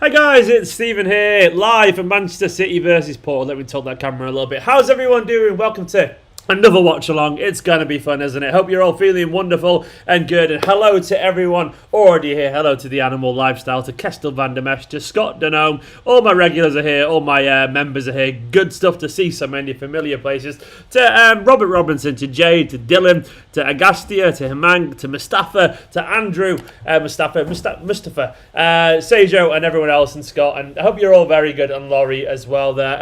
Hi guys, it's Stephen here, live from Manchester City versus Porto. Let me tilt that camera a little bit. How's everyone doing? Welcome to another watch along. It's going to be fun, isn't it? Hope you're all feeling wonderful and good. And hello to everyone already here. Hello to the Animal Lifestyle, to Kestel van der Mesh, to Scott Denome. All my regulars are here. All my members are here. Good stuff to see so many familiar places. To Robert Robinson, to Jade, to Dylan, to Agastia, to Himang, to Mustafa, to Andrew, Mustafa, Sejo, and everyone else, and Scott. And I hope you're all very good, and Laurie as well there.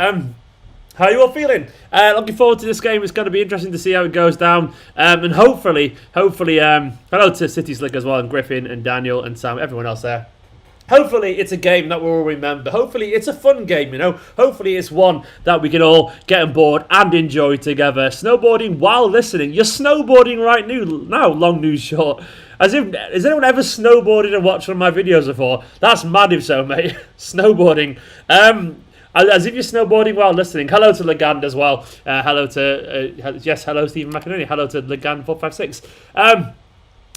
How are you all feeling? Looking forward to this game. It's going to be interesting to see how it goes down. And hopefully, hello to City Slick as well, and Griffin, and Daniel, and Sam, everyone else there. Hopefully it's a game that we'll remember. Hopefully it's a fun game, you know. Hopefully it's one that we can all get on board and enjoy together. Snowboarding while listening. You're snowboarding right now, long news short. Has anyone ever snowboarded and watched one of my videos before? That's mad if so, mate. Snowboarding. As if you're snowboarding while listening. Hello to Legand as well. Hello Stephen McInerney. Hello to Legand456.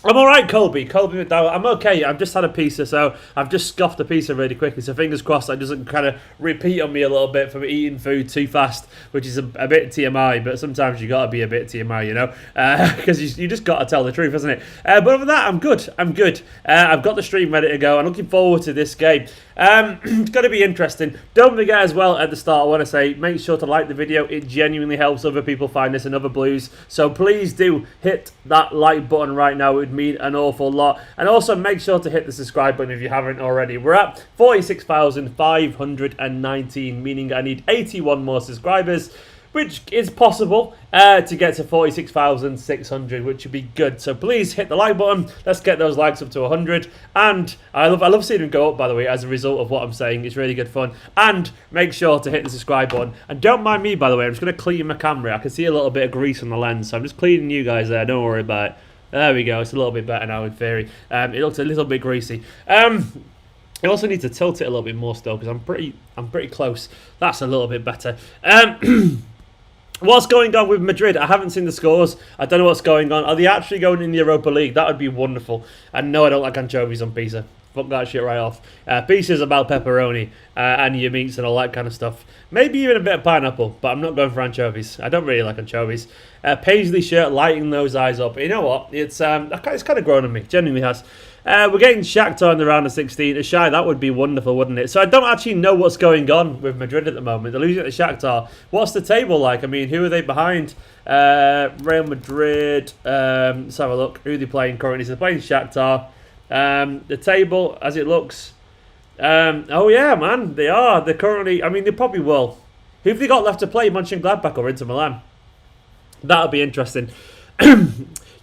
I'm alright, Colby McDowell. I'm okay. I've just had a pizza, so I've just scoffed a pizza really quickly. So fingers crossed that doesn't kind of repeat on me a little bit from eating food too fast, which is a bit TMI. But sometimes you gotta be a bit TMI, you know, because you just gotta tell the truth, isn't it? But other than that, I'm good. I've got the stream ready to go. I'm looking forward to this game. It's going to be interesting. Don't forget as well at the start, I want to say, make sure to like the video. It genuinely helps other people find this and other blues. So please do hit that like button right now. It would mean an awful lot. And also make sure to hit the subscribe button if you haven't already. We're at 46,519, meaning I need 81 more subscribers, which is possible to get to 46,600, which would be good. So please hit the like button. Let's get those likes up to 100. And I love seeing them go up, by the way, as a result of what I'm saying. It's really good fun. And make sure to hit the subscribe button. And don't mind me, by the way. I'm just going to clean my camera. I can see a little bit of grease on the lens, so I'm just cleaning you guys there. Don't worry about it. There we go. It's a little bit better now in theory. It looks a little bit greasy. I also need to tilt it a little bit more still because I'm pretty close. That's a little bit better. What's going on with Madrid? I haven't seen the scores. I don't know what's going on. Are they actually going in the Europa League? That would be wonderful. And no, I don't like anchovies on pizza. Fuck that shit right off. Pizza's about pepperoni and your meats and all that kind of stuff. Maybe even a bit of pineapple, but I'm not going for anchovies. I don't really like anchovies. Paisley shirt, lighting those eyes up. You know what? It's kind of grown on me. Genuinely has. We're getting Shakhtar in the round of 16. Shai, that would be wonderful, wouldn't it? So I don't actually know what's going on with Madrid at the moment. They're losing to Shakhtar. What's the table like? I mean, who are they behind? Real Madrid. Let's have a look. Who are they playing currently? So they're playing Shakhtar. The table, as it looks. Oh, yeah, man. They are. They're currently... I mean, they probably will. Who have they got left to play? Mönchengladbach or Inter Milan? That'll be interesting.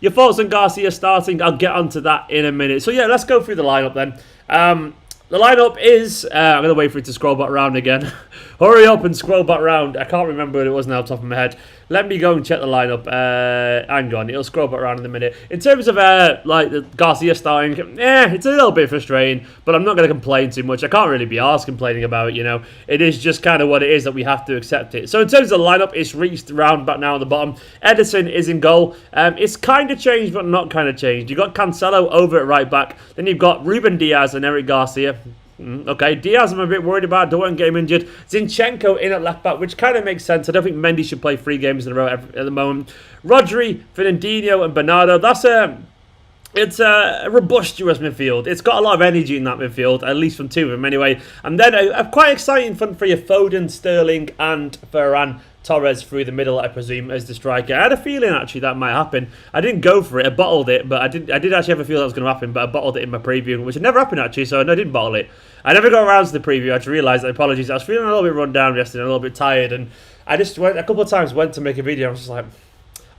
Your thoughts on Garcia starting? I'll get onto that in a minute. So yeah, let's go through the lineup then. The lineup is... I'm going to wait for it to scroll back around again. Hurry up and scroll back around. I can't remember what it was now off the top of my head. Let me go and check the lineup. Hang on, it'll scroll back around in a minute. In terms of like the Garcia starting, it's a little bit frustrating, but I'm not going to complain too much. I can't really be arsed complaining about it, you know. It is just kind of what it is that we have to accept it. So in terms of the lineup, it's reached round back now on the bottom. Edison is in goal. It's kind of changed, but not kind of changed. You've got Cancelo over at right back. Then you've got Ruben Diaz and Eric Garcia. Okay, Diaz I'm a bit worried about. Don't want to get him injured. Zinchenko in at left back, which kind of makes sense. I don't think Mendy should play 3 games in a row at the moment. Rodri, Fernandinho and Bernardo. It's a robustious midfield. It's got a lot of energy in that midfield, at least from 2 of them anyway. And then a quite exciting front three of Foden, Sterling and Ferran Torres through the middle, I presume, as the striker. I had a feeling, actually, that might happen. I didn't go for it. I bottled it, but I did actually have a feeling that was going to happen, but I bottled it in my preview, which had never happened, actually, so I didn't bottle it. I never got around to the preview. I just realised, apologies, I was feeling a little bit run down yesterday, a little bit tired, and I just went, a couple of times went to make a video, I was just like...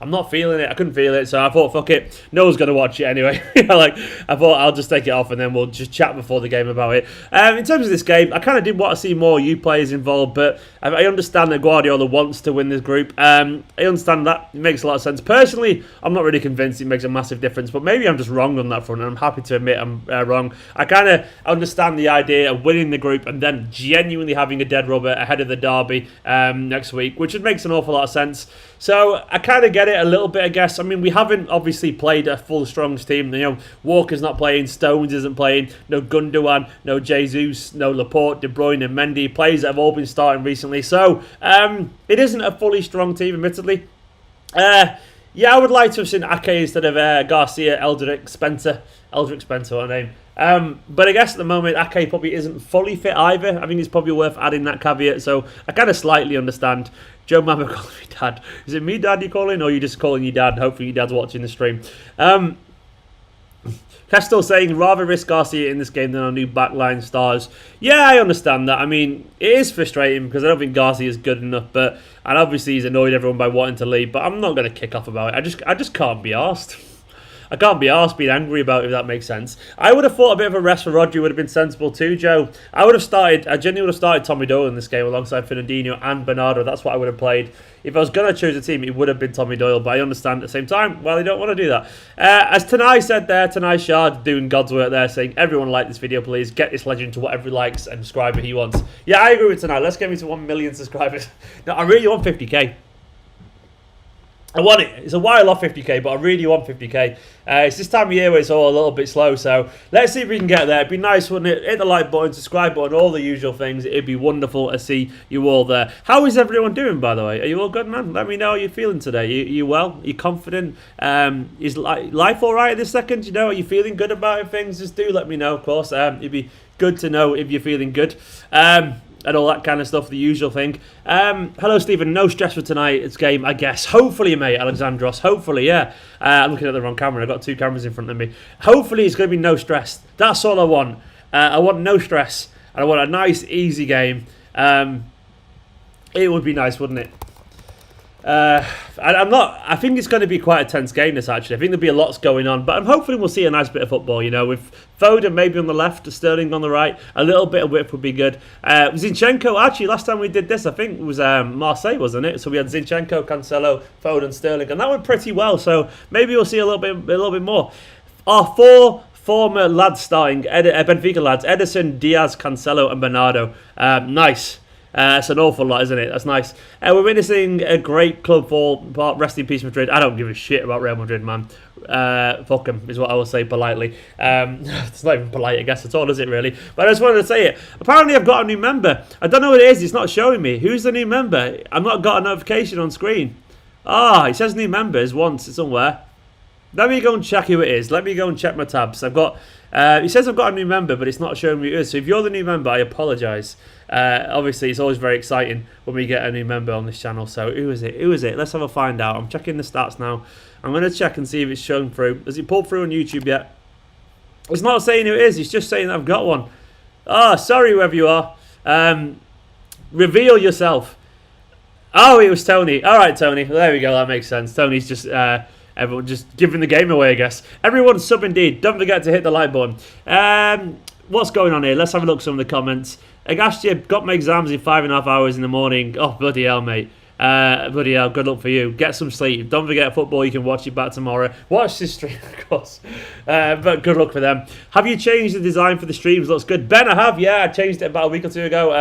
I'm not feeling it. I couldn't feel it, so I thought, fuck it. No one's going to watch it anyway. I thought I'll just take it off and then we'll just chat before the game about it. In terms of this game, I kind of did want to see more you players involved, but I understand that Guardiola wants to win this group. I understand that. It makes a lot of sense. Personally, I'm not really convinced it makes a massive difference, but maybe I'm just wrong on that front, and I'm happy to admit I'm wrong. I kind of understand the idea of winning the group and then genuinely having a dead rubber ahead of the derby next week, which makes an awful lot of sense. So I kind of get it a little bit, I guess. I mean, we haven't obviously played a full Strongs team. You know, Walker's not playing, Stones isn't playing, no Gundogan, no Jesus, no Laporte, De Bruyne, and Mendy. Players that have all been starting recently. So it isn't a fully strong team, admittedly. Yeah, I would like to have seen Ake instead of Garcia, Eldrick Spencer, what a name. But I guess at the moment, Ake probably isn't fully fit either. I think it's probably worth adding that caveat. So I kind of slightly understand. Joe Mama calling me dad. Is it me dad you're calling, or are you just calling your dad? Hopefully your dad's watching the stream. Kestel saying, rather risk Garcia in this game than our new backline stars. Yeah, I understand that. I mean, it is frustrating because I don't think Garcia is good enough. And obviously he's annoyed everyone by wanting to leave. But I'm not going to kick off about it. I just can't be arsed. I can't be arsed being angry about it, if that makes sense. I would have thought a bit of a rest for Rodri would have been sensible too, Joe. I genuinely would have started Tommy Doyle in this game alongside Fernandinho and Bernardo. That's what I would have played. If I was going to choose a team, it would have been Tommy Doyle, but I understand at the same time, well, they don't want to do that. As Tanai said there, Tanai Shard doing God's work there, saying, everyone like this video, please. Get this legend to whatever he likes and subscribe if he wants. Yeah, I agree with Tanai. Let's get me to 1 million subscribers. No, I really want 50k. I want it. It's a while off 50k, but I really want 50k. It's this time of year where it's all a little bit slow, so let's see if we can get there. It'd be nice, wouldn't it? Hit the like button, subscribe button, all the usual things. It'd be wonderful to see you all there. How is everyone doing, by the way? Are you all good, man? Let me know how you're feeling today. You well? Are you confident? Is life all right this second? You know, are you feeling good about things? Just do let me know, of course. It'd be good to know if you're feeling good. And all that kind of stuff, the usual thing. Hello, Stephen. No stress for tonight's game, I guess. Hopefully, mate, Alexandros. Hopefully, yeah. I'm looking at the wrong camera. I've got 2 cameras in front of me. Hopefully, it's going to be no stress. That's all I want. I want no stress. And I want a nice, easy game. It would be nice, wouldn't it? I think it's going to be quite a tense game, this, actually. I think there'll be a lot going on, but I'm hoping we'll see a nice bit of football, you know, with Foden maybe on the left, Sterling on the right. A little bit of width would be good. Zinchenko, actually, last time we did this, I think it was Marseille, wasn't it? So we had Zinchenko, Cancelo, Foden, Sterling, and that went pretty well, so maybe we'll see a little bit more. Our 4 former lads starting, Benfica lads, Ederson, Diaz, Cancelo, and Bernardo. Nice. It's an awful lot, isn't it? That's nice. We're witnessing a great club fall. Rest in peace, Madrid. I don't give a shit about Real Madrid, man. Fuck them, is what I will say politely. It's not even polite, I guess, at all, is it, really? But I just wanted to say it. Apparently, I've got a new member. I don't know what it is. It's not showing me. Who's the new member? I've not got a notification on screen. It says new members once somewhere. Let me go and check who it is. Let me go and check my tabs. I've got... it says I've got a new member, but it's not showing me who it is. So if you're the new member, I apologise. Obviously, it's always very exciting when we get a new member on this channel. So who is it? Who is it? Let's have a find out. I'm checking the stats now. I'm going to check and see if it's shown through. Has it pulled through on YouTube yet? It's not saying who it is. It's just saying that I've got one. Sorry, whoever you are. Reveal yourself. Oh, it was Tony. All right, Tony. There we go. That makes sense. Tony's just... everyone just giving the game away, I guess. Everyone sub indeed. Don't forget to hit the like button. What's going on here? Let's have a look at some of the comments. Agastya, got my exams in 5.5 hours in the morning. Oh, bloody hell, mate. Bloody hell, good luck for you. Get some sleep. Don't forget football. You can watch it back tomorrow. Watch this stream, of course. But good luck for them. Have you changed the design for the streams? Looks good. Ben, I have. Yeah, I changed it about a week or 2 ago.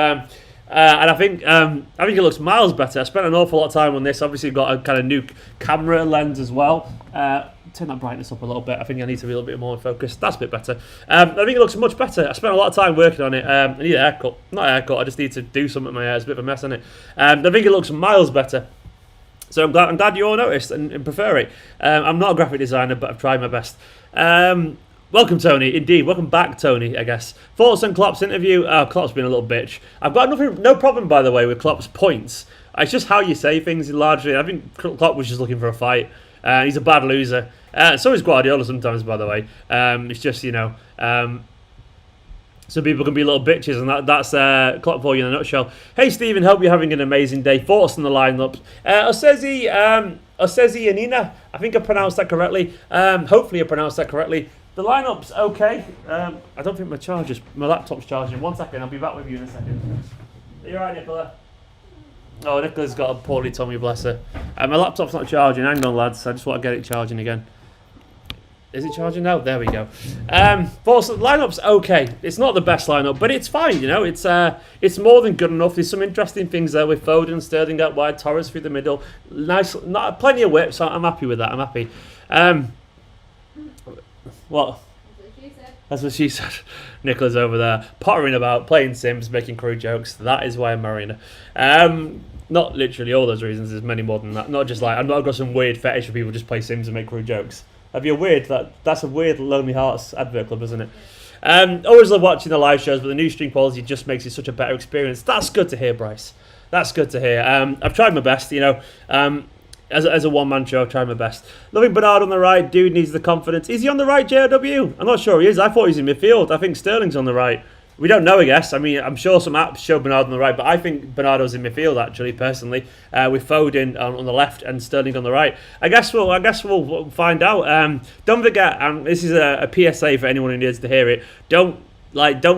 And I think it looks miles better. I spent an awful lot of time on this. Obviously, got a kind of new camera lens as well. Turn that brightness up a little bit. I think I need to be a little bit more focused. That's a bit better. I think it looks much better. I spent a lot of time working on it. I need a haircut. Not a haircut. I just need to do something with my hair. It's a bit of a mess, isn't it? I think it looks miles better. So I'm glad you all noticed and prefer it. I'm not a graphic designer, but I've tried my best. Welcome, Tony. Indeed. Welcome back, Tony, I guess. Thoughts on Klopp's interview? Klopp's been a little bitch. I've got no problem, by the way, with Klopp's points. It's just how you say things largely. I think Klopp was just looking for a fight. He's a bad loser. So is Guardiola sometimes, by the way. It's just, you know... some people can be little bitches, and that's Klopp for you in a nutshell. Hey, Stephen, hope you're having an amazing day. Thoughts on the lineup? Osezi Anina, I think I pronounced that correctly. Hopefully I pronounced that correctly. The lineup's okay. I don't think my laptop's charging. 1 second, I'll be back with you in a second. Are you alright, Nicola? Oh, Nicola's got a poorly tummy, bless her. My laptop's not charging. Hang on, lads. I just want to get it charging again. Is it charging now? There we go. Forza lineup's okay. It's not the best lineup, but it's fine. You know, it's more than good enough. There's some interesting things there with Foden, Sterling out wide, Torres through the middle. Nice, not plenty of whips. So I'm happy with that. I'm happy. What? That's what she said. Nicola's over there pottering about, playing Sims, making crude jokes. That is why I'm marrying her. Not literally all those reasons. There's many more than that. Not just like I've got some weird fetish for people who just play Sims and make crude jokes. That'd be a weird. That's a weird Lonely Hearts advert club, isn't it? Always love watching the live shows, but the new stream quality just makes it such a better experience. That's good to hear, Bryce. That's good to hear. I've tried my best, you know. As a one-man show, I've tried my best. Loving Bernard on the right. Dude needs the confidence. Is he on the right, JW? I'm not sure he is. I thought he was in midfield. I think Sterling's on the right. We don't know, I guess. I mean, I'm sure some apps show Bernard on the right, but I think Bernardo's in midfield, actually, personally, with Foden on the left and Sterling on the right. I guess we'll find out. Don't forget, this is a PSA for anyone who needs to hear it. Don't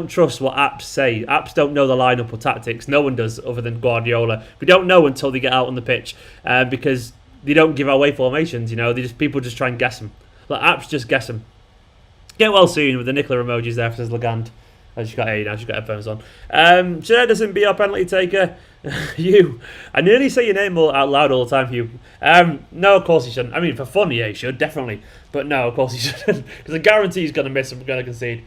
trust what apps say. Apps don't know the lineup or tactics. No one does, other than Guardiola. We don't know until they get out on the pitch, because they don't give away formations. You know, people just try and guess them. Like apps just guess them. Get well soon with the Nicola emojis there, says Legand. She's got headphones on. Should Ederson be our penalty taker? You. I nearly say your name out loud all the time, Hugh. No, of course he shouldn't. I mean, for fun, yeah, he should, definitely. But no, of course he shouldn't. Because I guarantee he's going to miss and going to concede.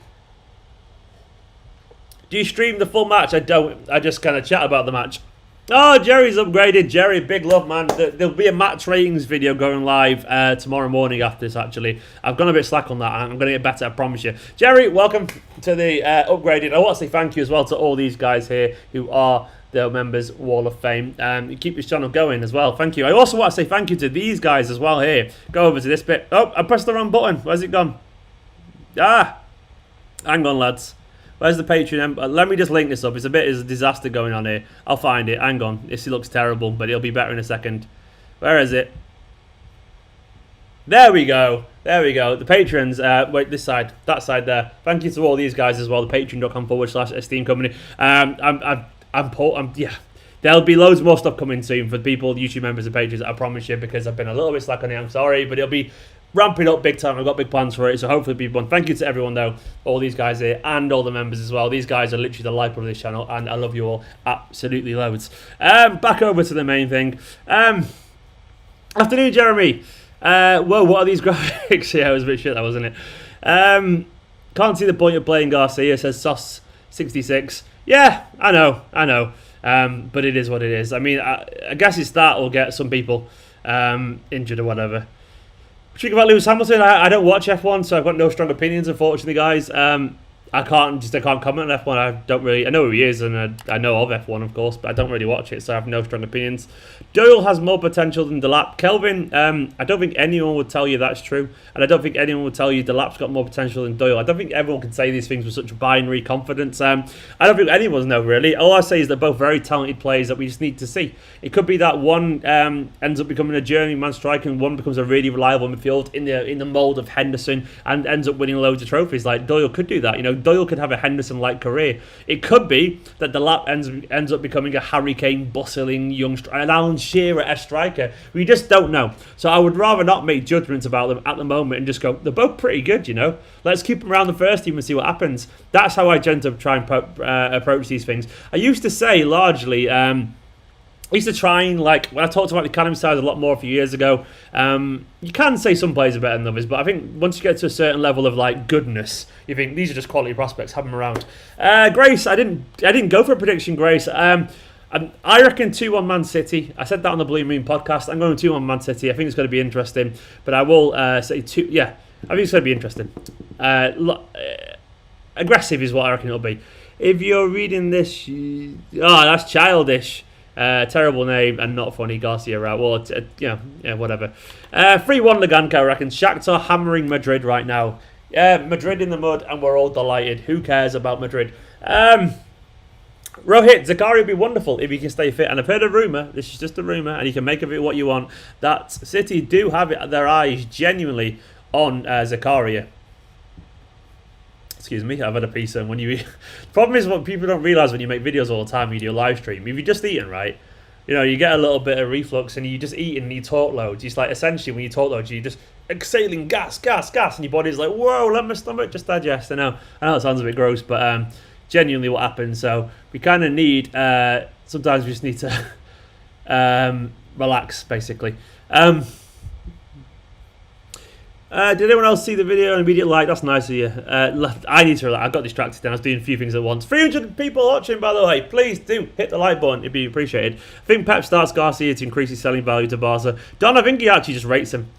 Do you stream the full match? I don't. I just kind of chat about the match. Oh, Jerry's upgraded. Jerry, big love, man. There'll be a match ratings video going live tomorrow morning after this, actually. I've gone a bit slack on that. I'm going to get better, I promise you. Jerry, welcome to the upgraded. I want to say thank you as well to all these guys here who are the members Wall of Fame. You keep this channel going as well. Thank you. I also want to say thank you to these guys as well here. Go over to this bit. Oh, I pressed the wrong button. Where's it gone? Ah! Hang on, lads. Where's the Patreon? Let me just link this up. It's a disaster going on here. I'll find it. Hang on. This looks terrible, but it'll be better in a second. Where is it? There we go. There we go. The patrons. Wait, this side. That side there. Thank you to all these guys as well. The patreon.com/Esteemed Kompany. Yeah. There'll be loads more stuff coming soon for people, YouTube members and patrons, I promise you, because I've been a little bit slack on it. I'm sorry, but it'll be ramping up big time. I've got big plans for it, so hopefully people. Thank you to everyone though, all these guys here and all the members as well. These guys are literally the lifeblood of this channel, and I love you all absolutely loads. Back over to the main thing. Afternoon, Jeremy. Whoa, what are these graphics? Yeah, it was a bit shit, that wasn't it? Can't see the point of playing Garcia, says Sauce66. Yeah, I know. But it is what it is. I mean, I guess it's that will get some people injured or whatever. Speaking about Lewis Hamilton, I don't watch F1, so I've got no strong opinions, unfortunately, guys. I can't comment on F1. I know who he is, and I know of F1, of course, but I don't really watch it, so I have no strong opinions. Doyle has more potential than Delap. Kelvin, I don't think anyone would tell you that's true, and I don't think anyone would tell you Delap's got more potential than Doyle. I don't think everyone can say these things with such binary confidence. I don't think anyone's know, really. All I say is they're both very talented players that we just need to see. It could be that one ends up becoming a journeyman striker, and one becomes a really reliable midfield in the mould of Henderson and ends up winning loads of trophies. Like Doyle could do that, you know. Doyle could have a Henderson-like career. It could be that Delap ends up becoming a Harry Kane, bustling young striker, an Alan Shearer-esque striker. We just don't know. So I would rather not make judgments about them at the moment and just go, they're both pretty good, you know. Let's keep them around the first team and see what happens. That's how I tend to try and approach these things. I used to say largely... I used to try and, like, when I talked about the academy side a lot more a few years ago, you can say some players are better than others, but I think once you get to a certain level of, like, goodness, you think these are just quality prospects, have them around. Grace, I didn't go for a prediction, Grace. I reckon 2-1 Man City. I said that on the Blue Moon podcast. I'm going 2-1 Man City. I think it's going to be interesting, but I will say 2. Yeah, I think it's going to be interesting. Aggressive is what I reckon it'll be. If you're reading this, that's childish. Terrible name and not funny. Garcia out. Well, whatever. 3-1 Leganka, I reckon. Shakhtar hammering Madrid right now. Madrid in the mud, and we're all delighted. Who cares about Madrid? Rohit, Zakaria would be wonderful if he can stay fit. And I've heard a rumour, this is just a rumour, and you can make of it what you want, that City do have their eyes genuinely on Zakaria. Excuse me, I've had a pizza, and when you eat... The problem is what people don't realise when you make videos all the time, you do a live stream. If you're just eating, right, you know, you get a little bit of reflux, and you just eat and you talk loads. It's like, essentially, when you talk loads, you just exhaling gas, and your body's like, whoa, let my stomach just digest. I know it sounds a bit gross, but genuinely what happens. So we kind of need, sometimes we just need to relax, basically. Did anyone else see the video and immediate like? That's nice of you. I need to relax. I got distracted then. I was doing a few things at once. 300 people watching, by the way. Please do hit the like button. It'd be appreciated. I think Pep starts Garcia to increase his selling value to Barca. I think he actually just rates him.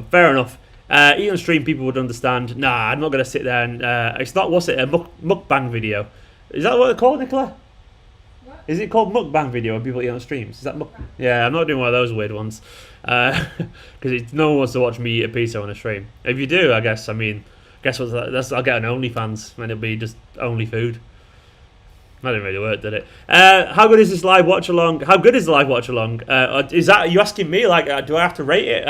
Fair enough. Even on stream, people would understand. Nah, I'm not going to sit there and... it's not, what's it, a mukbang video. Is that what they're called, Nicola? What? Is it called mukbang video when people eat on streams? Is that Yeah, I'm not doing one of those weird ones. Because no one wants to watch me eat a pizza on a stream. If you do, I guess, guess what? I'll get an OnlyFans and it'll be just only food. That didn't really work, did it? How good is this live watch along? How good is the live watch along? Is that, are you asking me? Like, do I have to rate it?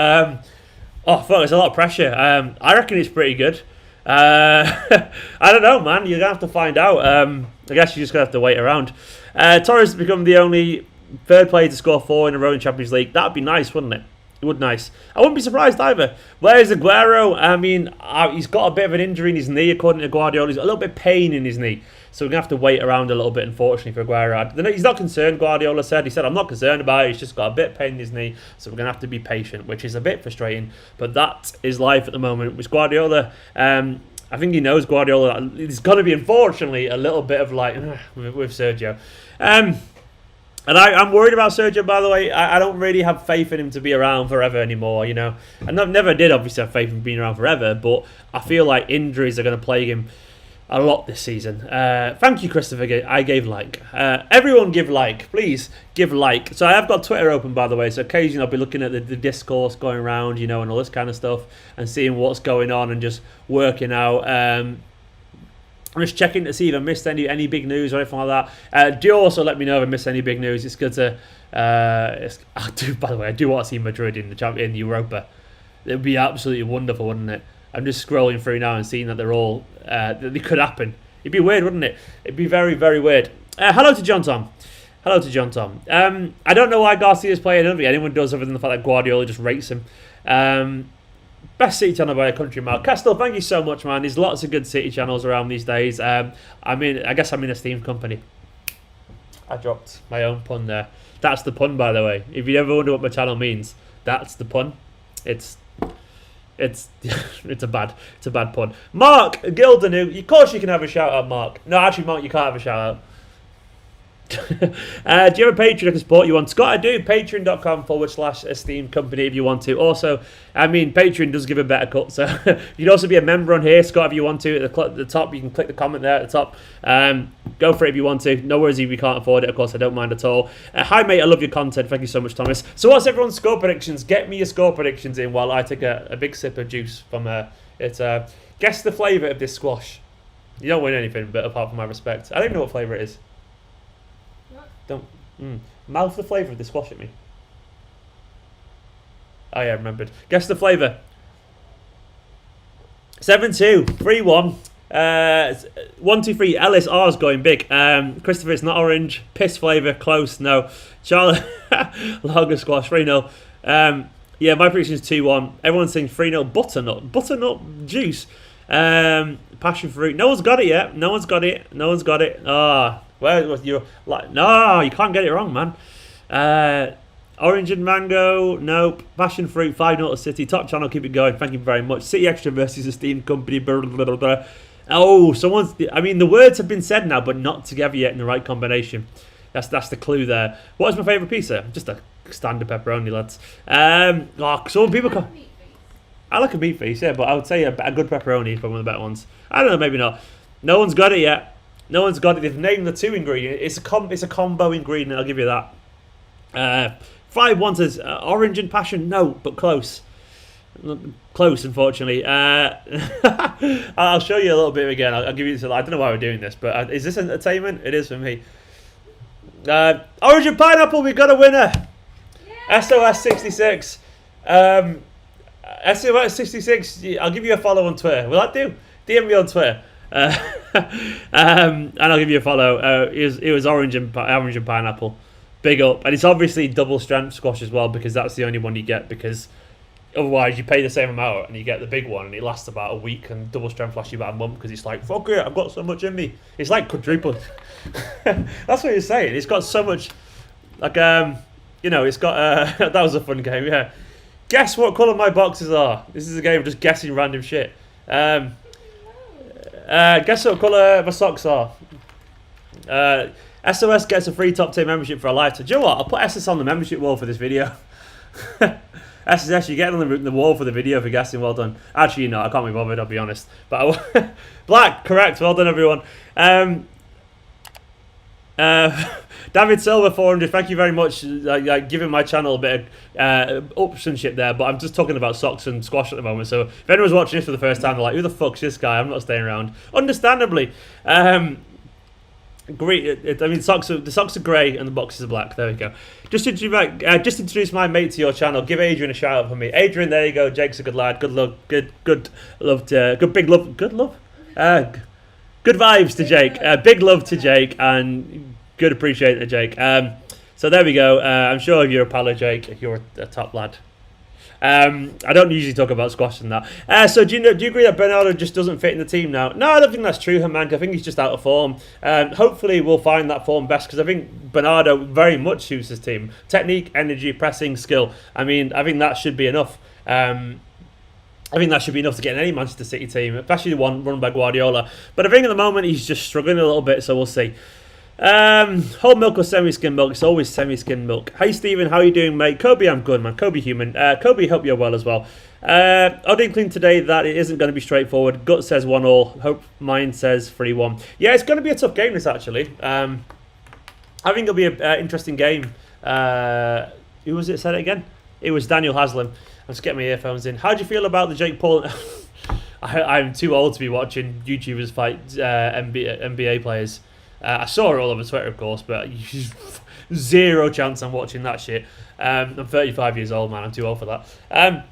Oh, fuck, it's a lot of pressure. I reckon it's pretty good. I don't know, man. You're gonna have to find out. I guess you're just gonna have to wait around. Torres has become the only third player to score 4 in a row in Champions League. That'd be nice, wouldn't it? It would nice. I wouldn't be surprised either. Where's Aguero? I mean, he's got a bit of an injury in his knee, according to Guardiola. He's got a little bit of pain in his knee. So we're going to have to wait around a little bit, unfortunately, for Aguero. He's not concerned, Guardiola said. He said, I'm not concerned about it. He's just got a bit of pain in his knee. So we're going to have to be patient, which is a bit frustrating. But that is life at the moment. With Guardiola, I think he knows Guardiola. There's going to be, unfortunately, a little bit of like, with Sergio. And I'm worried about Sergio, by the way. I don't really have faith in him to be around forever anymore, you know. I never did, obviously, have faith in him being around forever, but I feel like injuries are going to plague him a lot this season. Thank you, Christopher. I gave like. Everyone give like. Please give like. So I have got Twitter open, by the way, so occasionally I'll be looking at the discourse going around, you know, and all this kind of stuff, and seeing what's going on and just working out. I'm just checking to see if I missed any big news or anything like that. Do also let me know if I missed any big news. It's good to... by the way, I do want to see Madrid in the Europa. It would be absolutely wonderful, wouldn't it? I'm just scrolling through now and seeing that they're all... that they could happen. It'd be weird, wouldn't it? It'd be very, very weird. Hello to John Tom. Hello to John Tom. I don't know why Garcia's playing. I don't think anyone does, other than the fact that Guardiola just rates him. Best City channel by a country mile. Castle, thank you so much, man. There's lots of good City channels around these days. I guess I'm in Esteemed Kompany. I dropped my own pun there. That's the pun, by the way. If you ever wonder what my channel means, that's the pun. It's a bad pun. Mark Gilden, of course you can have a shout out, Mark. No, actually, Mark, you can't have a shout out. Do you have a Patreon I can support you on? Scott, I do. Patreon.com/Esteemed Kompany if you want to. Also, I mean, Patreon does give a better cut, so you can also be a member on here, Scott, if you want to. At the top, you can click the comment there at the top. Go for it if you want to. No worries if you can't afford it. Of course, I don't mind at all. Hi, mate. I love your content. Thank you so much, Thomas. So what's everyone's score predictions? Get me your score predictions in while I take a big sip of juice from guess the flavour of this squash. You don't win anything, but apart from my respect. I don't even know what flavour it is. Don't mouth the flavour of the squash at me. Oh yeah, I remembered. Guess the flavour. 7-2, 3-1. 1, 2, 3. Ellis R's going big. Christopher, it's not orange. Piss flavour, close. No. Charlotte, lager squash, 3-0. Yeah, my prediction is 2-1. Everyone's saying 3-0. Butternut juice. Passion fruit. No one's got it yet. No one's got it. Ah. Where was you like? No, you can't get it wrong, man. Orange and mango, nope. Passion fruit, 5-0 to City. Top channel, keep it going. Thank you very much. City Extra versus Esteemed Kompany. Blah, blah, blah, blah. Oh, the words have been said now, but not together yet in the right combination. That's the clue there. What is my favourite pizza? Just a standard pepperoni, lads. Some people come. I like a meat feast, yeah, but I would say a good pepperoni is probably one of the better ones. I don't know, maybe not. No one's got it yet. No one's got it. They've named the 2 ingredients. It's a combo ingredient. I'll give you that. 5-1 says orange and passion. No, but close. Close, unfortunately. I'll show you a little bit again. I'll give you this. I don't know why we're doing this, but is this entertainment? It is for me. Orange and pineapple. We've got a winner. Yeah. SOS 66. SOS 66. I'll give you a follow on Twitter. Will that do? DM me on Twitter. And I'll give you a follow. It was orange and pineapple. Big up. And it's obviously double strength squash as well, because that's the only one you get, because Otherwise, you pay the same amount and you get the big one, and it lasts about a week, and double strength lasts you about a month because it's like, fuck it, I've got so much in me. It's like quadruple. That's what you're saying. It's got so much, like, it's got, that was a fun game, yeah. Guess what colour my boxes are. This is a game of just guessing random shit. Guess what colour my socks are. SOS gets a free top tier membership for a lifetime. Do you know what? I'll put SS on the membership wall for this video. SSS, you get on the wall for the video for guessing. Well done. Actually, no, I can't be bothered, I'll be honest. But Black, correct. Well done, everyone. David Silver 400, thank you very much. Giving my channel a bit of optionship there, but I'm just talking about socks and squash at the moment. So if anyone's watching this for the first time, they're like, who the fuck's this guy? I'm not staying around. Understandably. Great. The socks are grey and the boxes are black. There we go. Just introduce my mate to your channel. Give Adrian a shout out for me. Adrian, there you go. Jake's a good lad. Good love. Good love to good big love. Good love. Good vibes to Jake. Big love to Jake and good appreciate to Jake. So there we go. I'm sure if you're a pal of Jake, you're a top lad. I don't usually talk about squash and that. So do you agree that Bernardo just doesn't fit in the team now? No, I don't think that's true, Hermank. I think he's just out of form. Hopefully we'll find that form best because I think Bernardo very much suits his team. Technique, energy, pressing, skill. I think that should be enough. I think that should be enough to get in any Manchester City team, especially the one run by Guardiola. But I think at the moment he's just struggling a little bit, so we'll see. Whole milk or semi-skim milk? It's always semi-skim milk. Hey Stephen, how are you doing, mate? Kobe, I'm good, man. Kobe human. Kobe, hope you're well as well. Oddingling today that it isn't going to be straightforward. Gut says 1-1. Hope mine says 3-1. Yeah, it's going to be a tough game, this actually. I think it'll be an interesting game. Who was it said it again? It was Daniel Haslam. I'm just getting my earphones in. How do you feel about the Jake Paul? I'm too old to be watching YouTubers fight NBA players. I saw it all over Twitter, of course, but zero chance I'm watching that shit. I'm 35 years old, man. I'm too old for that.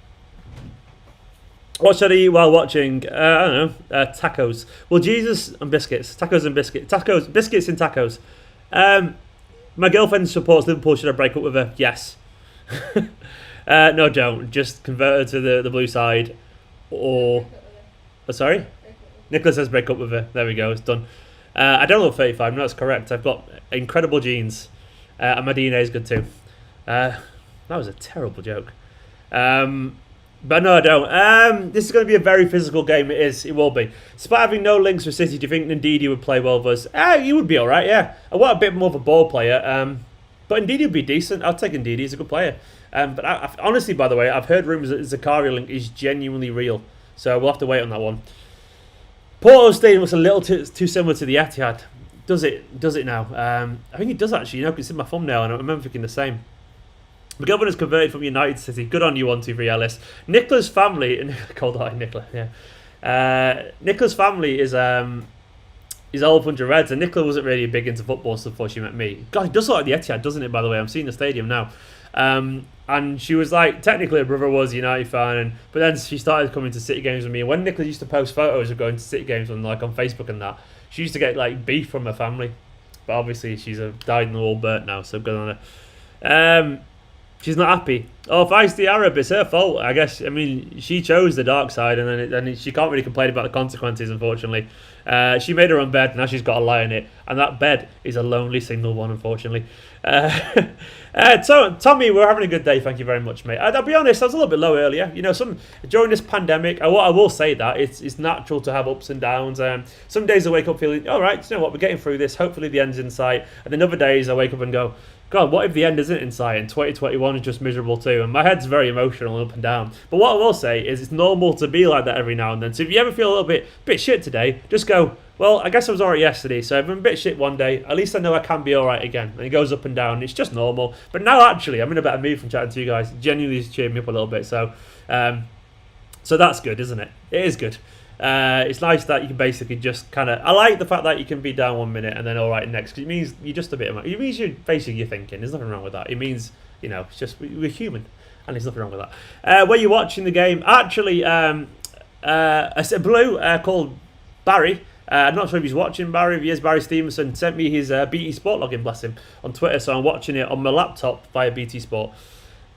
What should I eat while watching? I don't know. Tacos. Well, Jesus and biscuits. Tacos and biscuits. Tacos, biscuits and tacos. My girlfriend supports Liverpool. Should I break up with her? Yes. No, don't. Just convert her to the blue side. Or... sorry? Nicholas says break up with her. There we go. It's done. I don't look 35. No, that's correct. I've got incredible genes. And my DNA is good too. That was a terrible joke. But no, I don't. This is going to be a very physical game. It is. It will be. Despite having no links with City, do you think Ndidi would play well with us? He would be alright, yeah. I want a bit more of a ball player. But Ndidi would be decent. I'll take Ndidi. He's a good player. But honestly, by the way, I've heard rumours that the Zakaria link is genuinely real. So we'll have to wait on that one. Porto Stadium looks a little too similar to the Etihad. Does it now? I think it does actually. It's in my thumbnail, and I remember thinking the same. The governor's converted from United City. Good on you, 123 Ellis. Nicola's family, cold-hearted Nicola. Yeah. Nicola's family is all bunch of Reds, and Nicola wasn't really big into football stuff before she met me. God, it does look like the Etihad, doesn't it? By the way, I'm seeing the stadium now. And she was like, technically her brother was a United fan, but then she started coming to City games with me. And when Nicola used to post photos of going to City games on Facebook and that, she used to get like beef from her family. But obviously she's a dyed-in-the-wool Bert now, so good on her. She's not happy. Oh, Feisty the Arab, it's her fault, I guess. I mean, she chose the dark side, and then she can't really complain about the consequences, unfortunately. She made her own bed, now she's got to lie in it. And that bed is a lonely single one, unfortunately. So, Tommy, we're having a good day, thank you very much, mate. I'll be honest, I was a little bit low earlier. During this pandemic, I will say that, it's natural to have ups and downs. Some days I wake up feeling, all right, you know what, we're getting through this, hopefully the end's in sight. And then other days I wake up and go, God, what if the end isn't in sight and 2021 is just miserable too? And my head's very emotional and up and down. But what I will say is it's normal to be like that every now and then. So if you ever feel a little bit shit today, just go, well, I guess I was alright yesterday, so if I'm a bit shit one day, at least I know I can be alright again. And it goes up and down. It's just normal. But now actually, I'm in a better mood from chatting to you guys. It genuinely has cheered me up a little bit. So that's good, isn't it? It is good. It's nice that you can basically just kind of... I like the fact that you can be down 1 minute and then alright next, because it means you're just a bit... It means you're basically you're thinking. There's nothing wrong with that. It means, it's just... We're human, and there's nothing wrong with that. Were you watching the game? Actually, a blue called Barry... I'm not sure if he's watching, Barry. If he is, Barry Stevenson sent me his BT Sport login, bless him, on Twitter, so I'm watching it on my laptop via BT Sport.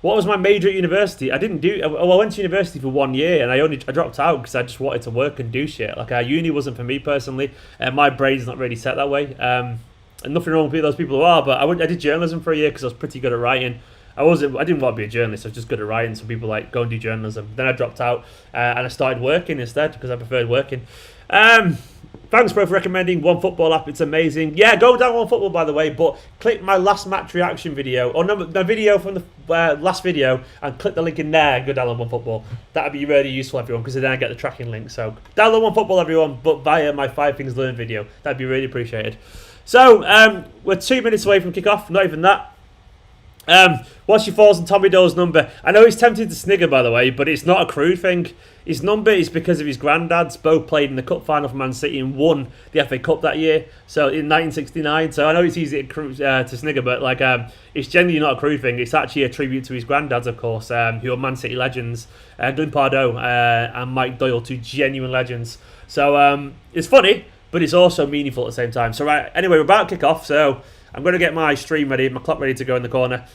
What was my major at university? I didn't do. Well, I went to university for 1 year, and I dropped out because I just wanted to work and do shit. Like uni wasn't for me personally, and my brain's not really set that way. And nothing wrong with those people who are, but I did journalism for a year because I was pretty good at writing. I didn't want to be a journalist. I was just good at writing. So people like go and do journalism. Then I dropped out and I started working instead because I preferred working. Thanks, bro, for recommending One Football app. It's amazing. Yeah, go down One Football, by the way, but click my last match reaction video, or no, the video from the last video, and click the link in there and go download One Football. That would be really useful, everyone, because then I get the tracking link. So download One Football, everyone, but via my 5 Things Learned video. That'd be really appreciated. So, we're 2 minutes away from kickoff, not even that. What's your thoughts on Tommy Dole's number? I know he's tempted to snigger, by the way, but it's not a crude thing. His number is because of his granddads. Both played in the cup final for Man City and won the FA Cup that year, so in 1969. So I know it's easy to snigger, but like it's genuinely not a crude thing. It's actually a tribute to his granddads, of course, who are Man City legends, Glenn Pardoe and Mike Doyle, two genuine legends. So it's funny, but it's also meaningful at the same time. So right, anyway, we're about to kick off, so I'm going to get my stream ready, my clock ready to go in the corner.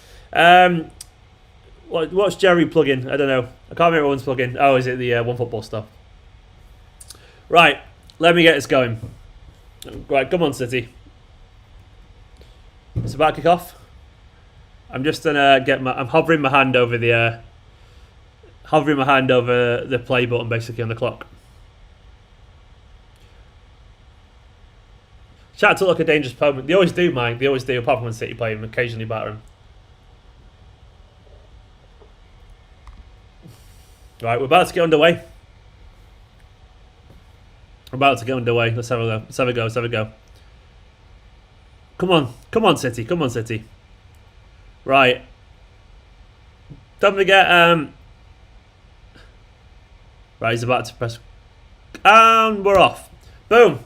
What's Jerry plugging? I don't know. I can't remember what one's plugging. Oh, is it the One Football stuff? Right, let me get this going. Right, come on, City. It's about to kick off. I'm just gonna I'm hovering my hand over the play button, basically, on the clock. Shout out to Look a Dangerous Opponent. They always do, Mike. They always do, apart from when City play them, occasionally batter them. Right, we're about to get underway. We're about to get underway. Let's have a go. Let's have a go. Let's have a go. Come on. Come on, City. Come on, City. Right. Don't forget... Right, he's about to press... And we're off. Boom.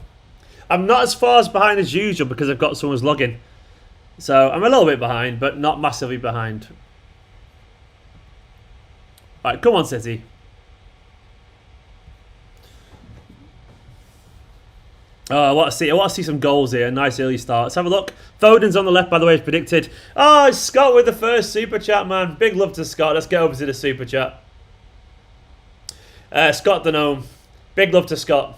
I'm not as far behind as usual because I've got someone's login. So I'm a little bit behind, but not massively behind. Right, come on, City. Oh, I want to see some goals here. A nice early start. Let's have a look. Foden's on the left, by the way, as predicted. Oh, it's Scott with the first super chat, man. Big love to Scott. Let's get over to the super chat. Scott Denome. Big love to Scott.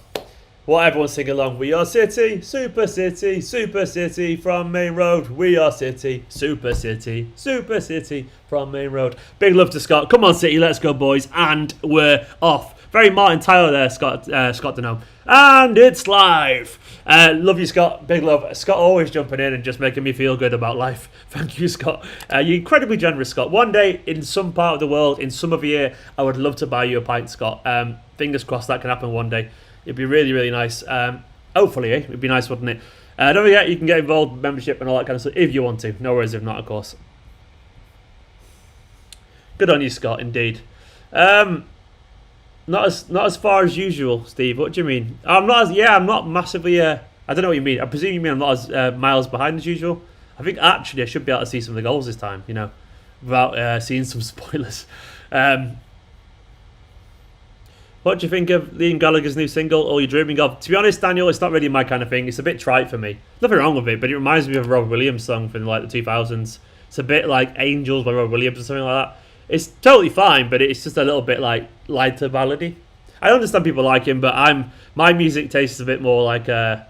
What everyone sing along. We are City, Super City, Super City from Main Road. We are City, Super City, Super City from Main Road. Big love to Scott. Come on, City, let's go, boys. And we're off. Very Martin Tyler there, Scott Denome. And it's live. Love you, Scott. Big love. Scott always jumping in and just making me feel good about life. Thank you, Scott. You're incredibly generous, Scott. One day, in some part of the world, in some of the year, I would love to buy you a pint, Scott. Fingers crossed that can happen one day. It'd be really, really nice. Hopefully, it'd be nice, wouldn't it? Don't forget, you can get involved, membership and all that kind of stuff if you want to. No worries if not, of course. Good on you, Scott, indeed. Not as far as usual, Steve. What do you mean? I'm not massively. I don't know what you mean. I presume you mean I'm not as miles behind as usual. I think actually I should be able to see some of the goals this time, you know, without seeing some spoilers. What do you think of Liam Gallagher's new single, All You're Dreaming Of? To be honest, Daniel, it's not really my kind of thing. It's a bit trite for me. Nothing wrong with it, but it reminds me of a Rob Williams song from like the 2000s. It's a bit like Angels by Rob Williams or something like that. It's totally fine, but it's just a little bit like lighter ballady. I understand people like him, but my music taste is a bit more like a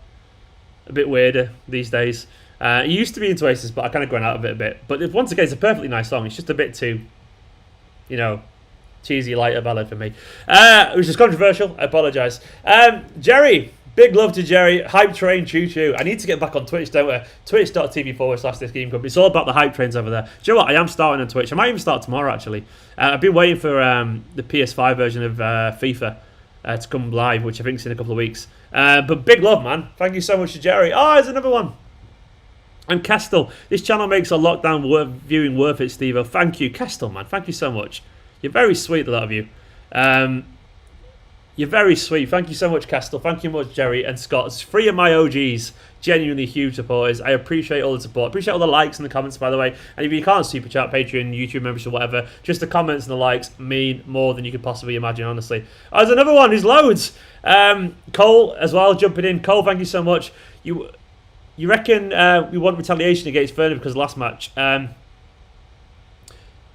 bit weirder these days. It used to be into Oasis, but I kind of grown out of it a bit. But once again, it's a perfectly nice song. It's just a bit too, you know, cheesy, lighter ballad for me. Which is controversial. I apologise. Jerry. Big love to Jerry. Hype train, choo choo. I need to get back on Twitch, don't I? Twitch.tv/This Game Club. It's all about the hype trains over there. Do you know what? I am starting on Twitch. I might even start tomorrow, actually. I've been waiting for the PS5 version of FIFA to come live, which I think is in a couple of weeks. But big love, man. Thank you so much to Jerry. Oh, there's another one. And Kestel. This channel makes a lockdown viewing worth it, Steve. Thank you. Kestel, man. Thank you so much. You're very sweet, a lot of you. You're very sweet. Thank you so much, Castle. Thank you much, Jerry and Scott. It's 3 of my OGs. Genuinely huge supporters. I appreciate all the support. Appreciate all the likes and the comments, by the way. And if you can't super chat, Patreon, YouTube membership, whatever, just the comments and the likes mean more than you could possibly imagine, honestly. Oh, there's another one. There's loads. Cole as well, jumping in. Cole, thank you so much. You reckon we want retaliation against Vernon because of last match?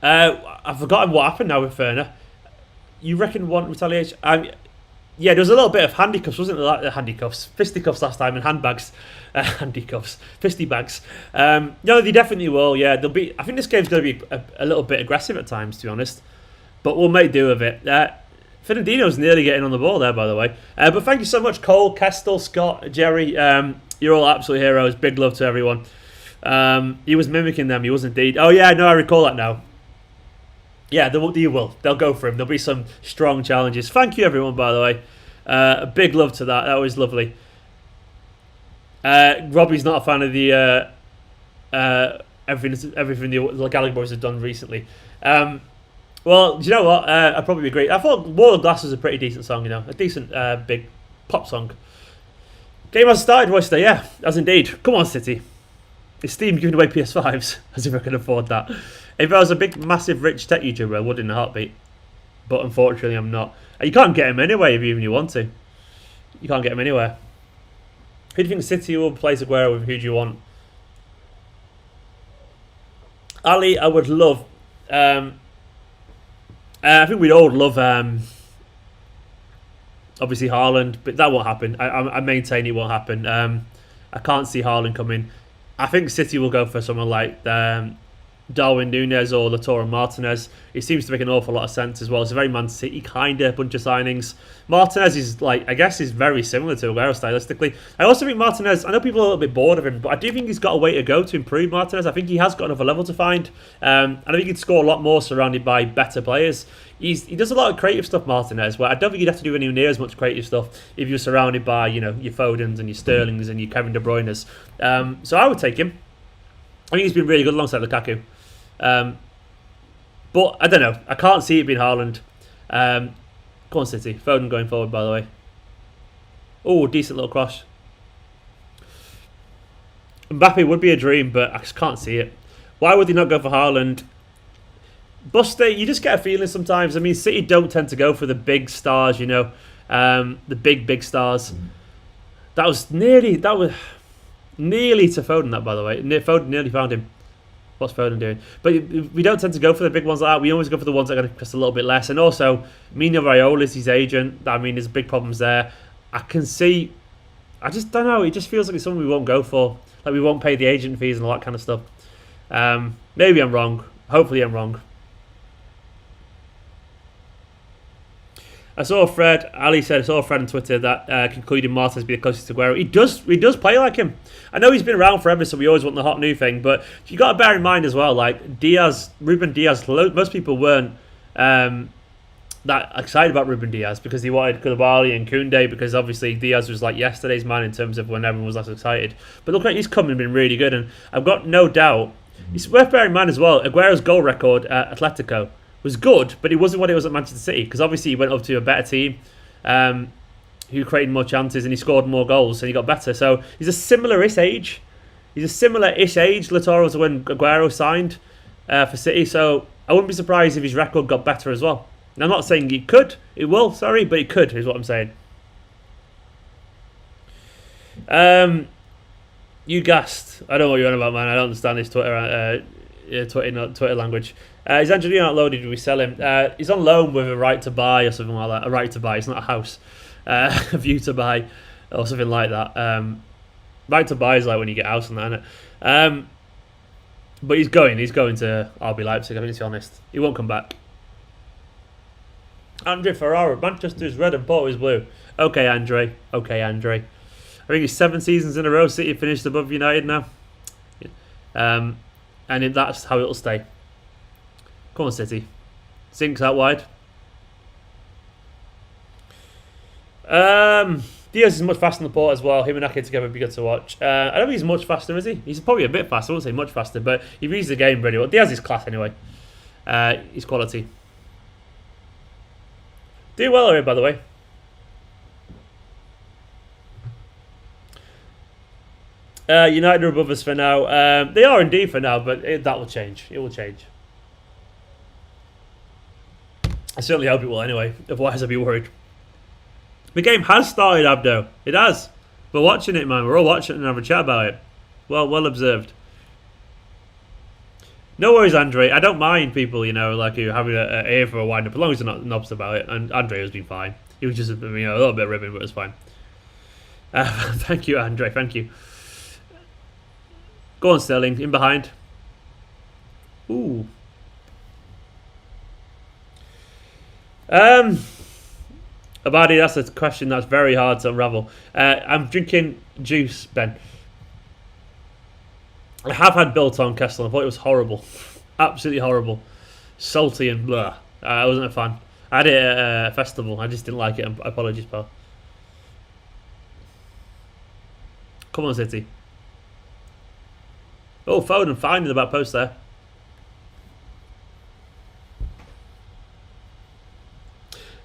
I've forgotten what happened now with Ferner. You reckon one retaliation? Yeah, there was a little bit of handcuffs, wasn't there? Like handcuffs, fisticuffs last time, and handbags, handcuffs, fisty bags. No, they definitely will. Yeah, they'll be. I think this game's going to be a little bit aggressive at times, to be honest. But we'll make do of it. Fernandino's nearly getting on the ball there, by the way. But thank you so much, Cole, Kestel, Scott, Jerry. You're all absolute heroes. Big love to everyone. He was mimicking them. He was indeed. Oh yeah, no, I recall that now. Yeah, they will. They'll go for him. There'll be some strong challenges. Thank you, everyone, by the way. A big love to that. That was lovely. Robbie's not a fan of the everything the Gallagher boys have done recently. Well, do you know what? I'd probably agree. I thought Wall of Glass was a pretty decent song, you know. A decent big pop song. Game has started, Royster. Yeah, as indeed. Come on, City. Esteemed giving away PS5s, as if I can afford that. If I was a big, massive, rich tech YouTuber, I would in a heartbeat. But unfortunately, I'm not. You can't get him anyway if even you want to. You can't get him anywhere. Who do you think City will place Aguero with? Who do you want? Ali, I would love. I think we'd all love. Obviously, Haaland, but that won't happen. I maintain it won't happen. I can't see Haaland coming. I think City will go for someone like Darwin Núñez or Lautaro Martinez. It seems to make an awful lot of sense as well. It's a very Man City kind of bunch of signings. Martinez is I guess is very similar to Aguero stylistically. I also think Martinez, I know people are a little bit bored of him, but I do think he's got a way to go to improve Martinez. I think he has got another level to find. And I think he'd score a lot more surrounded by better players. He does a lot of creative stuff, Martinez, where I don't think you'd have to do anywhere near as much creative stuff if you're surrounded by, you know, your Fodens and your Sterlings and your Kevin De Bruynes. So I would take him. I think he's been really good alongside Lukaku. But I don't know. I can't see it being Haaland. Go on, City. Foden going forward, by the way. Oh, decent little cross. Mbappe would be a dream, but I just can't see it. Why would they not go for Haaland? Buster, you just get a feeling sometimes. I mean, City don't tend to go for the big stars, you know. The big stars. That was nearly to Foden, that, by the way. Foden nearly found him. What's Foden doing? But we don't tend to go for the big ones like that. We always go for the ones that are going to cost a little bit less. And also, Mino Raiola is his agent. I mean, there's big problems there. I can see... I just don't know. It just feels like it's something we won't go for. Like we won't pay the agent fees and all that kind of stuff. Maybe I'm wrong. Hopefully I'm wrong. I saw Fred, Ali said, I saw a Fred on Twitter that concluded Martinez be the closest to Aguero. He does play like him. I know he's been around forever, so we always want the hot new thing, but you got to bear in mind as well, like Ruben Diaz, most people weren't that excited about Ruben Diaz because he wanted Koulibaly and Koundé, because obviously Diaz was like yesterday's man in terms of when everyone was less excited. But look, he's come and been really good, and I've got no doubt. It's worth bearing in mind as well, Aguero's goal record at Atletico was good, but it wasn't what it was at Manchester City, because obviously he went up to a better team who created more chances and he scored more goals and he got better. So he's a similar-ish age. Lautaro, to when Aguero signed for City. So I wouldn't be surprised if his record got better as well. And I'm not saying it will, but it could, is what I'm saying. You gassed. I don't know what you're on about, man. I don't understand this Twitter language. Is Angelino not loaded? Do we sell him? He's on loan with a right to buy or something like that. A right to buy. It's not a house. A view to buy or something like that. Right to buy is like when you get a house and that, isn't it? But he's going to RB Leipzig, I think, to be honest. He won't come back. Andre Ferrara. Manchester is red and Porto is blue. Okay, Andre. I think it's 7 seasons in a row City finished above United now. And that's how it'll stay. Come on, City. Sinks out wide. Diaz is much faster than Porto as well. Him and Ake together would be good to watch. I don't think he's much faster, is he? He's probably a bit faster. I wouldn't say much faster, but he reads the game really well. Diaz is class anyway. He's quality. Do well here, by the way. United are above us for now. They are indeed for now, but that will change. It will change. I certainly hope it will anyway. Otherwise, I'd be worried. The game has started, Abdo. It has. We're watching it, man. We're all watching it and having a chat about it. Well observed. No worries, Andre. I don't mind people, like who having a ear for a wind up, as long as they're not knobs about it. And Andre has been fine. He was just, a little bit ribbing, but it's fine. Thank you, Andre. Thank you. Go on, Sterling. In behind. Ooh. Abadi, that's a question that's very hard to unravel. I'm drinking juice, Ben. I have had biltong Kessel. I thought it was horrible. Absolutely horrible. Salty and blah. I wasn't a fan. I had it at a festival. I just didn't like it. Apologies, pal. Come on, City. Oh, Foden finding the back post there.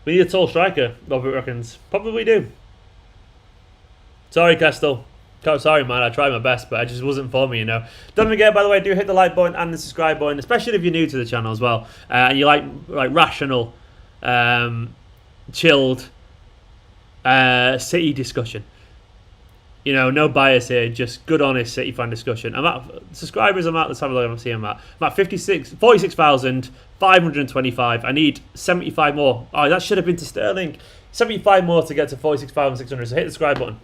We need a tall striker, Robert reckons. Probably do. Sorry, Kestel. Sorry, man. I tried my best, but it just wasn't for me, Don't forget, by the way, do hit the like button and the subscribe button, especially if you're new to the channel as well. And you like rational, chilled City discussion. No bias here, just good, honest City fan discussion. Subscribers, let's have a look. I'm at 46,525. I need 75 more. Oh, that should have been to Sterling. 75 more to get to 46,600. So hit the subscribe button.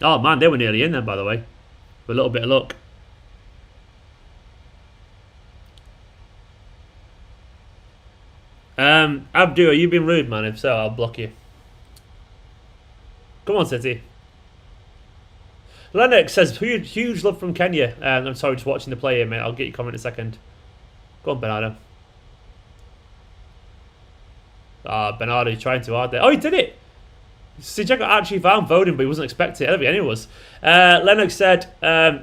Oh man, they were nearly in then, by the way. With a little bit of luck. Abdu, are you being rude, man? If so, I'll block you. Come on, City. Lennox says, huge love from Kenya. I'm sorry, just watching the play here, mate. I'll get your comment in a second. Go on, Bernardo. Bernardo trying too hard there. Oh, he did it. Sijeko actually found Foden, but he wasn't expecting it. I don't think anyone was. Lennox said,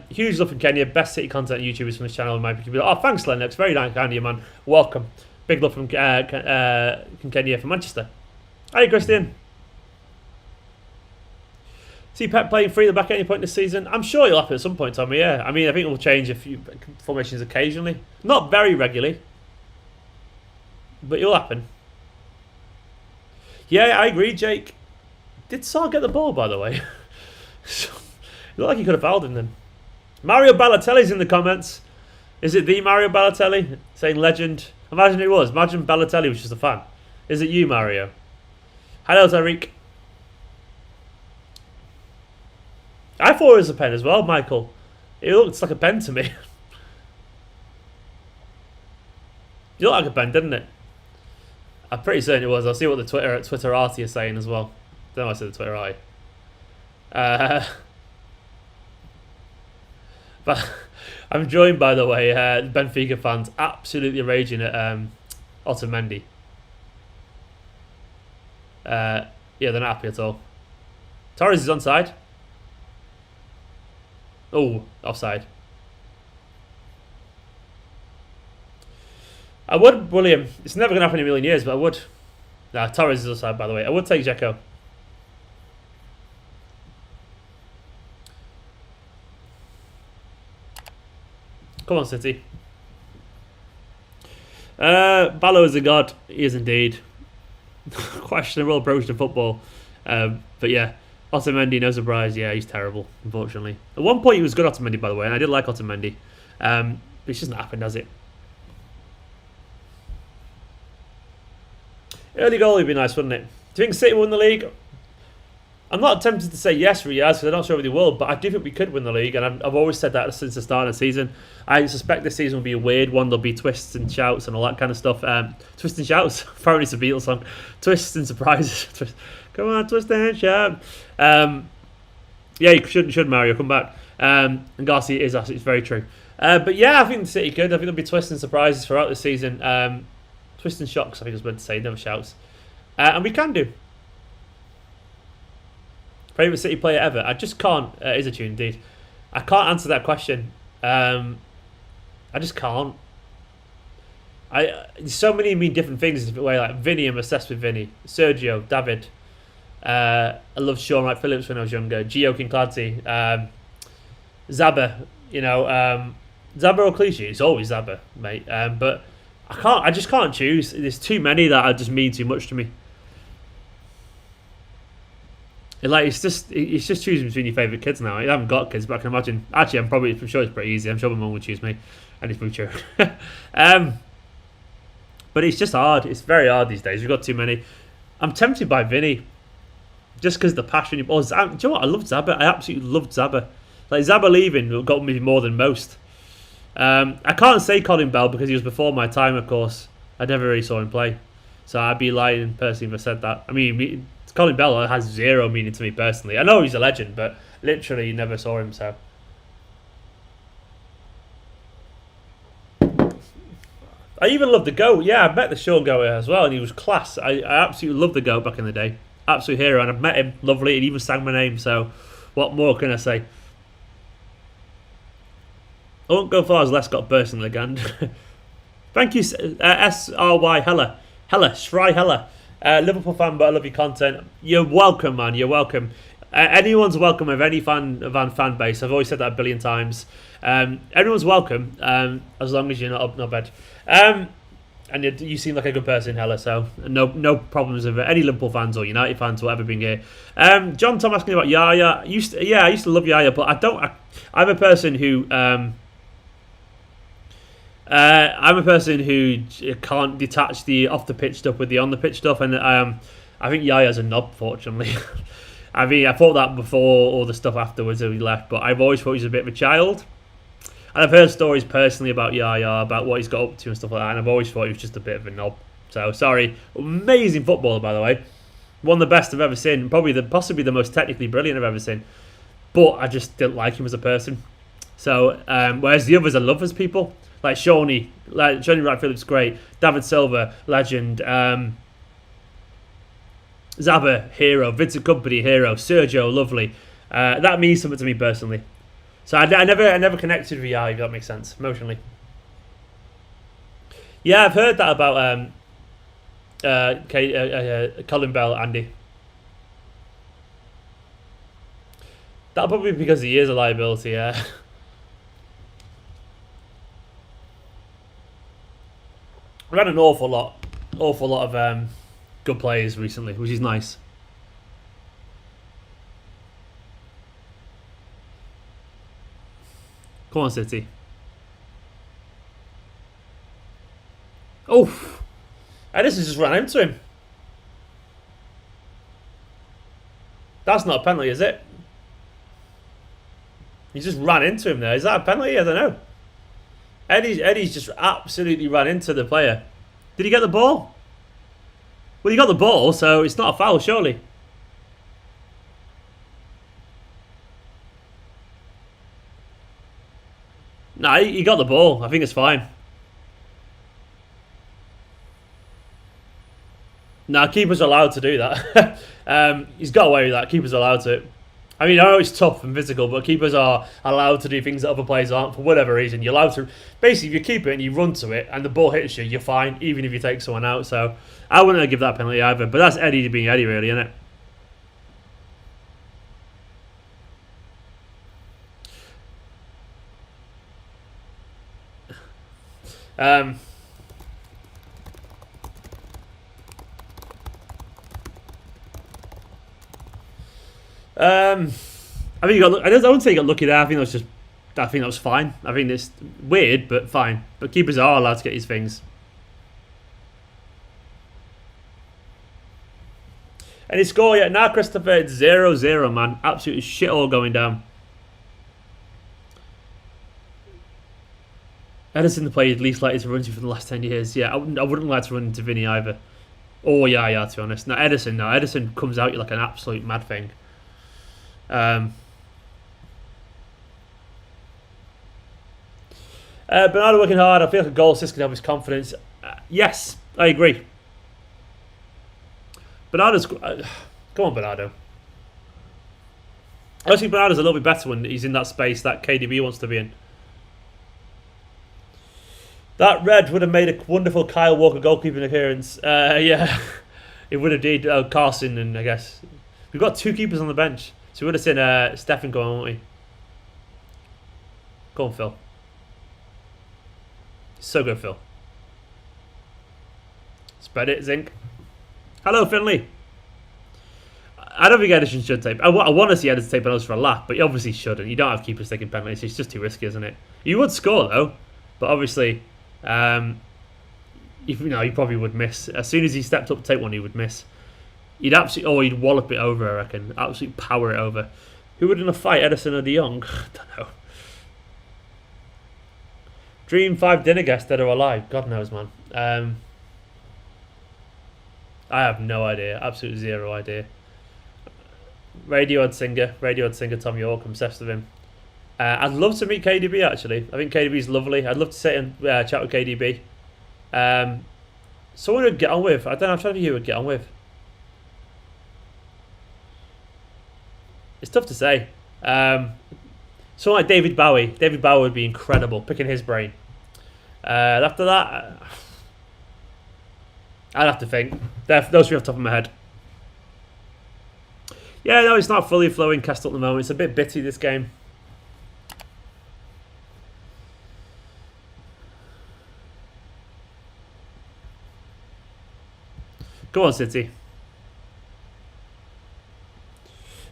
huge love from Kenya. Best City content YouTubers from this channel in my opinion. Oh, thanks, Lennox. Very nice, kind of you, man. Welcome. Big love from Kenya from Manchester. Hi, Christian. See Pep playing free at the back at any point this season? I'm sure he'll happen at some point, Tommy, yeah. I think it will change a few formations occasionally. Not very regularly. But it'll happen. Yeah, I agree, Jake. Did Saar get the ball, by the way? It looked like he could have fouled him then. Mario Balotelli's in the comments. Is it the Mario Balotelli? Saying legend. Imagine it was. Imagine Balotelli was just a fan. Is it you, Mario? Hello, Tariq. I thought it was a pen as well, Michael. It looks like a pen to me. It looked like a pen, didn't it? I'm pretty certain it was. I'll see what the Twitter arty is saying as well. Don't know I said the Twitter arty. But I'm joined, by the way, Benfica fans absolutely raging at Otamendi. Yeah, they're not happy at all. Torres is onside. Oh, offside. I would, William. It's never going to happen in a million years, but I would. Nah, Torres is offside, by the way. I would take Dzeko. Come on, City. Ballo is a god. He is indeed. Questionable approach to football. But yeah. Otamendi, no surprise. Yeah, he's terrible, unfortunately. At one point, he was good, Otamendi, by the way, and I did like Otamendi. But it's just not happened, has it? Early goal would be nice, wouldn't it? Do you think City won the league? I'm not tempted to say yes, Riyaz, because I'm not sure if they will, but I do think we could win the league, and I've always said that since the start of the season. I suspect this season will be a weird one. There'll be twists and shouts and all that kind of stuff. Twists and shouts? Apparently it's a Beatles song. Twists and surprises. Come on, twist and shout. Yeah, you should Mario come back. And Garcia is actually, it's very true. But yeah, I think the City could. I think there'll be twists and surprises throughout the season. Twists and shocks, I think I was meant to say, never shouts. And we can do. Favourite City player ever? I just can't. Is a tune indeed. I can't answer that question. I just can't. So many mean different things in a different way. Like Vinny, I'm obsessed with Vinny. Sergio, David. I loved Sean Wright Phillips when I was younger. Gio Kincladze. Zabba. Zabba or Clichy? It's always Zabba, mate. But I just can't choose. There's too many that just mean too much to me. Like it's just choosing between your favourite kids now. I haven't got kids, but I can imagine. Actually, I'm sure it's pretty easy. I'm sure my mum would choose me, and it's pretty true. But it's just hard. It's very hard these days. We've got too many. I'm tempted by Vinny, just because the passion. Oh, do you know what? I loved Zaba. I absolutely loved Zaba. Like Zaba leaving got me more than most. I can't say Colin Bell because he was before my time, of course. I never really saw him play, so I'd be lying personally if I said that. I mean, Colin Bell has zero meaning to me personally. I know he's a legend, but literally never saw him. So I even loved the GOAT. Yeah, I met the Sean Goat as well, and he was class. I absolutely loved the GOAT back in the day. Absolute hero, and I've met him. Lovely, and even sang my name. So what more can I say? I won't go far as Les got burst in the Legend. Thank you, SRY Hella. Shry Hella. Liverpool fan, but I love your content. You're welcome, man. You're welcome. Anyone's welcome of any fan base. I've always said that a billion times. Everyone's welcome, as long as you're not up no bed. And you seem like a good person, Hella. So no problems with it. Any Liverpool fans or United fans will ever been here. John Tom asking about Yaya. I used to love Yaya, but I'm a person who. I'm a person who can't detach the off the pitch stuff with the on the pitch stuff, and I think Yaya's a knob, fortunately. I mean, I thought that before all the stuff afterwards that he left, but I've always thought he was a bit of a child. And I've heard stories personally about Yaya, about what he's got up to and stuff like that, and I've always thought he was just a bit of a knob. So, sorry. Amazing footballer, by the way. One of the best I've ever seen. Possibly the most technically brilliant I've ever seen. But I just didn't like him as a person. So, whereas the others I love as people. Like Shawnee Wright Phillips, great. David Silva, legend. Zaba, hero. Vincent Kompany, hero. Sergio, lovely. That means something to me personally. So I never connected with Yaya, if that makes sense, emotionally. Yeah, I've heard that about Colin Bell, Andy. That'll probably be because he is a liability, yeah. We've had an awful lot of good players recently, which is nice. Come on, City. Oh, Edison just ran into him. That's not a penalty, is it? He just ran into him there. Is that a penalty? I don't know. Eddie's just absolutely ran into the player. Did he get the ball? Well, he got the ball, so it's not a foul, surely. No, he got the ball. I think it's fine. No, keeper's allowed to do that. He's got away with that. Keeper's allowed to. I mean, I know it's tough and physical, but keepers are allowed to do things that other players aren't for whatever reason. You're allowed to. Basically, if you keep it and you run to it and the ball hits you, you're fine, even if you take someone out. So I wouldn't give that penalty either. But that's Eddie being Eddie, really, isn't it? I think I wouldn't say he got lucky there. I think that was fine. I think it's weird, but fine. But keepers are allowed to get his things. Any score yet? Now, Christopher, it's 0-0, man. Absolutely shit all going down. Edison, the player least likely to run into for the last 10 years. Yeah, I wouldn't like to run into Vinny either. Or Yaya, to be honest. No, Edison comes out like an absolute mad thing. Bernardo working hard. I feel like a goal assist can help his confidence. Yes, I agree. Bernardo's... come on, Bernardo. I think Bernardo's a little bit better when he's in that space that KDB wants to be in. That red would have made a wonderful Kyle Walker goalkeeping appearance. Yeah, it would have did. Carson and I guess we've got two keepers on the bench, so we would have seen Stefan go on, wouldn't we? Go on, Phil. So good, Phil. Spread it, Zinc. Hello, Finley. I don't think Ederson should take. I want to see Ederson take penalties for a lap, but he obviously shouldn't. You don't have keepers taking penalties. It's just too risky, isn't it? You would score though, but obviously, if he probably would miss. As soon as he stepped up to take one, he would miss. He'd he'd wallop it over. I reckon, absolutely power it over. Who would in a fight, Ederson or De Jong? I don't know. Dream 5 dinner guests dead or alive. God knows, man. I have no idea. Absolutely zero idea. Radiohead singer Tom York. I'm obsessed with him. I'd love to meet KDB actually. I think KDB's lovely. I'd love to sit and chat with KDB. Someone who'd get on with. I don't know. I'm trying to think who would get on with. It's tough to say. Someone like David Bowie. David Bowie would be incredible. Picking his brain. After that, I'd have to think. Those three off the top of my head. Yeah, no, it's not fully flowing Castle at the moment. It's a bit bitty, this game. Go on, City.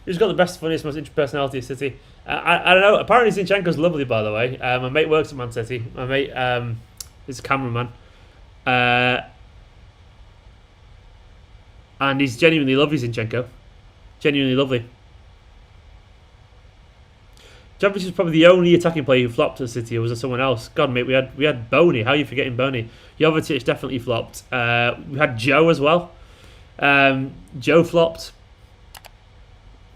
Who's got the best, funniest, most interesting personality at City? I don't know. Apparently Zinchenko's lovely, by the way. My mate works at Man City. My mate is a cameraman. And he's genuinely lovely, Zinchenko. Genuinely lovely. Jovic is probably the only attacking player who flopped at City, or was there someone else? God, mate, we had Boney. How are you forgetting Boney? Jovetic definitely flopped. We had Joe as well. Joe flopped.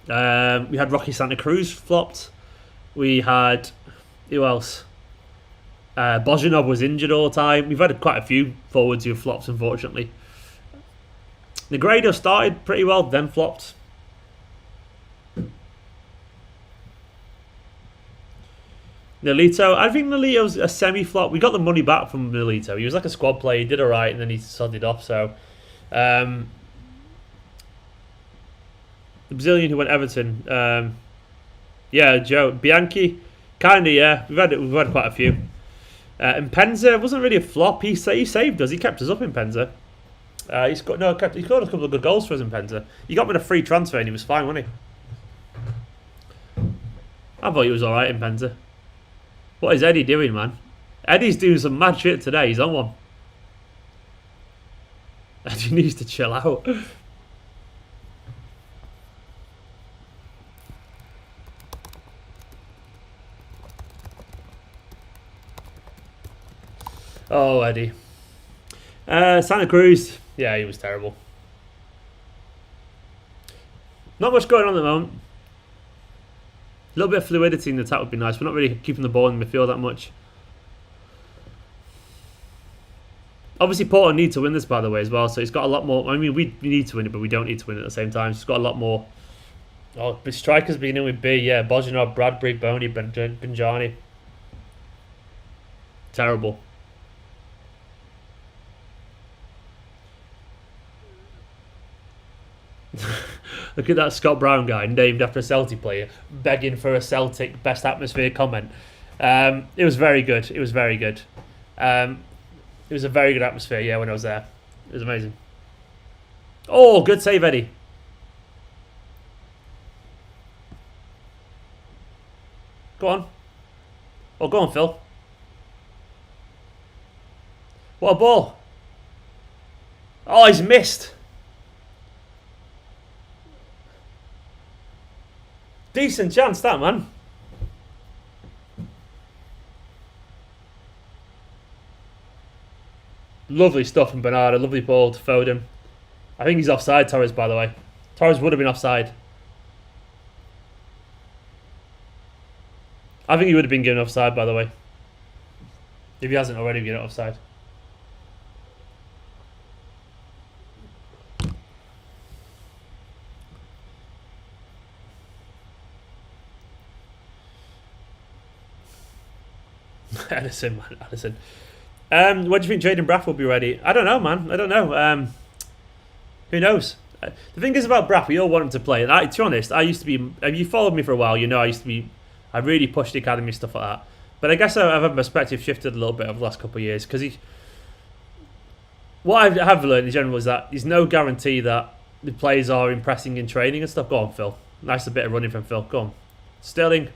We had Rocky Santa Cruz flopped. We had... Who else? Bojanov was injured all the time. We've had quite a few forwards who have flopped, unfortunately. Negredo started pretty well, then flopped. Nolito, I think Nolito's a semi-flop. We got the money back from Nolito. He was like a squad player. He did alright, and then he sodded off. So, the Brazilian who went Everton, yeah, Joe Bianchi, kind of, yeah. We've had quite a few. And Penza wasn't really a flop. He saved us. He kept us up in Penza. He scored a couple of good goals for us in Penza. He got me a free transfer, and he was fine, wasn't he? I thought he was alright in Penza. What is Eddie doing, man? Eddie's doing some mad shit today. He's on one. Eddie needs to chill out. Oh, Eddie. Santa Cruz. Yeah, he was terrible. Not much going on at the moment. A little bit of fluidity in the attack would be nice. We're not really keeping the ball in the midfield that much. Obviously, Porto need to win this, by the way, as well. So it's got a lot more. I mean, we need to win it, but we don't need to win it at the same time. It's got a lot more. Oh, but strikers beginning with B. Yeah, Bojanov, Bradbury, Boney, Benjani. Terrible. Look at that Scott Brown guy, named after a Celtic player, begging for a Celtic best atmosphere comment. It was very good. It was very good. It was a very good atmosphere, yeah, when I was there. It was amazing. Oh, good save, Eddie. Go on. Oh, go on, Phil. What a ball. Oh, he's missed. Decent chance, that, man. Lovely stuff from Bernardo. Lovely ball to Foden. I think he's offside, Torres, by the way. Torres would have been offside. I think he would have been given offside, by the way. If he hasn't already been offside. Edison, man, Edison. When do you think Jayden Braff will be ready? I don't know, man. I don't know. Who knows? The thing is about Braff, we all want him to play. And to be honest, I used to be. If you followed me for a while, you know I really pushed the academy stuff like that. But I guess I've had perspective shifted a little bit over the last couple of years because what I have learned in general is that there's no guarantee that the players are impressing in training and stuff. Go on, Phil. Nice a bit of running from Phil. Go on. Sterling.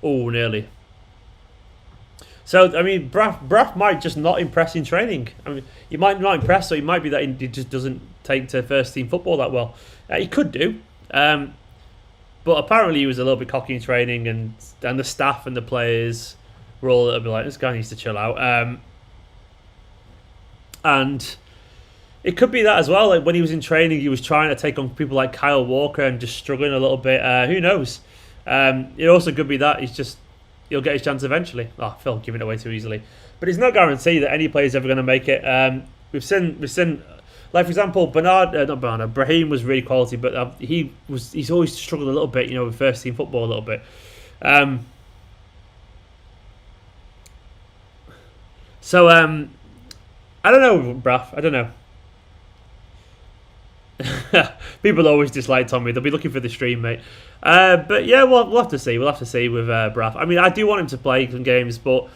Oh, nearly. So, I mean, Braff might just not impress in training. I mean, he might not impress, so he might be that he just doesn't take to first team football that well. He could do. But apparently he was a little bit cocky in training, and the staff and the players were all a little bit like, this guy needs to chill out. And it could be that as well. Like when he was in training, he was trying to take on people like Kyle Walker and just struggling a little bit. Who knows? It also could be that he'll get his chance eventually. Oh, Phil giving it away too easily. But it's no guarantee that any player's ever going to make it. We've seen, like for example, Brahim was really quality, but he's always struggled a little bit, with first team football a little bit. So I don't know, Braff. I don't know. People always dislike Tommy. They'll be looking for the stream, mate. But yeah, we'll have to see. We'll have to see with Braff. I mean, I do want him to play some games, but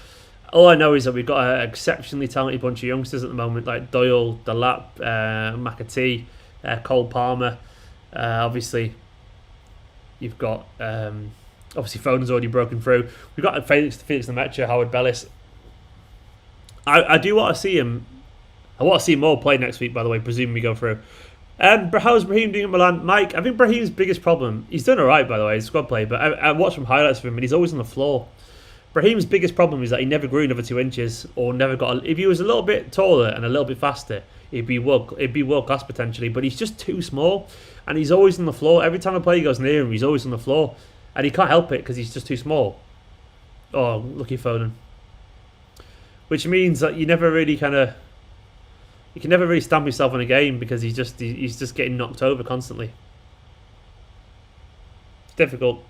all I know is that we've got an exceptionally talented bunch of youngsters at the moment, like Doyle, Delap, McAtee, Cole Palmer. Obviously, you've got obviously Foden's already broken through. We've got Felix Lemaitre, Howard Bellis. I do want to see him. I want to see more play next week, by the way, presuming we go through. How's Brahim doing at Milan? Mike, I think Brahim's biggest problem, he's done alright, by the way, he's squad play, but I watched some highlights of him and he's always on the floor. Brahim's biggest problem is that he never grew another 2 inches or never got. If he was a little bit taller and a little bit faster, it'd be world class potentially, but he's just too small and he's always on the floor. Every time a player goes near him, he's always on the floor and he can't help it because he's just too small. Oh, lucky Foden. Which means that you never really you can never really stamp yourself on a game because he's just getting knocked over constantly. It's difficult.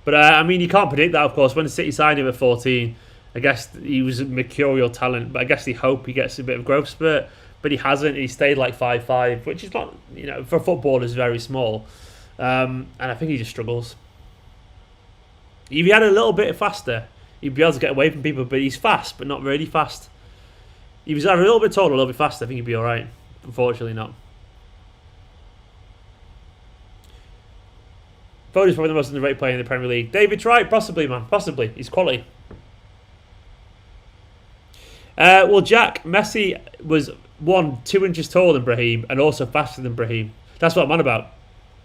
But I mean, you can't predict that, of course. When City signed him at 14, I guess he was a mercurial talent, but I guess they hope he gets a bit of growth spurt. But he hasn't. He stayed like 5'5", which is not, for a footballer is very small. And I think he just struggles. If he had a little bit faster, he'd be able to get away from people, but he's fast, but not really fast. If he was either a little bit taller or a little bit faster, I think he'd be alright. Unfortunately not. Foden's probably the most underrated player in the Premier League. David's right, possibly, man. Possibly. He's quality. Well, Jack, Messi was 2 inches taller than Brahim and also faster than Brahim. That's what I'm on about.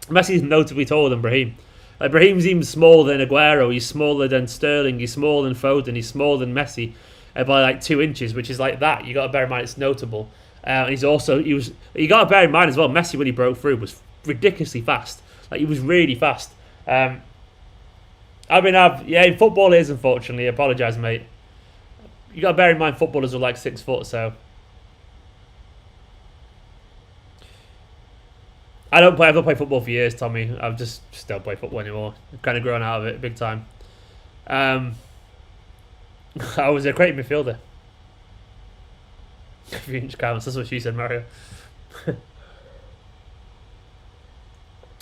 Messi's notably taller than Brahim. Like, Brahim's even smaller than Aguero. He's smaller than Sterling. He's smaller than Foden. He's smaller than Messi by like 2 inches, which is like that. You got to bear in mind it's notable. You got to bear in mind as well. Messi when he broke through was ridiculously fast. Like he was really fast. In football it is unfortunately. I apologise, mate. You got to bear in mind footballers are like 6 foot, so. I've not played football for years, Tommy. I've just don't play football anymore. I've kind of grown out of it big time. I was a great midfielder. 3-inch counts, that's what she said, Mario.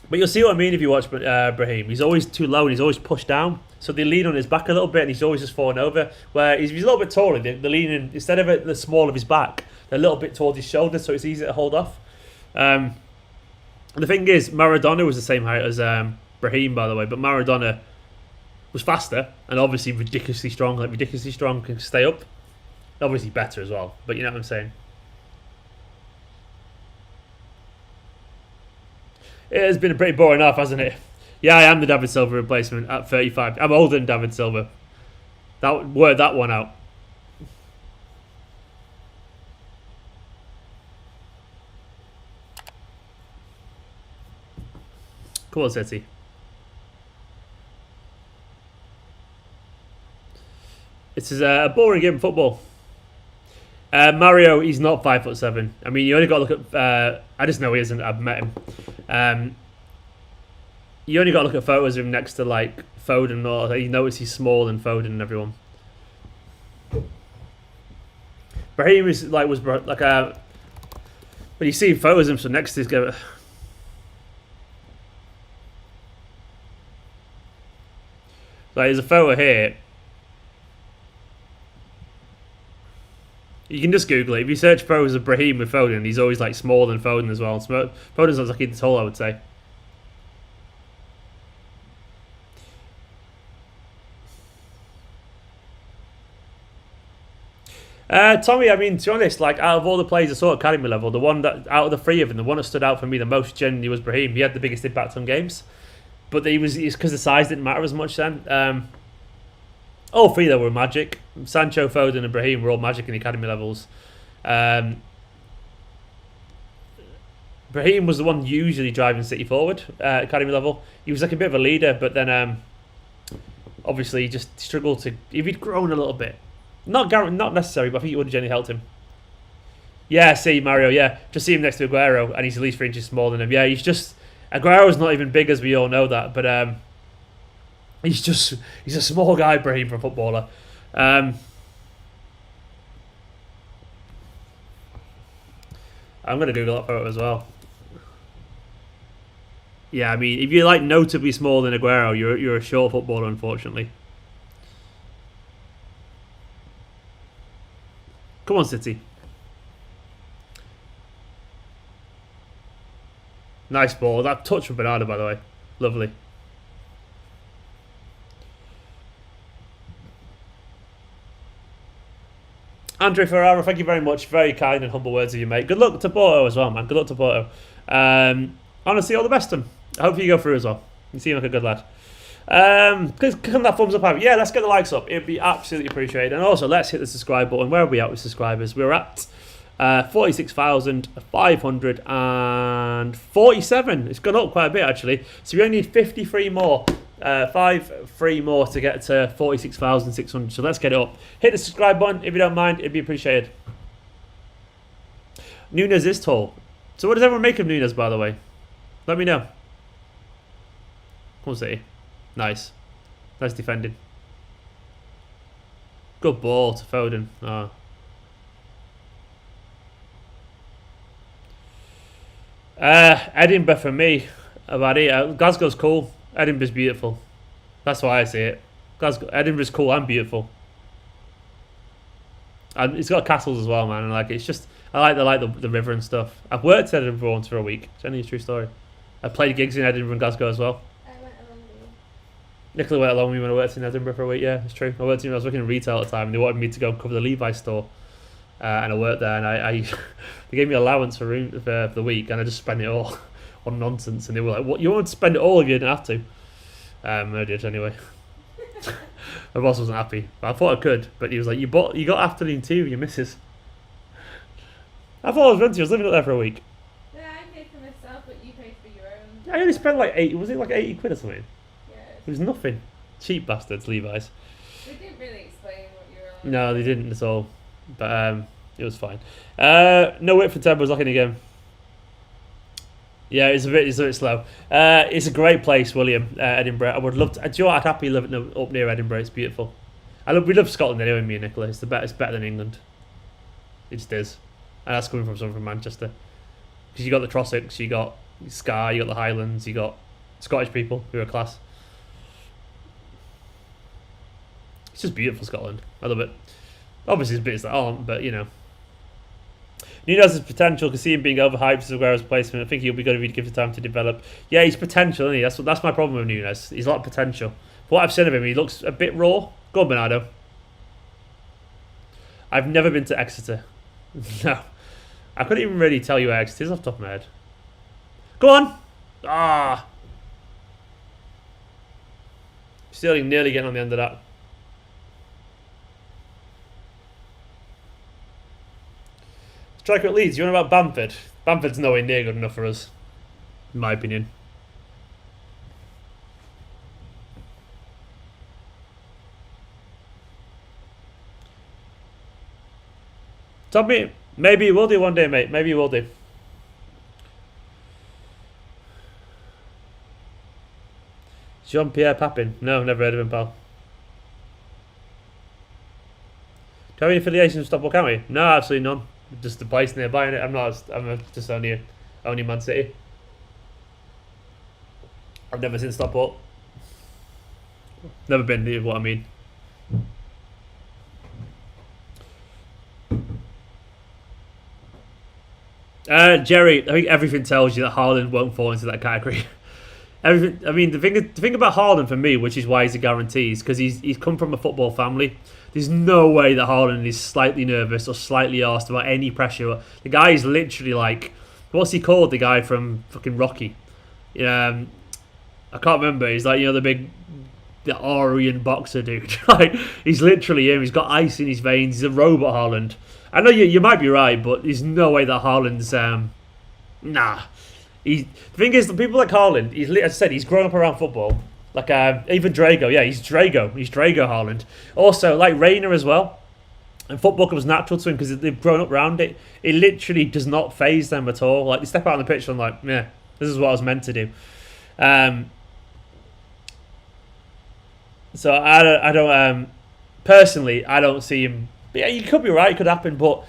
But you'll see what I mean if you watch Brahim. He's always too low and he's always pushed down. So they lean on his back a little bit and he's always just falling over. Where if he's a little bit taller, they're leaning, instead of the small of his back, they're a little bit towards his shoulders so it's easy to hold off. And the thing is, Maradona was the same height as Brahim, by the way, but Maradona was faster and obviously ridiculously strong. Like ridiculously strong, can stay up. Obviously better as well, but you know what I'm saying. It has been a pretty boring off, hasn't it? Yeah, I am the David Silva replacement at 35. I'm older than David Silva. Word that one out. Come on, City. This is a boring game of football. Mario, he's not 5'7". I mean, you only got to look at. I just know he isn't. I've met him. You only got to look at photos of him next to like Foden, or you notice he's smaller than Foden and everyone. Brahim is like when you see photos of him, so next to his guy. Like there's a photo here. You can just Google it. If you search photos of Brahim with Foden, he's always like smaller than Foden as well. Foden's not like he's tall, I would say. Tommy, I mean, to be honest, like out of all the players I saw at academy level, the one that out of the three of them, the one that stood out for me the most genuinely was Brahim. He had the biggest impact on games, but it's because the size didn't matter as much then. All three though were magic. Sancho, Foden, and Brahim were all magic in the academy levels. Brahim was the one usually driving City forward at academy level. He was like a bit of a leader, but then obviously he just struggled to. If he'd grown a little bit. Not necessary, but I think it would have genuinely helped him. Yeah, see, Mario, yeah. Just see him next to Aguero, and he's at least 3 inches smaller than him. Yeah, he's just... Aguero's not even big, as we all know that, but he's a small guy, Brahim, for a footballer. I'm going to Google that photo as well. Yeah, I mean, if you're like notably smaller than Aguero, you're a short footballer, unfortunately. Come on, City. Nice ball. That touch from Bernardo, by the way. Lovely. Andre Ferrara, thank you very much. Very kind and humble words of you, mate. Good luck to Porto as well, man. Good luck to Porto. Honestly, all the best to him. I hope you go through as well. You seem like a good lad. Click on that thumbs up, yeah, let's get the likes up. It'd be absolutely appreciated. And also, let's hit the subscribe button. Where are we at with subscribers? We're at 46,547. It's gone up quite a bit, actually. So we only need 53 more. 3 more to get to 46,600. So let's get it up. Hit the subscribe button if you don't mind. It'd be appreciated. Nunes is tall. So what does everyone make of Nunes, by the way? Let me know. Come on, City. Nice. Nice defending. Good ball to Foden. Oh. Edinburgh for me. About it. Glasgow's cool. Edinburgh's beautiful. That's why I see it. Edinburgh's cool and beautiful. And it's got castles as well, man. And like it's just I like the river and stuff. I've worked in Edinburgh once for a week. It's only a true story. I played gigs in Edinburgh and Glasgow as well. Nicola went along with me when I worked in Edinburgh for a week. Yeah, it's true. I was working in retail at the time, and they wanted me to go cover the Levi's store, and I worked there. And I they gave me allowance for the week, and I just spent it all on nonsense. And they were like, "What? You want to spend it all if you didn't have to?" I did anyway. My boss wasn't happy, but I thought I could. But he was like, "You got afternoon tea with your missus." I thought I was renting. I was living up there for a week. Yeah, I paid for myself, but you paid for your own. I only spent like 80. Was it like 80 quid or something? Yeah. It was nothing. Cheap bastards, Levi's. They didn't really explain what you were on. No, they didn't at all. But it was fine. No Whitford Temple was looking again. Yeah, it's a bit slow. It's a great place, William. Edinburgh. I would love to. Do you know what? I'd happily live up near Edinburgh. It's beautiful. We love Scotland anyway. Me and Nicola. It's better than England. It just is, and that's coming from someone from Manchester. Because you got the Trossachs, you got Skye, you got the Highlands, you got Scottish people who are class. It's just beautiful, Scotland. I love it. Obviously, there's bits that aren't, but you know. Nunes has potential. Can see him being overhyped as Aguero's replacement. I think he'll be good if he gives the time to develop. Yeah, he's potential, isn't he? That's my problem with Nunes. He's a lot of potential. But what I've seen of him, he looks a bit raw. Go on, Bernardo. I've never been to Exeter. No. I couldn't even really tell you where Exeter is off the top of my head. Go on! Ah! Sterling nearly getting on the end of that. Striker at Leeds, you want about Bamford? Bamford's nowhere near good enough for us, in my opinion. Tommy, maybe you will do one day, mate. Maybe you will do. Jean-Pierre Papin. No, never heard of him, pal. Do you have any affiliations with Stockport County? No, absolutely none. Just the place nearby, innit? I'm just only Man City. I've never seen Stockport. Never been, is what I mean. Jerry, I think everything tells you that Haaland won't fall into that category. Everything. I mean, the thing about Haaland for me, which is why he's a guarantee, is because he's come from a football family. There's no way that Haaland is slightly nervous or slightly arsed about any pressure. The guy is literally like, what's he called? The guy from fucking Rocky. I can't remember. He's like, the Aryan boxer dude. Like, he's literally him. He's got ice in his veins. He's a robot, Haaland. I know you might be right, but there's no way that Haaland's nah. The thing is, the people like Haaland, as I said, he's grown up around football. Like even Drago, yeah, he's Drago Haaland. Also, like Reina as well. And football comes natural to him because they've grown up around it. It literally does not faze them at all. Like, they step out on the pitch and like, yeah, this is what I was meant to do. So I don't personally, I don't see him. Yeah, you could be right, it could happen, but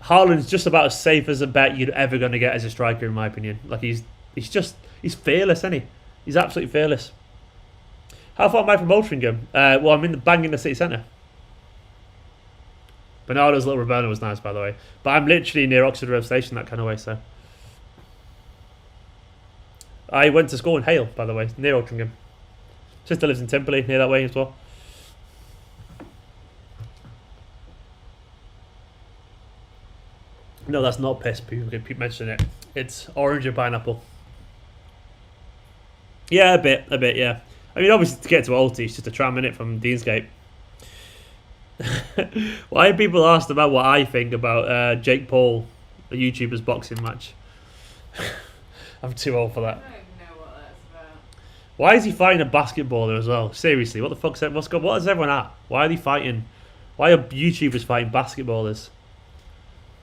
Haaland's just about as safe as a bet you're ever going to get as a striker, in my opinion. Like, he's fearless, isn't he? He's absolutely fearless. How far am I from Altrincham? Well, I'm bang in the city centre. Bernardo's little Roberto was nice, by the way. But I'm literally near Oxford Road Station, that kind of way, so. I went to school in Hale, by the way, near Altrincham. Sister lives in Timperley, near that way as well. No, that's not piss. People keep mentioning it. It's orange and pineapple. Yeah, a bit, yeah. I mean, obviously, to get to Alty, it's just a tram minute from Deansgate. Why have people asked about what I think about Jake Paul, a YouTuber's boxing match? I'm too old for that. I don't even know what that's about. Why is he fighting a basketballer as well? Seriously, what the fuck's that? What is everyone at? Why are they fighting? Why are YouTubers fighting basketballers?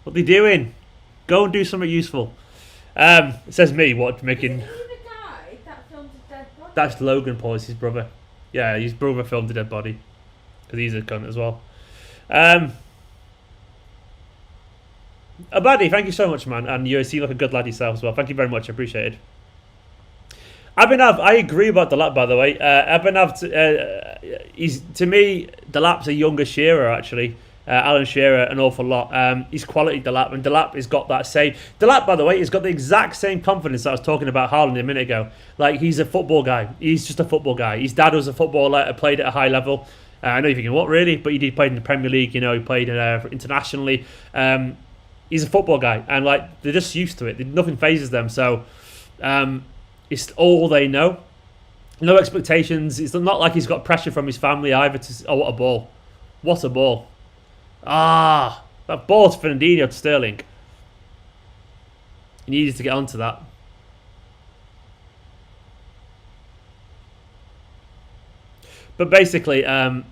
What are they doing? Go and do something useful. It says me, what, making... Is he the guy that filmed his dead body? That's Logan Paul, his brother. Yeah, his brother filmed the dead body. Because he's a cunt as well. Abadi, thank you so much, man. And you seem like a good lad yourself as well. Thank you very much, appreciated. Abhinav, I agree about Delap, by the way. Abhinav, to me, Delap's a younger Shearer, actually. Alan Shearer, an awful lot. He's quality Delap, and Delap has got that same... Delap, by the way, has got the exact same confidence that I was talking about Haaland a minute ago. Like, he's a football guy. He's just a football guy. His dad was a footballer, played at a high level. I know you're thinking, what, really? But he did play in the Premier League, he played internationally. He's a football guy, and like, they're just used to it. Nothing phases them, so it's all they know. No expectations. It's not like he's got pressure from his family either. Oh, what a ball. What a ball. Ah, that ball to Fernandinho to Sterling. He needed to get onto that. But basically, yeah,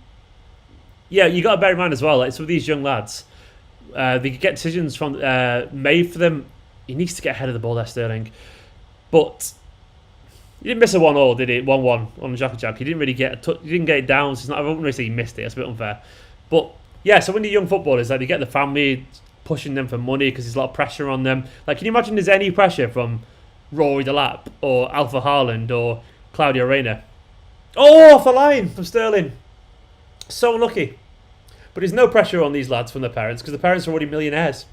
you got to bear in mind as well, like, some of these young lads, they could get decisions from made for them. He needs to get ahead of the ball there, Sterling. But he didn't miss a 1-1, did he? 1-1 on Jack Jack. He didn't really get he didn't get it down. So it's not, I wouldn't really say he missed it. That's a bit unfair. But yeah, so when the young footballers, like, they get the family pushing them for money because there's a lot of pressure on them. Like, can you imagine there's any pressure from Rory Delap or Alpha Haaland or Claudio Reyna? Oh, off the line from Sterling. So unlucky. But there's no pressure on these lads from their parents because the parents are already millionaires.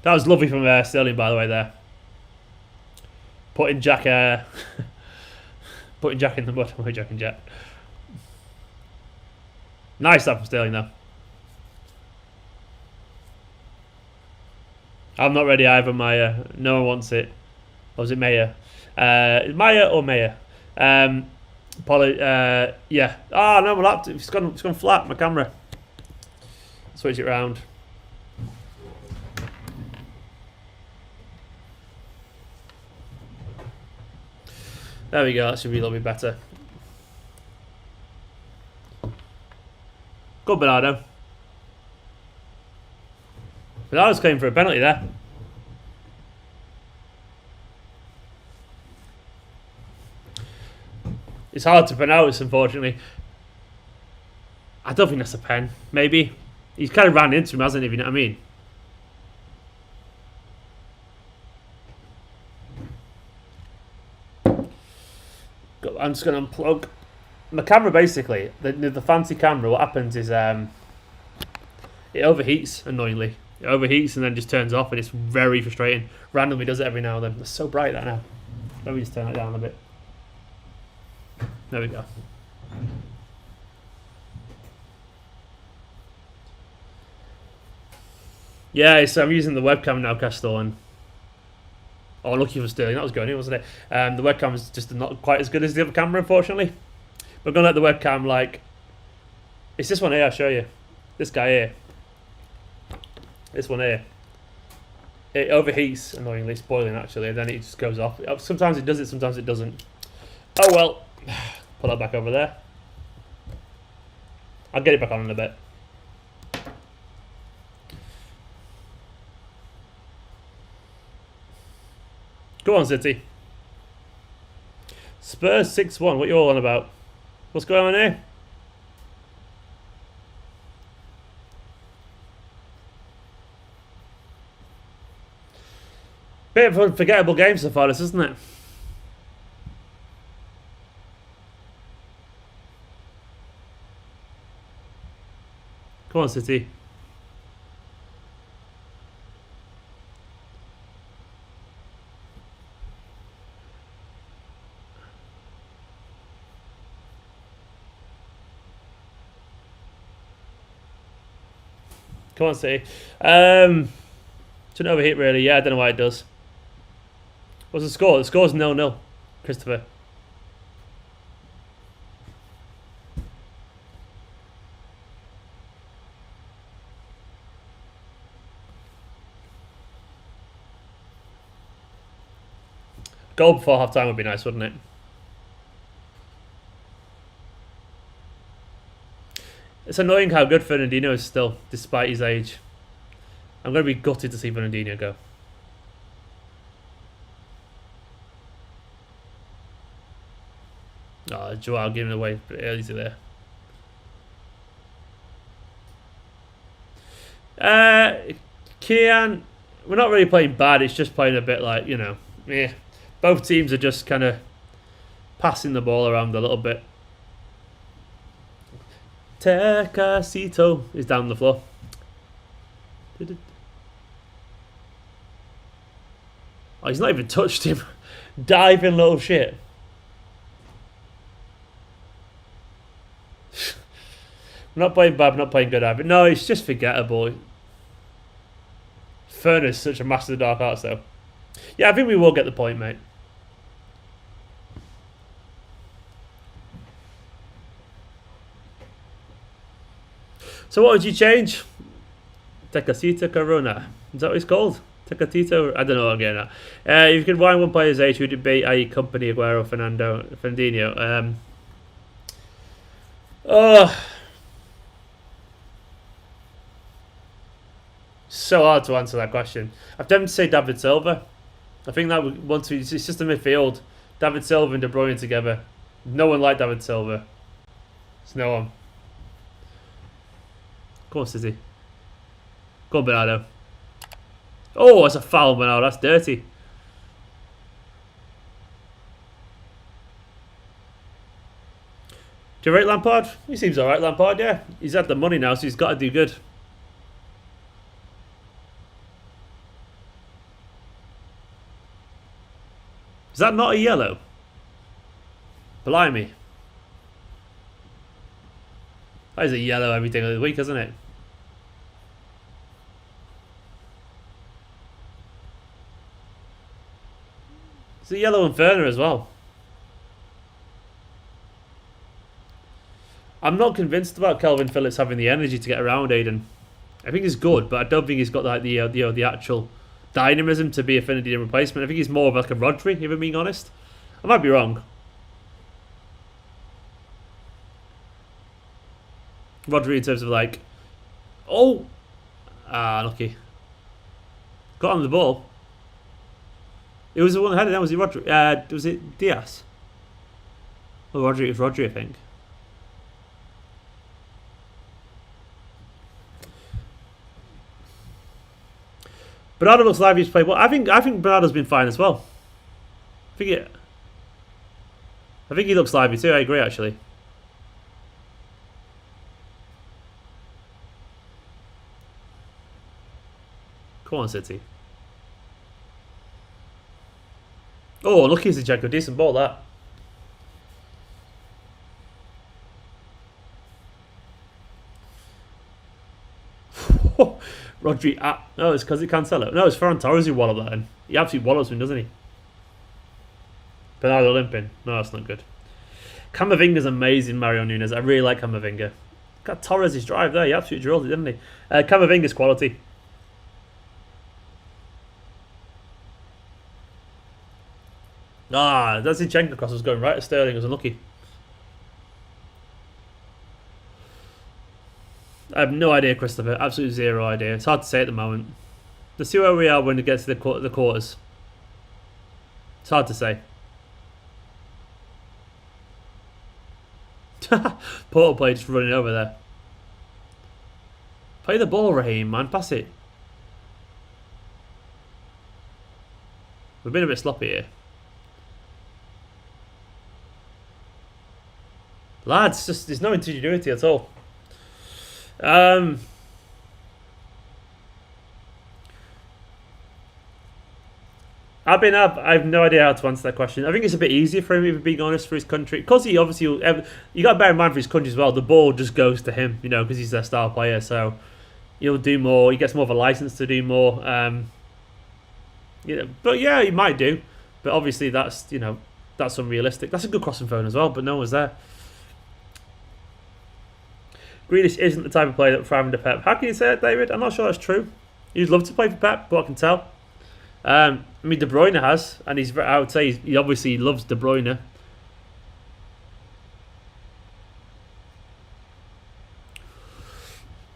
That was lovely from Sterling, by the way, there. Putting Jack in the mud. Jack and Jack. Nice stuff from Sterling, though. I'm not ready either, Maya. No one wants it. Or was it Maya? Maya or Maya? Yeah. Ah, no, my laptop. It's gone flat, my camera. Switch it round. There we go. That should be a little bit better. Good, Bernardo. Bernardo's going for a penalty there. It's hard to pronounce, unfortunately. I don't think that's a pen. Maybe. He's kind of ran into him, hasn't he? If you know what I mean. I'm just going to unplug my camera. Basically, the fancy camera. What happens is It overheats, annoyingly. It overheats and then just turns off, and it's very frustrating. Randomly does it every now and then. It's so bright that now. Let me just turn it down a bit. There we go. Yeah, so I'm using the webcam now, Castor, and oh, lucky for Sterling, that was going in, wasn't it? The webcam is just not quite as good as the other camera, unfortunately. We're gonna let the webcam like. It's this one here. I'll show you. This guy here. This one here. It overheats annoyingly. It's boiling actually, and then it just goes off. Sometimes it does it, sometimes it doesn't. Oh well. Put that back over there. I'll get it back on in a bit. Go on, City. Spurs 6-1. What you all on about? What's going on here? Bit of a forgettable game so far, this, isn't it? Come on, City. Come on, City. Shouldn't overheat, really. Yeah, I don't know why it does. What's the score? The score's 0-0, Christopher. Goal before half time would be nice, wouldn't it? It's annoying how good Fernandinho is still, despite his age. I'm going to be gutted to see Fernandinho go. Oh, Joao giving it away early to there. Kian, we're not really playing bad. It's just playing a bit like, you know, yeah. Both teams are just kind of passing the ball around a little bit. Tecasito is down the floor. Oh, he's not even touched him. Diving little shit. We're not playing bad, we're not playing good either. No, it's just forgettable. Furnace, such a master of the dark arts, though. Yeah, I think we will get the point, mate. So what would you change? Tecatito Corona. Is that what it's called? Tecatito? I don't know what I'm getting at. If you could wind one player's age, who would it be? I.e. Kompany, Aguero, Fernandinho. So hard to answer that question. I'm tempted to say David Silva. I think that would want to. It's just a midfield. David Silva and De Bruyne together. No one like David Silva. It's no one. Go on, City. Go on, Bernardo. Oh, that's a foul, Bernardo. That's dirty. Do you rate Lampard? He seems alright, Lampard, yeah. He's had the money now, so he's got to do good. Is that not a yellow? Blimey. That is a yellow every day of the week, isn't it? It's a yellow Inferno as well. I'm not convinced about Calvin Phillips having the energy to get around Aiden. I think he's good, but I don't think he's got like the actual dynamism to be a Fernandinho replacement. I think he's more of like a Rodri, if I'm being honest. I might be wrong. Rodri in terms of like, oh, lucky. Got on the ball. It was the one that had it. That was it. Rodri. Was it Diaz? Oh, Rodri. It was Rodri, I think. Bernardo looks like he's played well. I think Bernardo's been fine as well. I think he looks lively too. I agree, actually. Come on, City. Oh, lucky Zinchenko. Decent ball, that. Rodri. No, it's because he can't sell it. No, it's Ferran Torres who walloped that in. He absolutely wallops him, doesn't he? Bernardo limping. No, that's not good. Camavinga's amazing, Mario Nunes. I really like Camavinga. Got Torres' drive there. He absolutely drilled it, didn't he? Camavinga's quality. That Zinchenko cross was going right at Sterling. It was unlucky. I have no idea, Christopher. Absolutely zero idea. It's hard to say at the moment. Let's see where we are when it gets to the quarters. It's hard to say. Porto play just running over there. Play the ball, Raheem, man. Pass it. We've been a bit sloppy here. Lads, just there's no ingenuity at all. I have no idea how to answer that question. I think it's a bit easier for him, if we're being honest, for his country. Because he obviously, you got to bear in mind for his country as well, the ball just goes to him, because he's their star player. So he'll do more. He gets more of a license to do more. But yeah, he might do. But obviously, that's that's unrealistic. That's a good crossing phone as well, but no one's there. Grealish isn't the type of player that would thrive under Pep. How can you say that, David? I'm not sure that's true. He'd love to play for Pep, but I can tell. I mean, De Bruyne has, and I would say he obviously loves De Bruyne.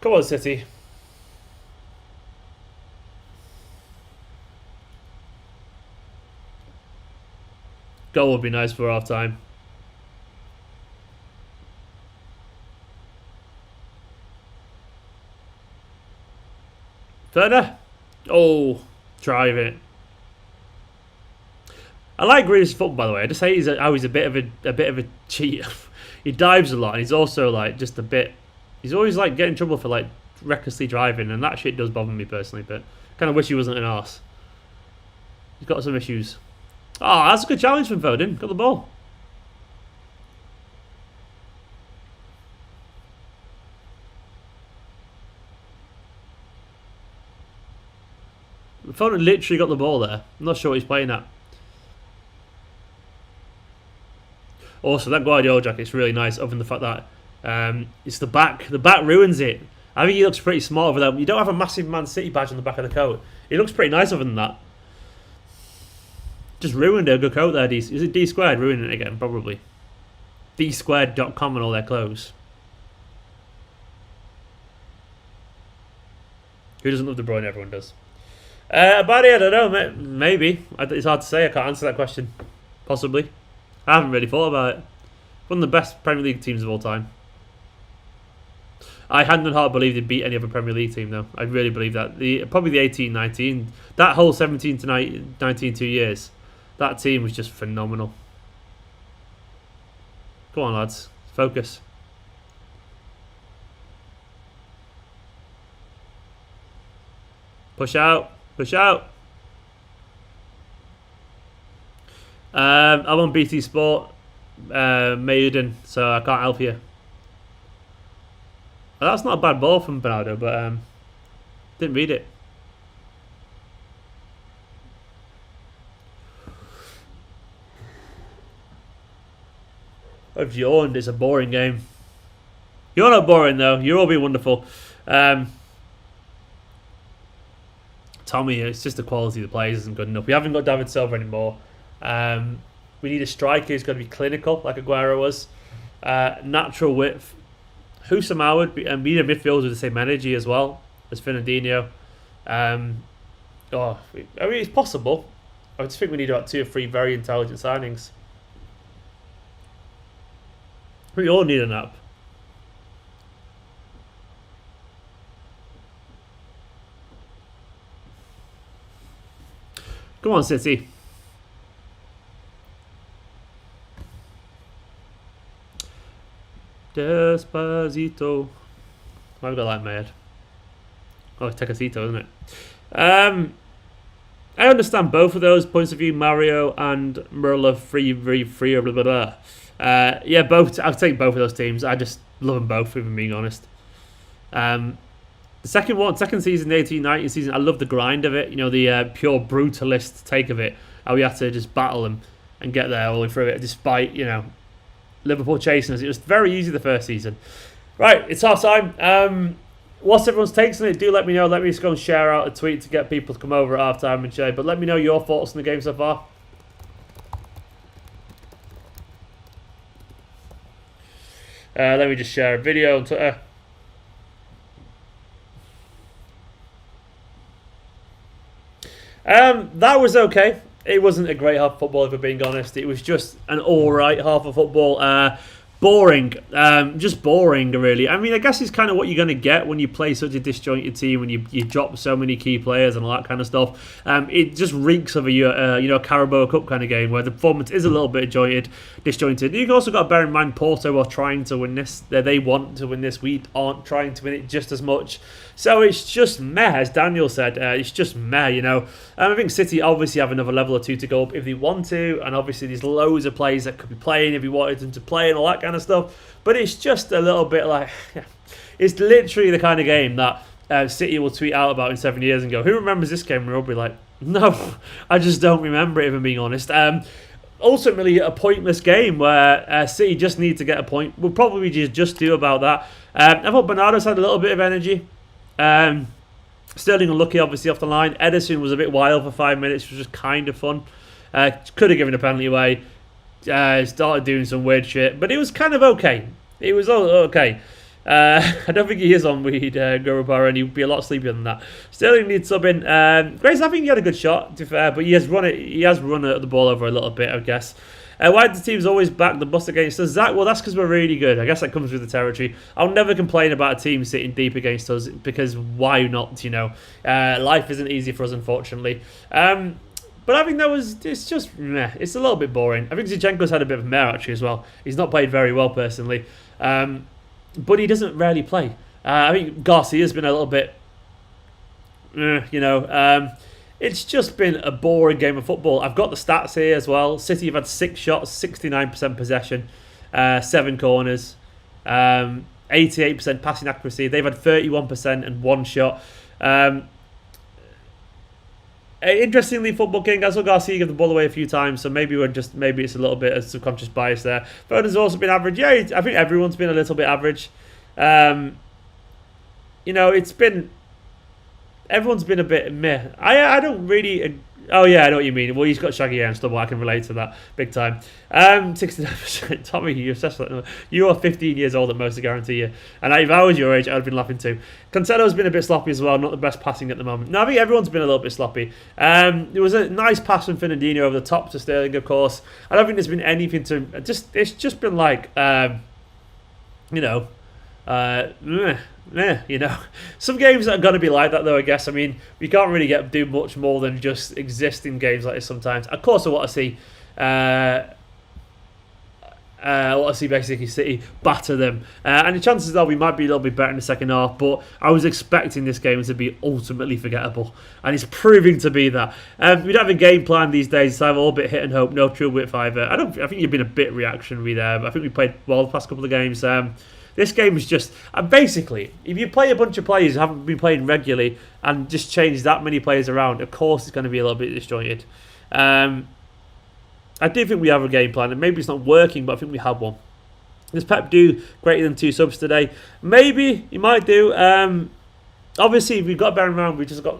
Come on, City. Goal would be nice for half time. Further. Oh, drive it. I like Grealish's football, by the way. I just hate how he's a bit of a cheat. He dives a lot, and he's also like just a bit. He's always like getting in trouble for like recklessly driving, and that shit does bother me personally. But kind of wish he wasn't an arse. He's got some issues. Oh, that's a good challenge from Foden. Got the ball. Foden literally got the ball there. I'm not sure what he's playing at. Also, that Guardiola jacket's really nice, other than the fact that it's the back. The back ruins it. I think he looks pretty smart over there. You don't have a massive Man City badge on the back of the coat. It looks pretty nice other than that. Just ruined a good coat there. Is it D squared ruining it again? Probably. dsquared.com and all their clothes. Who doesn't love De Bruyne? Everyone does. About it, I don't know. Maybe. It's hard to say. I can't answer that question. Possibly. I haven't really thought about it. One of the best Premier League teams of all time. I hand on heart believe they'd beat any other Premier League team, though. I really believe that. Probably the 18-19. That whole 17 to 19 2 years. That team was just phenomenal. Come on, lads. Focus. Push out. Push out. I'm on BT Sport, Maiden, so I can't help you. Well, that's not a bad ball from Bernardo, but didn't read it. I've yawned. It's a boring game. You're not boring though. You're all being wonderful. Tommy, it's just the quality of the players isn't good enough. We haven't got David Silva anymore. We need a striker who's going to be clinical, like Aguero was. Natural width. Husam Howard, and we need a midfielder with the same energy as well as Fernandinho. I mean, it's possible. I just think we need about 2 or 3 very intelligent signings. We all need a nap. Come on, City. Despacito. Why have I got that mad? Oh, it's Tecatito, isn't it? I understand both of those points of view, Mario and Merla, free, blah, blah, blah. Yeah, both. I'll take both of those teams. I just love them both, if I'm being honest. The second season, the 18-19 season, I love the grind of it. You know, the pure brutalist take of it. How we had to just battle them and get there all the way through it, despite, you know, Liverpool chasing us. It was very easy the first season. Right, it's half time. What's everyone's takes on it? Do let me know. Let me just go and share out a tweet to get people to come over at half time and share. But let me know your thoughts on the game so far. Let me just share a video on Twitter. That was okay. It wasn't a great half of football, if we're being honest. It was just an alright half of football. Boring. Just boring, really. I mean, I guess it's kind of what you're going to get when you play such a disjointed team, when you drop so many key players and all that kind of stuff. It just reeks of a Carabao Cup kind of game where the performance is a little bit disjointed. You've also got to bear in mind Porto are trying to win this. They want to win this. We aren't trying to win it just as much. So it's just meh, as Daniel said. It's just meh, you know. I think City obviously have another level or two to go up if they want to, and obviously there's loads of players that could be playing if we wanted them to play and all that kind of stuff. But it's just a little bit like, it's literally the kind of game that City will tweet out about in 7 years and go, who remembers this game? And we'll be like, no, I just don't remember it, if I'm being honest. Ultimately, a pointless game where City just need to get a point. We'll probably just do about that. I thought Bernardo's had a little bit of energy. Sterling unlucky, obviously, off the line. Ederson was a bit wild for 5 minutes, which was just kind of fun. Could have given a penalty away. Started doing some weird shit, but it was kind of okay. It was okay. I don't think he is on weed, Gurubara, and he'd be a lot sleepier than that. Sterling needs subbing. Grace, I think he had a good shot, to be fair, but he has run the ball over a little bit, I guess. Why do the teams always back the bus against us? Zach, well, that's because we're really good. I guess that comes with the territory. I'll never complain about a team sitting deep against us, because why not, you know? Life isn't easy for us, unfortunately. But I think it's just meh. It's a little bit boring. I think Zinchenko's had a bit of a mare, actually, as well. He's not played very well, personally. But he doesn't rarely play. I think Garcia's been a little bit, it's just been a boring game of football. I've got the stats here as well. City have had 6 shots, 69% possession, 7 corners, 88% passing accuracy. They've had 31% and 1 shot. Interestingly, Football King, I saw Garcia give the ball away a few times, so maybe it's a little bit of subconscious bias there. Foden's also been average. Yeah, I think everyone's been a little bit average. Everyone's been a bit meh. I don't really. Oh yeah, I know what you mean. Well, he's got shaggy hair and stuff. Well, I can relate to that big time. 69%. Tommy, you're obsessed with that. You are 15 years old at most, I guarantee you. And if I was your age, I'd have been laughing too. Cancelo's been a bit sloppy as well. Not the best passing at the moment. No, I think everyone's been a little bit sloppy. There was a nice pass from Fernandinho over the top to Sterling, of course. I don't think there's been anything to. It's just been like, some games are going to be like that, though, I guess. I mean, we can't really do much more than just exist in games like this sometimes. Of course, I want to see basically City batter them, and the chances are we might be a little bit better in the second half, but I was expecting this game to be ultimately forgettable, and it's proving to be that. We don't have a game plan these days. It's either all bit hit and hope, no true wit fiver. I think you've been a bit reactionary there, but I think we played well the past couple of games. This game is just basically, if you play a bunch of players who haven't been playing regularly and just change that many players around, of course it's going to be a little bit disjointed. I do think we have a game plan, and maybe it's not working, but I think we have one. Does Pep do greater than 2 subs today? Maybe he might do. Obviously, we've got to bear in mind we've just got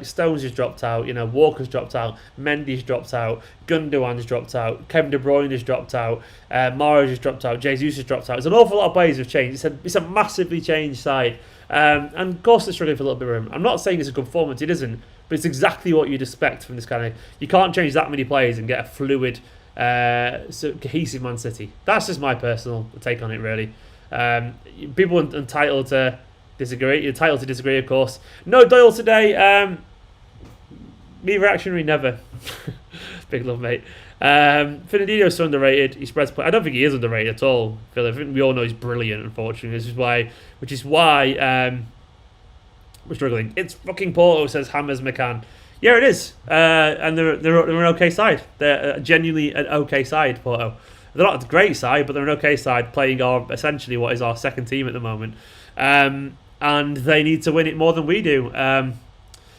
Stones has dropped out, Walker's dropped out, Mendy's dropped out, Gundogan's dropped out, Kevin De Bruyne has dropped out, Mahrez has dropped out, Jesus has dropped out. There's an awful lot of players who've changed. It's a massively changed side. And of course they're struggling for a little bit of room. I'm not saying it's a good performance, it isn't, but it's exactly what you'd expect from this kind of. You can't change that many players and get a fluid, cohesive Man City. That's just my personal take on it, really. People are entitled to disagree. You're entitled to disagree, of course. No Doyle today. Me reactionary never. Big love, mate. Fernandinho's so underrated. He spreads play. I don't think he is underrated at all. I think we all know he's brilliant, unfortunately. Which is why We're struggling. It's fucking Porto, says Hammers McCann. Yeah, it is. And they're an okay side. They're genuinely an okay side, Porto. They're not a great side, but they're an okay side, playing essentially what is our second team at the moment. And they need to win it more than we do. And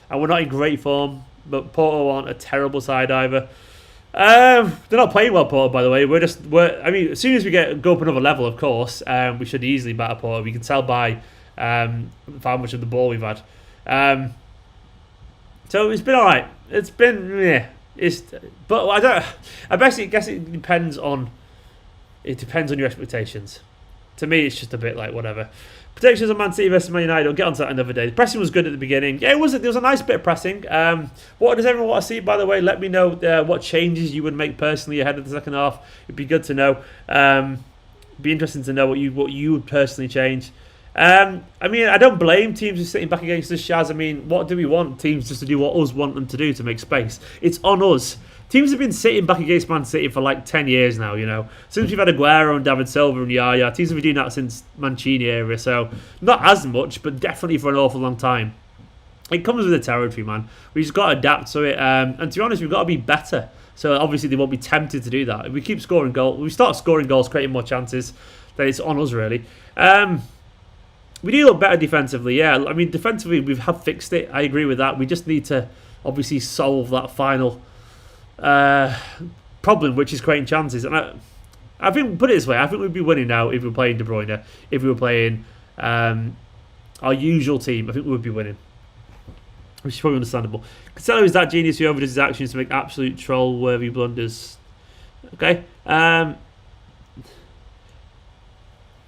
we're not in great form, but Porto aren't a terrible side either. They're not playing well, Porto, by the way. I mean, as soon as we go up another level, of course, we should easily batter Porto. We can tell by how much of the ball we've had. So it's been alright. It's been but I don't. I basically guess it depends on your expectations. To me, it's just a bit like whatever. Predictions on Man City versus Man United. I'll get onto that another day. The pressing was good at the beginning. Yeah, there was a nice bit of pressing. What does everyone want to see, by the way? Let me know what changes you would make personally ahead of the second half. It'd be good to know. Be interesting to know what you would personally change. I mean, I don't blame teams who are sitting back against us, Shaz. I mean, what do we want teams just to do what us want them to do to make space? It's on us. Teams have been sitting back against Man City for like 10 years now, you know. Since we've had Aguero and David Silva and Yaya, teams have been doing that since Mancini era, so not as much, but definitely for an awful long time. It comes with the territory, man. We've just got to adapt to it, and to be honest, we've got to be better. So obviously they won't be tempted to do that. If we keep scoring goals, we start scoring goals, creating more chances, then it's on us, really. We do look better defensively, yeah. I mean, defensively, we have fixed it. I agree with that. We just need to obviously solve that final problem, which is creating chances. And I think, put it this way, I think we'd be winning now if we were playing De Bruyne. If we were playing our usual team, I think we would be winning. Which is probably understandable. Cancelo is that genius who overdoes his actions to make absolute troll-worthy blunders. Okay.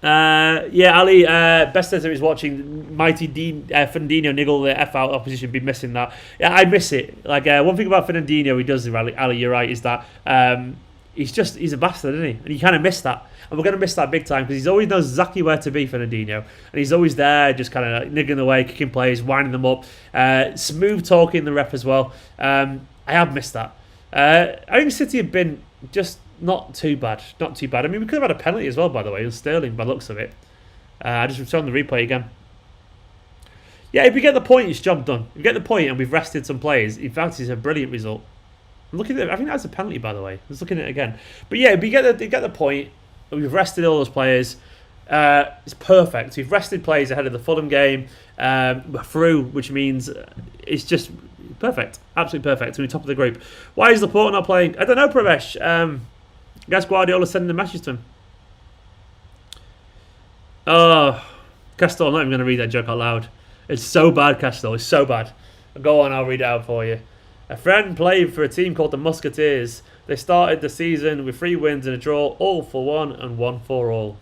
Yeah, Ali, best says he's watching Mighty Fernandinho niggle the F out opposition, be missing that. Yeah, I miss it. Like, one thing about Fernandinho he does, Ali, you're right, is that he's a bastard, isn't he? And you kind of miss that. And we're going to miss that big time because he always knows exactly where to be, Fernandinho. And he's always there, just kind of niggling away, kicking players, winding them up. Smooth talking the rep as well. I have missed that. I think City have been just not too bad. Not too bad. I mean, we could have had a penalty as well, by the way. It was Sterling, by the looks of it. I just returned the replay again. Yeah, if we get the point, it's job done. If we get the point and we've rested some players, in fact, it's a brilliant result. Look at it. I think that's a penalty, by the way. Let's look at it again. But yeah, if we get the point, and we've rested all those players, it's perfect. We've rested players ahead of the Fulham game. We're through, which means it's just perfect. Absolutely perfect. We're top of the group. Why is Laporte not playing? I don't know, Pravesh. I guess Guardiola sending a message to him. Oh, Castor, I'm not even going to read that joke out loud. It's so bad, Castor. It's so bad. Go on, I'll read it out for you. A friend played for a team called the Musketeers. They started the season with 3 wins and a draw, all for 1 and 1 for all.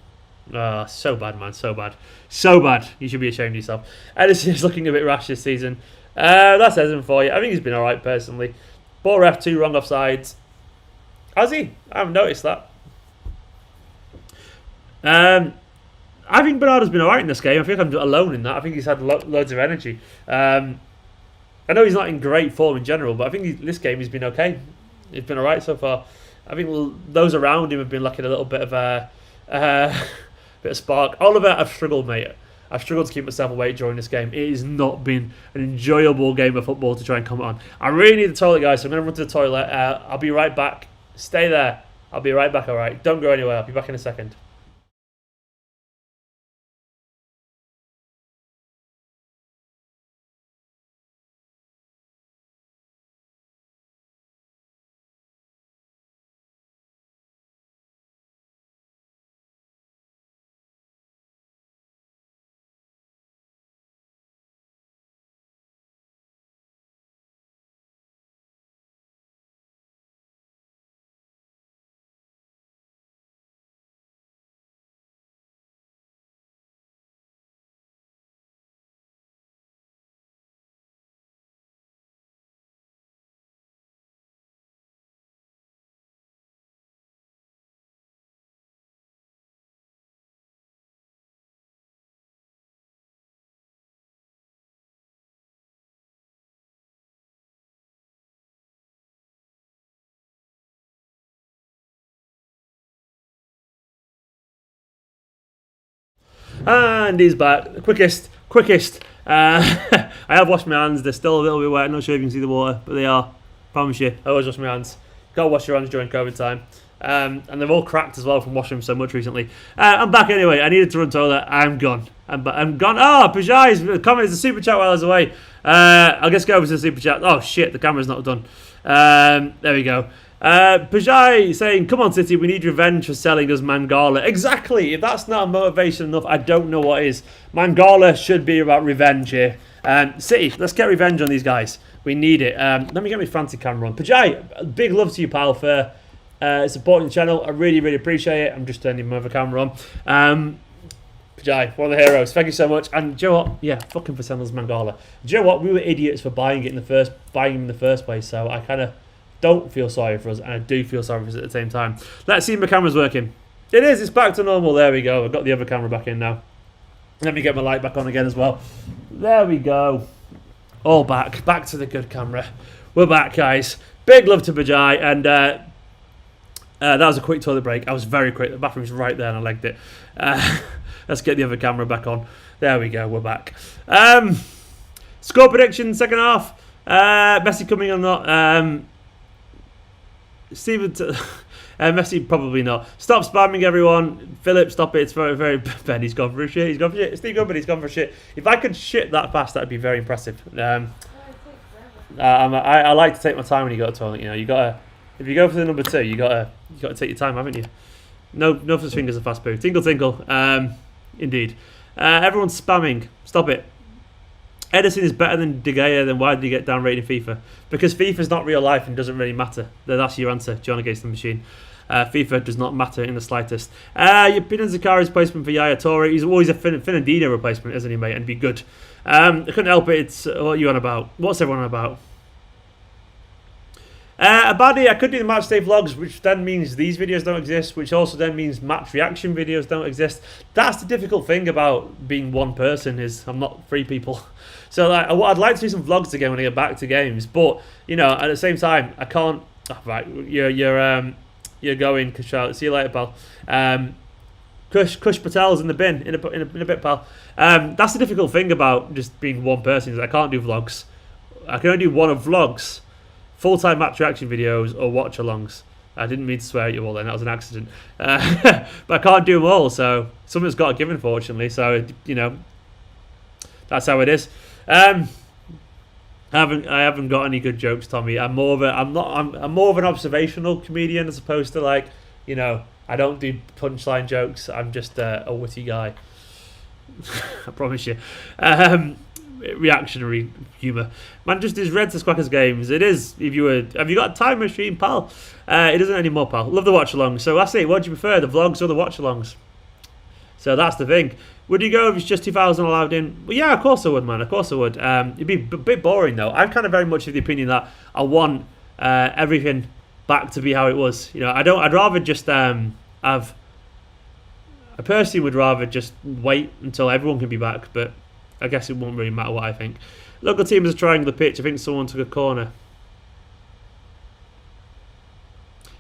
So bad, man. So bad. So bad. You should be ashamed of yourself. Edison is looking a bit rash this season. That's Edison for you. I think he's been alright, personally. Ball ref, 2 wrong offsides. Has he? I haven't noticed that. I think Bernardo's been alright in this game. I think I'm alone in that. I think he's had loads of energy. I know he's not in great form in general, but I think this game he's been okay. He's been alright so far. I think those around him have been lacking a little bit of bit of spark. Oliver, I've struggled, mate. I've struggled to keep myself awake during this game. It has not been an enjoyable game of football to try and comment on. I really need the toilet, guys, so I'm going to run to the toilet. I'll be right back. Stay there. I'll be right back, alright? Don't go anywhere. I'll be back in a second. And he's back. Quickest I have washed my hands. They're still a little bit wet. I'm not sure if you can see the water, but they are. Promise you. I always wash my hands. Gotta wash your hands during COVID time. And they've all cracked as well from washing them so much recently. I'm back anyway. I needed to run toilet. I'm gone. I'm gone. Oh, Pajai's comment is a super chat while I was away. I'll just go over to the super chat. Oh shit, the camera's not done. There we go. Pajai saying, "Come on, City, we need revenge for selling us Mangala." Exactly. If that's not motivation enough, I don't know what is. Mangala should be about revenge here. City, let's get revenge on these guys. We need it. Let me get my fancy camera on. Pajai, big love to you, pal, for supporting the channel. I really, really appreciate it. I'm just turning my other camera on. Pajai, one of the heroes. Thank you so much. And do you know what? Yeah, fucking for selling us Mangala. Do you know what? We were idiots for buying him in the first place. So I kind of don't feel sorry for us, and I do feel sorry for us at the same time. Let's see if my camera's working. It is. It's back to normal. There we go. I've got the other camera back in now. Let me get my light back on again as well. There we go. All back. Back to the good camera. We're back, guys. Big love to Bajai, and that was a quick toilet break. I was very quick. The bathroom's right there, and I legged it. Let's get the other camera back on. There we go. We're back. Score prediction, second half. Messi coming or not? Steven, Messi probably not. Stop spamming, everyone. Philip, stop it. It's very, very. Ben, he's gone for a shit. He's gone for shit. Steve Kompany, he's gone for a shit. If I could shit that fast, that'd be very impressive. I like to take my time when you go to the toilet. You know, you gotta. If you go for the number 2, you gotta take your time, haven't you? No such thing as a fast poo. Tinkle, tinkle. Indeed. Everyone's spamming. Stop it. Edison is better than De Gea, then why did he get downrated in FIFA? Because FIFA's not real life and doesn't really matter. That's your answer, John against the machine. FIFA does not matter in the slightest. Your opinion Zakari's placement for Yaya Toure. He's always a Fernandinho replacement, isn't he, mate? And be good. I couldn't help it. It's what are you on about? What's everyone on about? Abadi, I could do the match day vlogs, which then means these videos don't exist, which also then means match reaction videos don't exist. That's the difficult thing about being one person, is I'm not 3 people. So I'd like to do some vlogs again when I get back to games, but you know, at the same time, I can't. Oh, right, you're going, Kush. See you later, pal. Kush Patel's in the bin in a bit, pal. That's the difficult thing about just being one person, is I can't do vlogs. I can only do one of vlogs. Full-time match reaction videos or watch-alongs. I didn't mean to swear at you all then, that was an accident. But I can't do them all, so something's got to give, unfortunately. So, you know, that's how it is. I haven't got any good jokes, Tommy. I'm more of an observational comedian as opposed to, like, you know, I don't do punchline jokes. I'm just a witty guy. I promise you. Reactionary humour. Manchester's red to Squackers games. It is. Have you got a time machine, pal? It isn't anymore, pal. Love the watch along. So that's it. What do you prefer, the vlogs or the watch alongs? So that's the thing. Would you go if it's just 2,000 allowed in? Well, yeah, of course I would, man. Of course I would. It'd be a bit boring though. I'm kind of very much of the opinion that I want everything back to be how it was. You know, I'd rather just have. I personally would rather just wait until everyone can be back, but I guess it won't really matter what I think. Local team is trying the pitch. I think someone took a corner.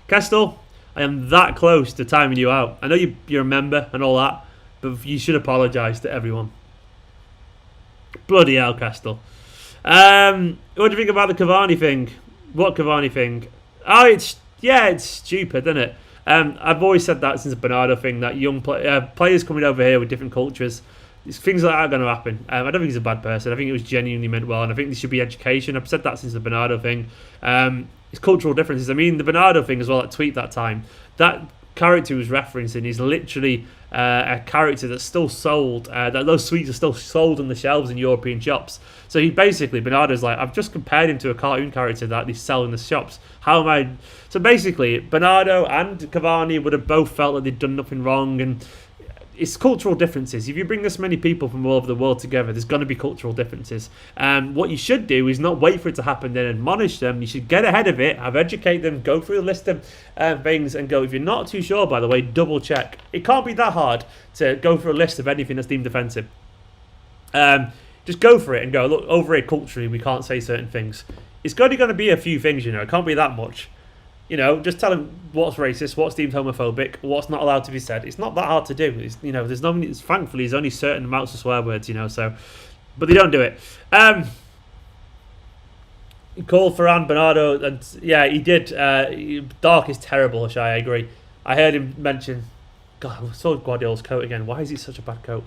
Kestel, I am that close to timing you out. I know you're a member and all that, but you should apologise to everyone. Bloody hell, Kestel. What do you think about the Cavani thing? What Cavani thing? Oh, it's stupid, isn't it? I've always said that since the Bernardo thing, that young players coming over here with different cultures, things like that are going to happen. I don't think he's a bad person. I think it was genuinely meant well, and I think there should be education. I've said that since the Bernardo thing. It's cultural differences. I mean, the Bernardo thing as well, that tweet that time, that character he was referencing is literally a character that's still sold, that those sweets are still sold on the shelves in European shops. So he basically, Bernardo's like, I've just compared him to a cartoon character that they sell in the shops. How am I? So basically, Bernardo and Cavani would have both felt that they'd done nothing wrong, and it's cultural differences. If you bring this many people from all over the world together, there's going to be cultural differences. What you should do is not wait for it to happen, then admonish them. You should get ahead of it, educate them, go through a list of things and go, if you're not too sure, by the way, double check. It can't be that hard to go through a list of anything that's deemed offensive. Just go for it and go, look, over here culturally, we can't say certain things. It's only going to be a few things, you know. It can't be that much. You know, just tell them what's racist, what's deemed homophobic, what's not allowed to be said. It's not that hard to do. It's, you know, thankfully there's only certain amounts of swear words, you know. So But they don't do it. He called Ferran Bernardo, and yeah, he did. Dark is terrible, Shai, I agree. I heard him mention, God, I saw Guardiola's coat again. Why is he such a bad coat?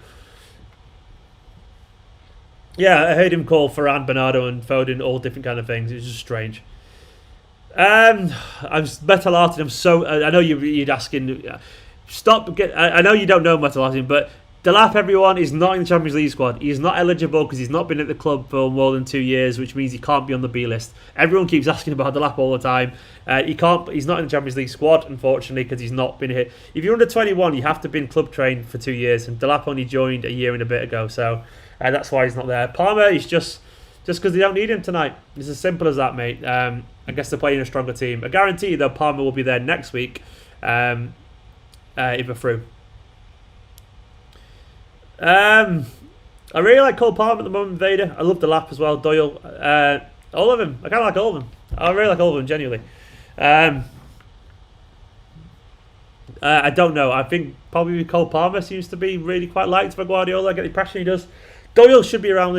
Yeah, I heard him call Ferran Bernardo and Foden all different kind of things. It was just strange. I'm Metal Artin. I'm so. I know you'd asking. Stop. I know you don't know Metal Artin, but Delap, everyone, is not in the Champions League squad. He's not eligible because he's not been at the club for more than 2 years, which means he can't be on the B list. Everyone keeps asking about Delap all the time. He can't. He's not in the Champions League squad, unfortunately, because he's not been here. If you're under 21, you have to have been club trained for 2 years, and Delap only joined a year and a bit ago, so that's why he's not there. Palmer is just because they don't need him tonight. It's as simple as that, mate. I guess they're playing a stronger team. I guarantee you, though, Palmer will be there next week if we're through. I really like Cole Palmer at the moment, Vader. I love the lap as well, Doyle. All of them. I kind of like all of them. I really like all of them, genuinely. I don't know. I think probably Cole Palmer seems to be really quite liked by Guardiola. I get the impression he does. Doyle should be around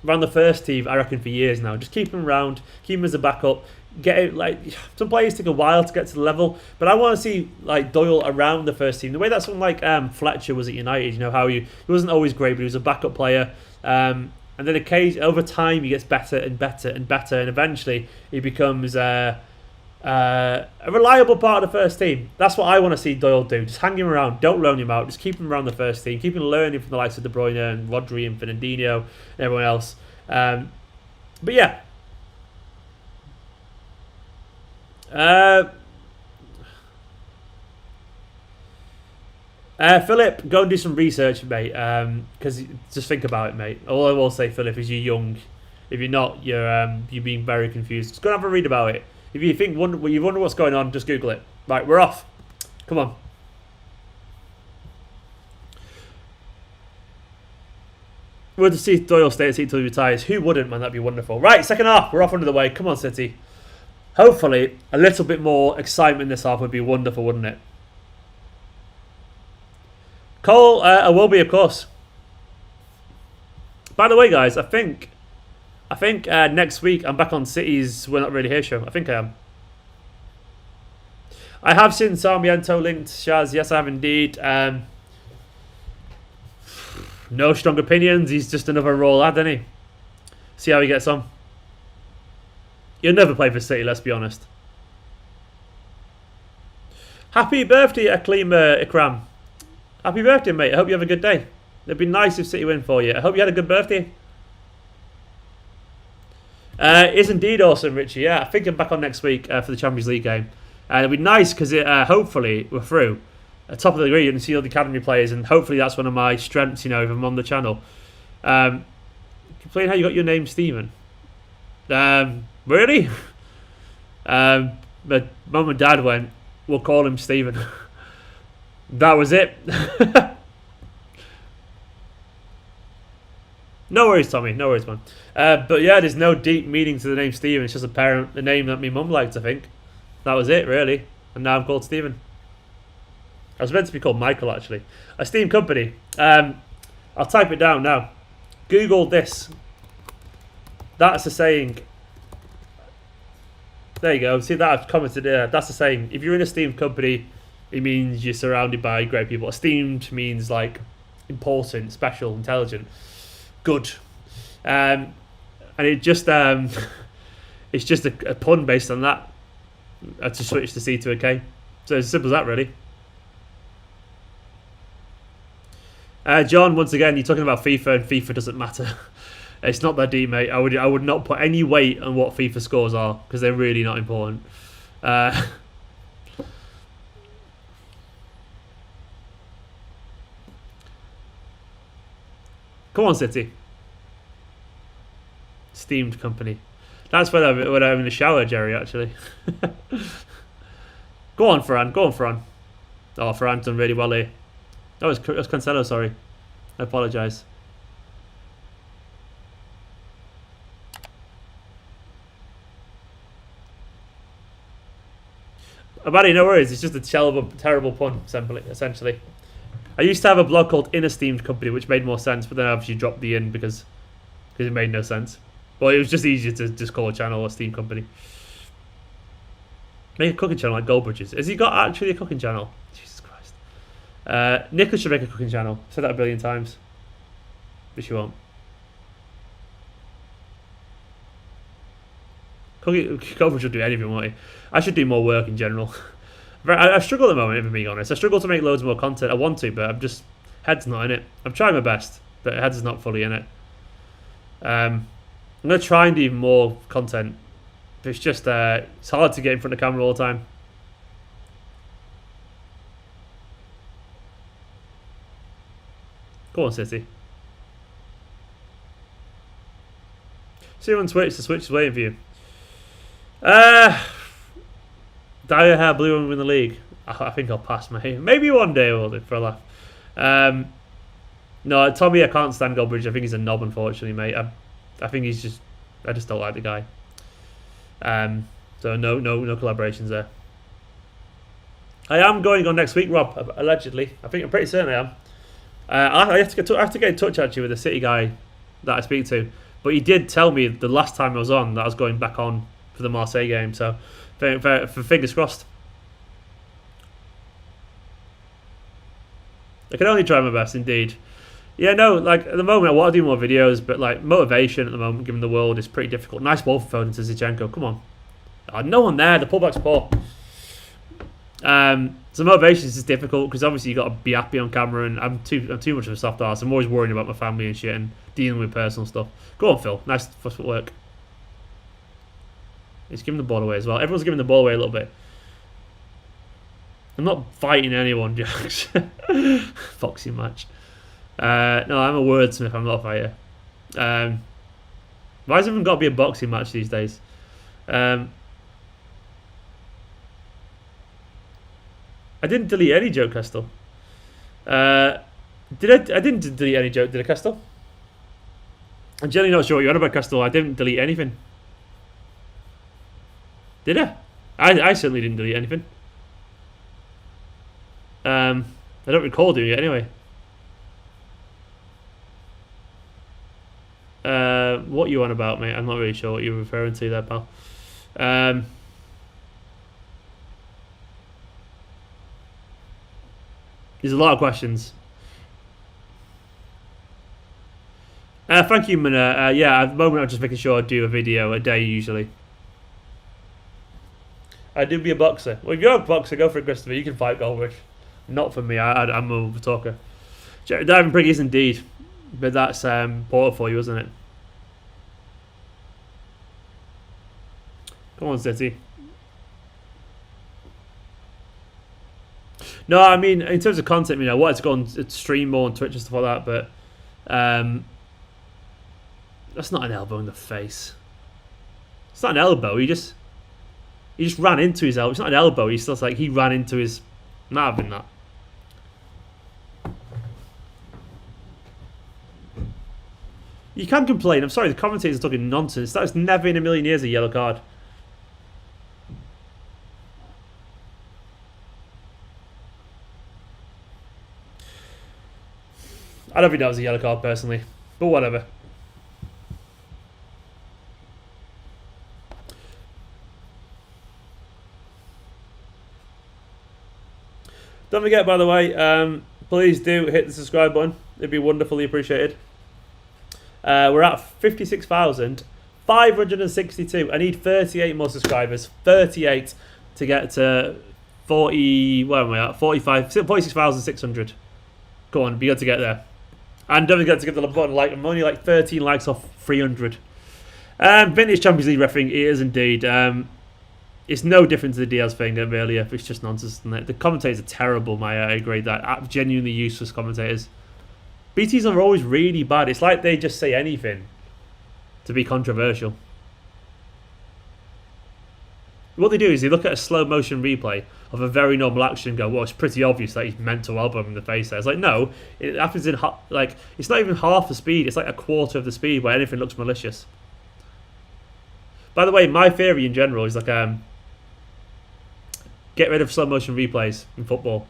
the first team, I reckon, for years now. Just keep him around, keep him as a backup. Get it, like, some players take a while to get to the level, but I want to see like Doyle around the first team. The way that someone like Fletcher was at United, you know how he wasn't always great, but he was a backup player. And then occasionally, over time, he gets better and better and better, and eventually he becomes a reliable part of the first team. That's what I want to see Doyle do. Just hang him around, don't loan him out. Just keep him around the first team. Keep him learning from the likes of De Bruyne and Rodri and Fernandinho and everyone else. But yeah. Philip, go and do some research, mate. Because just think about it, mate. All I will say, Philip, is you're young. If you're not, you're being very confused. Just go and have a read about it. If you you wonder what's going on, just Google it. Right, we're off. Come on. We'll just see Doyle stay at City until he retires. Who wouldn't, man? That'd be wonderful. Right, second half. We're off under the way. Come on, City. Hopefully, a little bit more excitement this half would be wonderful, wouldn't it? Cole, I will be, of course. By the way, guys, I think next week I'm back on City's We're Not Really Here show. I think I am. I have seen Sarmiento linked, Shaz. Yes, I have indeed. No strong opinions. He's just another raw lad, isn't he? See how he gets on. He'll never play for City, let's be honest. Happy birthday, Ikram. Happy birthday, mate. I hope you have a good day. It'd be nice if City win for you. I hope you had a good birthday. Is indeed awesome, Richie. Yeah, I think I'm back on next week for the Champions League game. It'd be nice because hopefully we're through. At top of the grid and see all the academy players, and hopefully that's one of my strengths, you know, if I'm on the channel. Complain how you got your name, Stephen. Really? But mum and dad went, we'll call him Stephen. That was it. No worries, Tommy. No worries, man. But yeah, there's no deep meaning to the name Stephen. It's just the name that my mum liked, I think. That was it, really. And now I'm called Stephen. I was meant to be called Michael, actually. Esteemed Kompany. I'll type it down now. Google this. That's a saying. There you go. See that? I've commented there. That's a saying. If you're in Esteemed Kompany, it means you're surrounded by great people. Esteemed means like important, special, intelligent, good. And it just it's just a pun based on that. I had to switch the C to a K. So it's as simple as that, really. John, once again, you're talking about FIFA, and FIFA doesn't matter. It's not that deep, mate. I would not put any weight on what FIFA scores are because they're really not important. Come on, City. Esteemed Kompany. That's when I'm in the shower, Jerry, actually. Go on, Ferran. Go on, Ferran. Oh, Ferran's done really well here. Oh, it's Cancelo, sorry. I apologise. Buddy, no worries. It's just a terrible pun, essentially. I used to have a blog called Esteemed Kompany, which made more sense, but then I obviously dropped the in because it made no sense. Well, it was just easier to just call a channel Esteemed Kompany. Make a cooking channel like Goldbridge's. Has he got actually a cooking channel? Jesus Christ. Nicholas should make a cooking channel. I've said that a billion times. But she won't. Goldbridge should do anything, won't he? I should do more work in general. I struggle at the moment, if I'm being honest. I struggle to make loads more content. I want to, but I'm just... Head's not in it. I'm trying my best, but head's not fully in it. I'm going to try and do even more content. But it's just... it's hard to get in front of the camera all the time. Go on, City. See you on Twitch. The Switch is waiting for you. Dye hair, blue one win the league. I think I'll pass, mate. Maybe one day we'll do for a laugh. No, Tommy, I can't stand Goldbridge. I think he's a knob, unfortunately, mate. I think he's just... I just don't like the guy. So no collaborations there. I am going on next week, Rob. Allegedly, I think I'm pretty certain I am. I have to get in touch actually with the City guy that I speak to. But he did tell me the last time I was on that I was going back on for the Marseille game. So, for fingers crossed. I can only try my best, indeed. Yeah, no, like, at the moment I want to do more videos, but, like, motivation at the moment, given the world, is pretty difficult. Nice ball for Foden to Zinchenko. Come on. Oh, no one there. The pullback's poor. So motivation is just difficult, because obviously you've got to be happy on camera, and I'm too much of a soft ass. I'm always worrying about my family and shit, and dealing with personal stuff. Go on, Phil. Nice footwork. He's giving the ball away as well. Everyone's giving the ball away a little bit. I'm not fighting anyone, Jax. Foxy match. No, I'm a wordsmith. I'm not a fighter. Why has everyone got to be a boxing match these days? I didn't delete any joke, Castle. I didn't delete any joke, did I, Castle? I'm generally not sure what you're on about, Castle. I didn't delete anything. Did I? I certainly didn't delete anything. I don't recall doing it anyway. What you on about, mate? I'm not really sure what you're referring to there, pal. There's a lot of questions. Thank you, Mina. Yeah, at the moment I'm just making sure I do a video a day usually. I do be a boxer. Well, if you're a boxer, go for it, Christopher. You can fight Goldbridge. Not for me. I'm a talker. Diving Prig is indeed. But that's Porto for you, isn't it? Come on, City. No, I mean, in terms of content, I wanted to go and stream more on Twitch and stuff like that, but that's not an elbow in the face. It's not an elbow. He just ran into his elbow. It's not an elbow. He's just like he ran into his. I'm not having that. You can complain. I'm sorry, the commentators are talking nonsense. That's never in a million years a yellow card. I don't think that was a yellow card personally, but whatever. Don't forget, by the way, please do hit the subscribe button. It'd be wonderfully appreciated. We're at 56,562. I need 38 more subscribers. 38 to get to 40. Where am I at? 46,600. Go on, be good to get there. And don't forget to give the button a like. I'm only like 13 likes off 300. Vintage Champions League refereeing, it is indeed. It's no different to the Diaz thing earlier. It's just nonsense, isn't it? The commentators are terrible, Maya. I agree that. Genuinely useless commentators. BTs are always really bad. It's like they just say anything to be controversial. What they do is they look at a slow motion replay of a very normal action and go, well, it's pretty obvious that he's meant to elbow him in the face there. It's like, no, it happens in, like, it's not even half the speed. It's like a quarter of the speed where anything looks malicious. By the way, my theory in general is like, get rid of slow motion replays in football.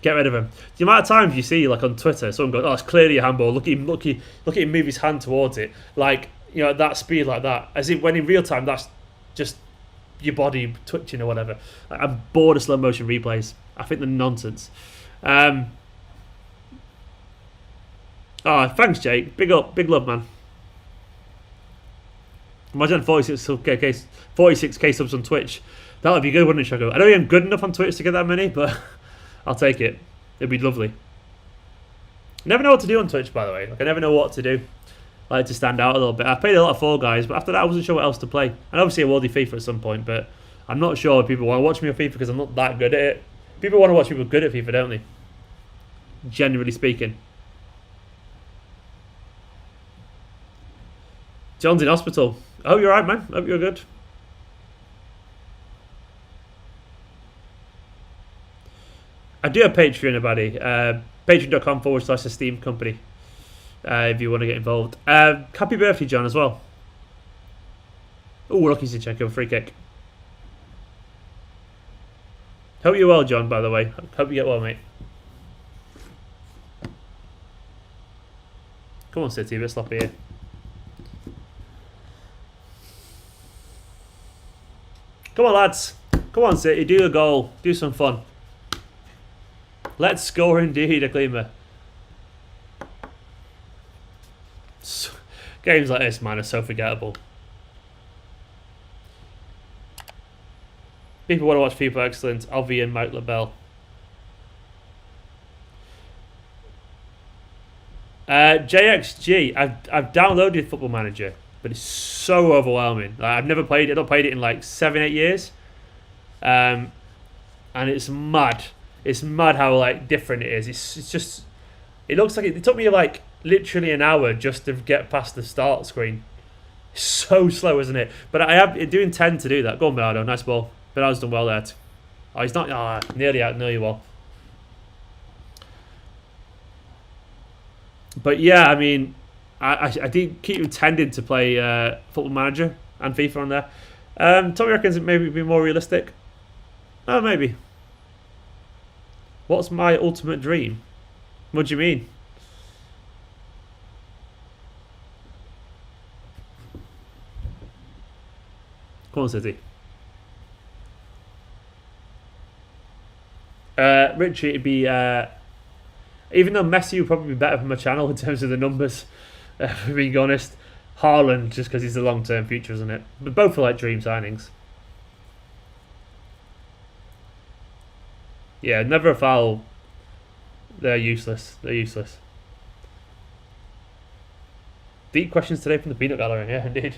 Get rid of him. The amount of times you see, like on Twitter, someone goes, "Oh, it's clearly a handball. Look at him, look at him move his hand towards it." Like, you know, at that speed like that. As if when in real time, that's just your body twitching or whatever. Like, I'm bored of slow motion replays. I think they're nonsense. Oh, thanks, Jake. Big up, big love, man. Imagine 46k subs on Twitch. That would be good, wouldn't it, Shago? I don't think I'm good enough on Twitch to get that many, but I'll take it. It'd be lovely. Never know what to do on Twitch, by the way. Like, I never know what to do. I like to stand out a little bit. I played a lot of Fall Guys, but after that I wasn't sure what else to play. And obviously I will do FIFA at some point, but I'm not sure if people want to watch me on FIFA because I'm not that good at it. People want to watch people good at FIFA, don't they? Generally speaking. John's in hospital. I hope you're alright, man. I hope you're good. I do have Patreon, buddy. Patreon.com/Esteemed Kompany. If you want to get involved. Happy birthday, John, as well. Oh, lucky to check a free kick. Hope you're well, John, by the way. Hope you get well, mate. Come on, City, a bit sloppy here. Come on, lads. Come on, City, do a goal. Do some fun. Let's score indeed, Aklima. Games like this, man, are so forgettable. People want to watch FIFA Excellence. Alvi and Mike LaBelle. JXG. I've downloaded Football Manager, but it's so overwhelming. Like, I've never played it. I've not played it in like 7-8 years. And it's mad. It's mad how like different it is. It's just. It looks like it took me like literally an hour just to get past the start screen. It's so slow, isn't it? But I do intend to do that. Go on, Bernardo. Nice ball. Bernardo's done well there. Oh, he's not. Nearly out. Nearly well. But yeah, I mean, I did keep intending to play Football Manager and FIFA on there. Tommy reckons it maybe be more realistic. Oh, maybe. What's my ultimate dream? What do you mean? Come on, City. Richie, it'd be... even though Messi would probably be better for my channel in terms of the numbers, for being honest. Haaland, just because he's the long-term future, isn't it? But both are like dream signings. Yeah, never a foul. They're useless. They're useless. Deep questions today from the peanut gallery. Yeah, indeed.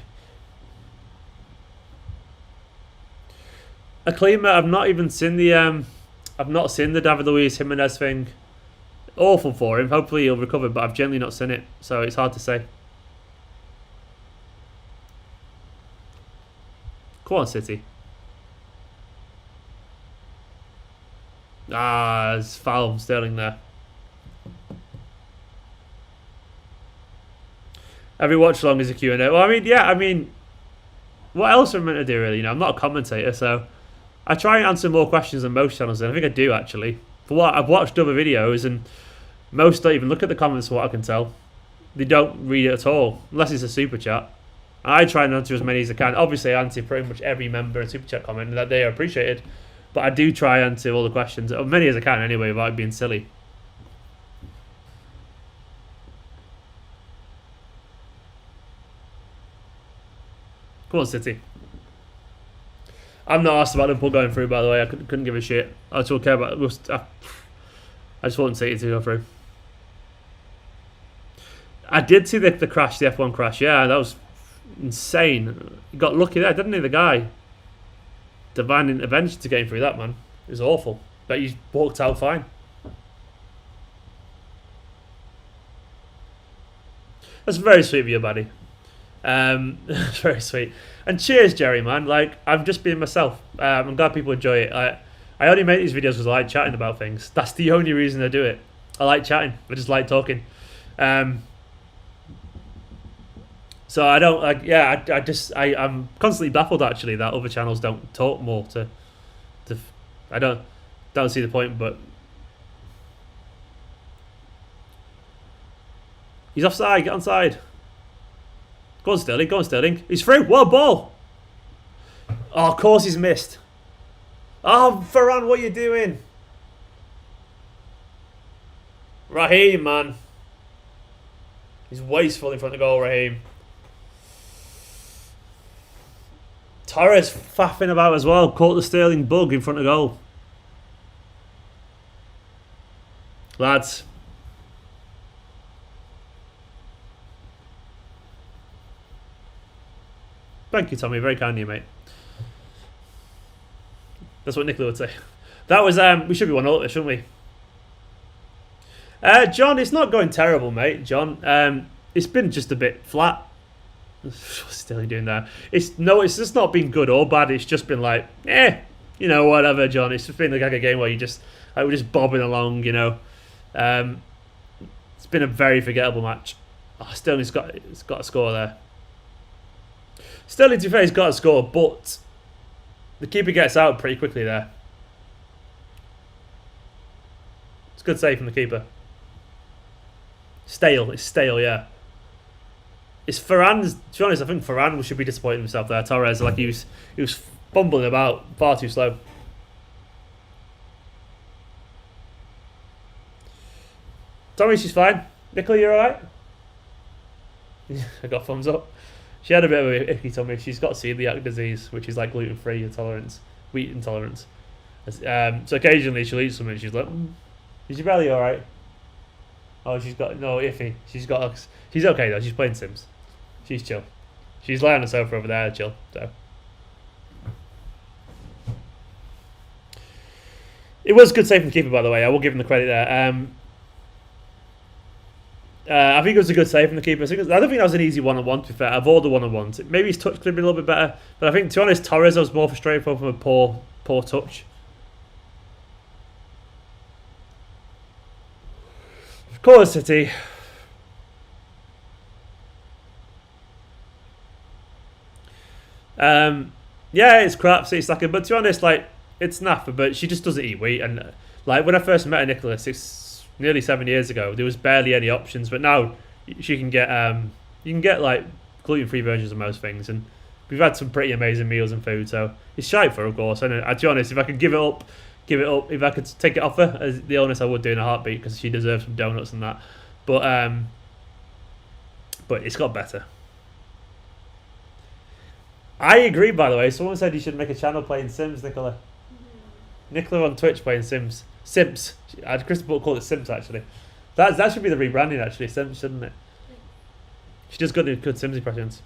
Aklima, I've not even seen the I've not seen the David Luiz Jimenez thing. Awful for him. Hopefully he'll recover, but I've generally not seen it, so it's hard to say. Come on, City. There's foul from Sterling there. Every watch along is a Q&A. Well, I mean, yeah, I mean, what else am I meant to do, really? You know, I'm not a commentator, so I try and answer more questions than most channels, and I think I do, actually. For what I've watched other videos, and most don't even look at the comments, from what I can tell. They don't read it at all, unless it's a super chat. And I try and answer as many as I can. Obviously, I answer pretty much every member and super chat comment, and that they are appreciated. But I do try and answer all the questions, as many as I can anyway, without being silly. Come on, City. I'm not asked about Liverpool going through, by the way. I couldn't give a shit. I just won't care about it. I just want City to go through. I did see the crash, the F1 crash. Yeah, that was insane. He got lucky there, didn't he, the guy? Divine intervention to getting through that, man. It was awful. But he walked out fine. That's very sweet of you, buddy. That's very sweet. And cheers, Jerry, man. Like, I'm just being myself. I'm glad people enjoy it. I only make these videos because I like chatting about things. That's the only reason I do it. I like chatting. I just like talking. So I don't like. Yeah, I'm constantly baffled actually that other channels don't talk more. I don't see the point, but He's offside. Get onside. Go on, Sterling. Go on, Sterling. He's through. What a ball. Oh, of course he's missed. Oh, Varane, what are you doing? Raheem, man. He's wasteful in front of goal, Raheem. Torres faffing about as well. Caught the Sterling bug in front of goal. Lads. Thank you, Tommy. Very kind of you, mate. That's what Nicola would say. That was, we should be 1-0 there, shouldn't we? John, it's not going terrible, mate. John, it's been just a bit flat. What's Sterling doing there? It's just not been good or bad. It's just been like, you know, whatever, John. It's just been like a game where we're just bobbing along, you know. It's been a very forgettable match. Oh, Sterling's got a score there. Sterling, to be fair, he's got a score, but the keeper gets out pretty quickly there. It's a good save from the keeper. Stale. It's stale, yeah. It's Varane's. To be honest, I think Varane should be disappointed in himself there. Torres, like he was fumbling about, far too slow. Tommy, she's fine. Nicola, you alright? I got thumbs up. She had a bit of an icky tummy. She's got celiac disease, which is like gluten-free intolerance, wheat intolerance. So occasionally she'll eat something and she's like, is your belly alright? Oh, she's got, no, iffy. She's okay though. She's playing Sims. She's chill. She's lying on the sofa over there, chill. So it was a good save from the keeper, by the way. I will give him the credit there. I think it was a good save from the keeper. I don't think that was an easy one-on-one, to be fair. Of all the one-on-ones, maybe his touch could have been a little bit better. But I think, to be honest, Torres was more frustrated from a poor touch. Of course, City. Yeah, it's crap. City's like, but to be honest, like, it's naff. But she just doesn't eat wheat. And like when I first met Nicholas, it's nearly 7 years ago. There was barely any options, but now she can get you can get like gluten-free versions of most things, and we've had some pretty amazing meals and food. So it's shite for her, of course. And to be honest, if I could give it up. If I could take it off her, as the honest, I would do in a heartbeat because she deserves some donuts and that. But it's got better. I agree, by the way. Someone said you should make a channel playing Sims, Nicola. Mm-hmm. Nicola on Twitch playing Sims. Sims. Crystal called it Sims, actually. That should be the rebranding, actually. Sims, shouldn't it? She does good Sims impressions.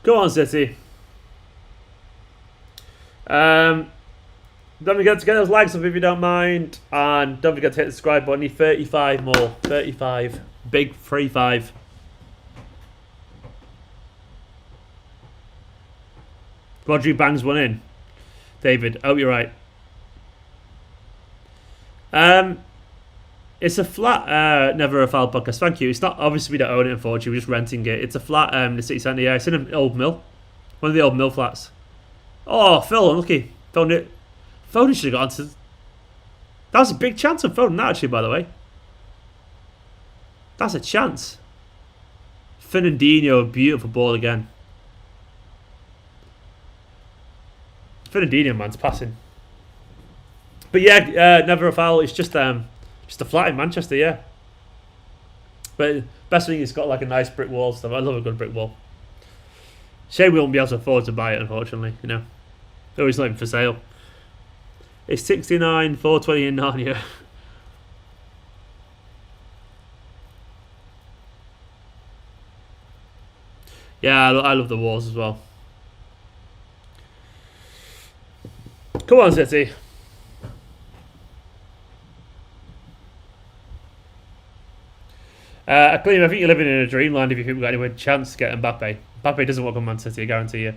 Go on, City. Don't forget to get those likes up if you don't mind. And don't forget to hit the subscribe button. I need 35 more. 35. Big 35. Rodri bangs one in. David, I hope you're right. It's a flat, never a foul podcast. Thank you. It's not, obviously we don't own it, unfortunately. We're just renting it. It's a flat in the city centre. Yeah, it's in an old mill. One of the old mill flats. Oh, Phil, unlucky. Foden should have got onto. That was a big chance of Foden, actually, by the way. That's a chance. Fernandinho, beautiful ball again. Fernandinho, man's passing. But yeah, never a foul. It's just a flat in Manchester, yeah. But best thing, it's got like a nice brick wall stuff. I love a good brick wall. Shame we won't be able to afford to buy it, unfortunately. You know, oh, it's not even for sale. It's 69, 420 in Narnia. Yeah, I love the walls as well. Come on, City. Aklim, I think you're living in a dreamland if you think we've got any chance to get Mbappe. Mbappe doesn't want to come Man City, I guarantee you.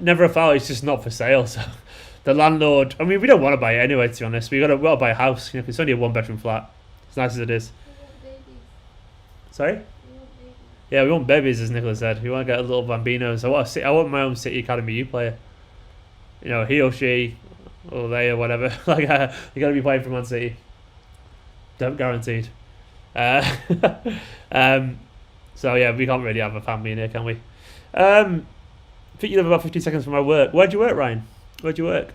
Never a foul, it's just not for sale. So The landlord. I mean, we don't want to buy it anyway. To be honest, we got to buy a house. You know, 'cause it's only a 1-bedroom flat. As nice as it is. Sorry. Yeah, we want babies, as Nicholas said. We want to get a little bambinos. I want my own City Academy U player. You know, he or she, or they or whatever. Like, you got to be playing for Man City. Don't guaranteed. So yeah, we can't really have a family in here, can we? I think you live about 15 seconds from my work. Where do you work, Ryan? Where do you work?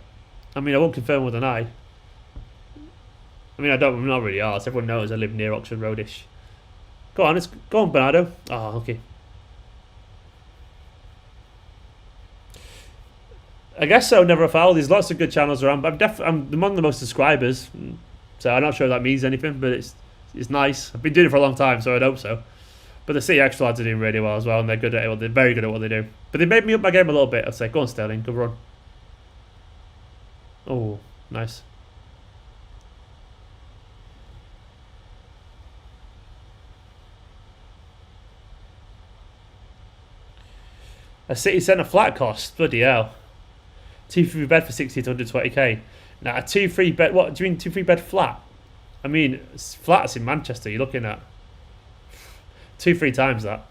I mean, I won't confirm with an eye. I mean, I'm not really asked. Everyone knows I live near Oxford Roadish. Go on, Bernardo. Oh, okay. I guess so. Never a foul. There's lots of good channels around. But I'm among the most subscribers, so I'm not sure if that means anything. But it's nice. I've been doing it for a long time, so I'd hope so. But the City Extra lads are doing really well as well, and they're good at it. They're very good at what they do. But they made me up my game a little bit. I'd say, go on, Sterling, good run. Oh, nice. A city centre flat cost, bloody hell. 2-3 bed for 60 to 120k. Now a 2-3 bed. What do you mean 2-3 bed flat? I mean flats in Manchester. You're looking at 2-3 times that.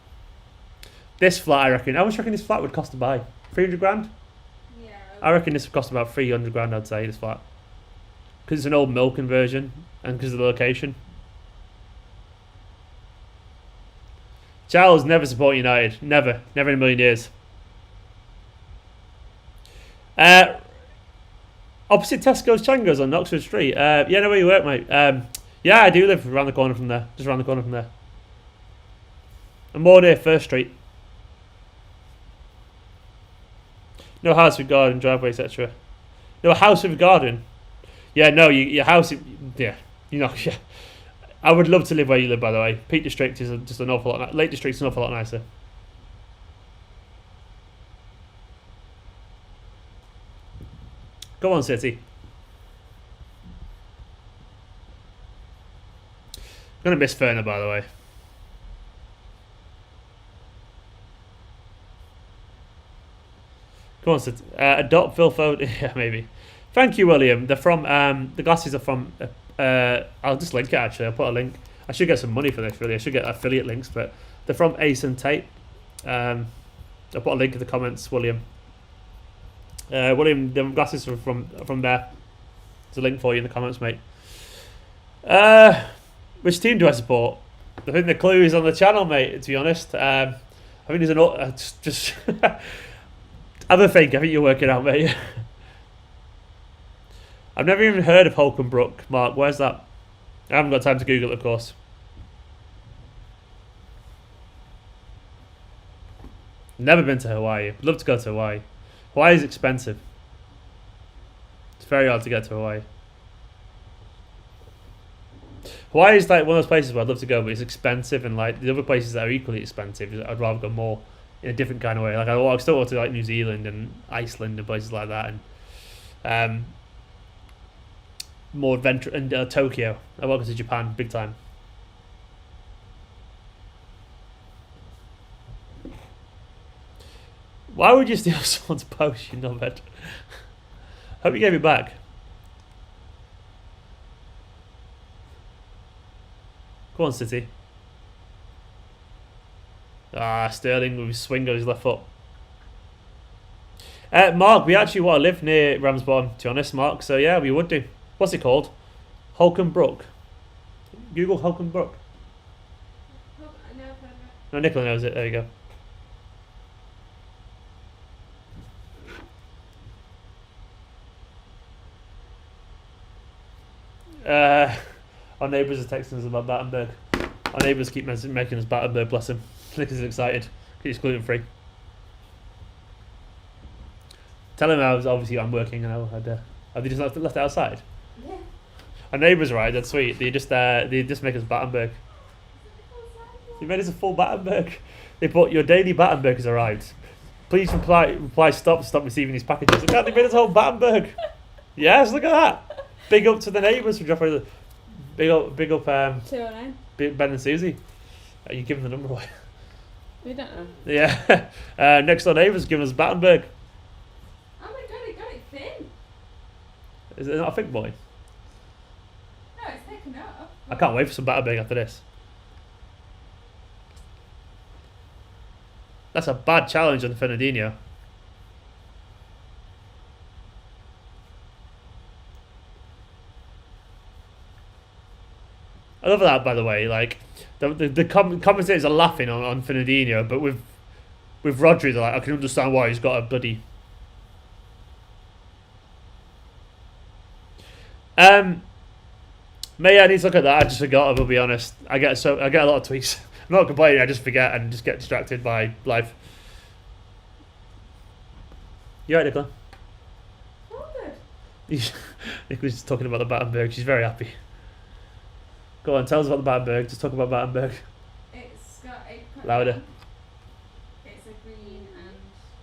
This flat, I reckon. How much do you reckon this flat would cost to buy? 300 grand. Yeah. I reckon this would cost about 300 grand. I'd say this flat, because it's an old mill conversion and because of the location. Charles never support United. Never in a million years. Opposite Tesco's Changos on Oxford Street. Yeah, know where you work, mate. Yeah, I do live around the corner from there. Just around the corner from there. I'm more near First Street. No house with garden, driveway, etc. No house with garden. Yeah, no, your house. Yeah, you know. Yeah. I would love to live where you live, by the way. Peak District is just an awful lot. Lake District's an awful lot nicer. Go on, City. I'm gonna miss Ferner, by the way. Go on, City. Adopt Phil Foden. Yeah, maybe. Thank you, William. They're from. The glasses are from. I'll just link it. Actually, I'll put a link. I should get some money for this. Really, I should get affiliate links, but they're from Ace and Tape. I'll put a link in the comments, William. William, the glasses are from there. There's a link for you in the comments, mate. Which team do I support? I think the clue is on the channel, mate. To be honest, I think there's an just have a think. I think you're working out, mate. I've never even heard of Holcombe Brook. Mark, where's that? I haven't got time to Google it, of course. Never been to Hawaii. Would love to go to Hawaii. Hawaii is expensive. It's very hard to get to Hawaii. Hawaii is like one of those places where I'd love to go, but it's expensive, and like the other places that are equally expensive, I'd rather go more in a different kind of way. Like I still want to like New Zealand and Iceland and places like that, and more adventure, and Tokyo. I want to go to Japan big time. Why would you steal someone's post, you knobhead? Hope you gave it back. Go on, City. Sterling with his swing on his left foot. Mark, we actually want to live near Ramsbourne, to be honest, Mark. So yeah, we would do. What's it called? Holcombe Brook. Google Holcombe Brook. No, Nicola knows it. There you go. Our neighbours are texting us about Battenberg. Our neighbours keep making us Battenberg, bless him. Nick is excited. He's gluten free. Tell him obviously I'm working and have they just left it outside? Yeah. Our neighbours are right, that's sweet. They just make us Battenberg. They made us a full Battenberg. They put your daily Battenberg has arrived. Please reply stop receiving these packages. Look at they made us a whole Battenberg. Yes, look at that. Big up to the neighbours for dropping the big up 209. Ben and Susie. Are you giving the number away? We don't know. Yeah. Next door neighbours giving us Battenberg. Oh my god, it got it thin. Is it not a thick boy? No, it's thick enough. I can't wait for some Batterberg after this. That's a bad challenge on Fernandinho. I love that, by the way. Like the commentators are laughing on Fernandinho, but with Rodri, they're like, I can understand why he's got a bloody. Maybe I need to look at that. I just forgot. I'll be honest. I get a lot of tweets. I'm not complaining. I just forget and just get distracted by life. You right, Nicola? Oh, good. Nicola's just talking about the Battenberg. She's very happy. Go on, tell us about the Battenberg. Just talk about Battenberg. It's got a Louder. It's a green and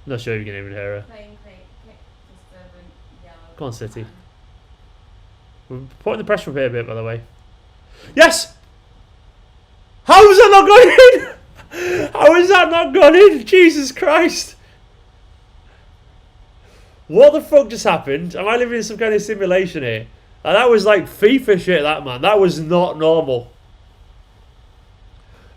Not sure if you can even hear her. plain disturbant yellow. Go on, City. We're putting the pressure up here a bit, by the way. Yes! How is that not going in? How is that not gone in? Jesus Christ! What the fuck just happened? Am I living in some kind of simulation here? That was like FIFA shit, that man. That was not normal.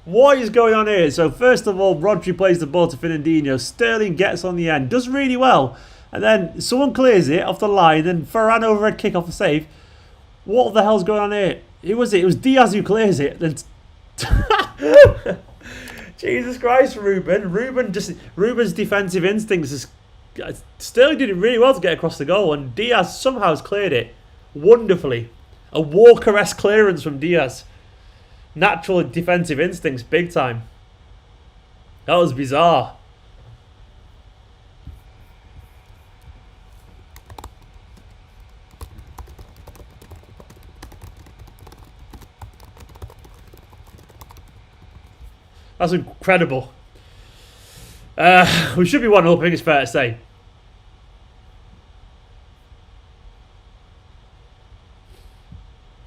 What is going on here? So first of all, Rodri plays the ball to Fernandinho. Sterling gets on the end. Does really well. And then someone clears it off the line. Then Ferran overhead kick off the save. What the hell's going on here? Who was it? It was Diaz who clears it. Then Jesus Christ, Ruben. Ruben's defensive instincts is... Sterling did it really well to get across the goal. And Diaz somehow has cleared it wonderfully. A Walker-esque clearance from Diaz. Natural defensive instincts, big time. That was bizarre. That's incredible. We should be 1-0, I think it's fair to say.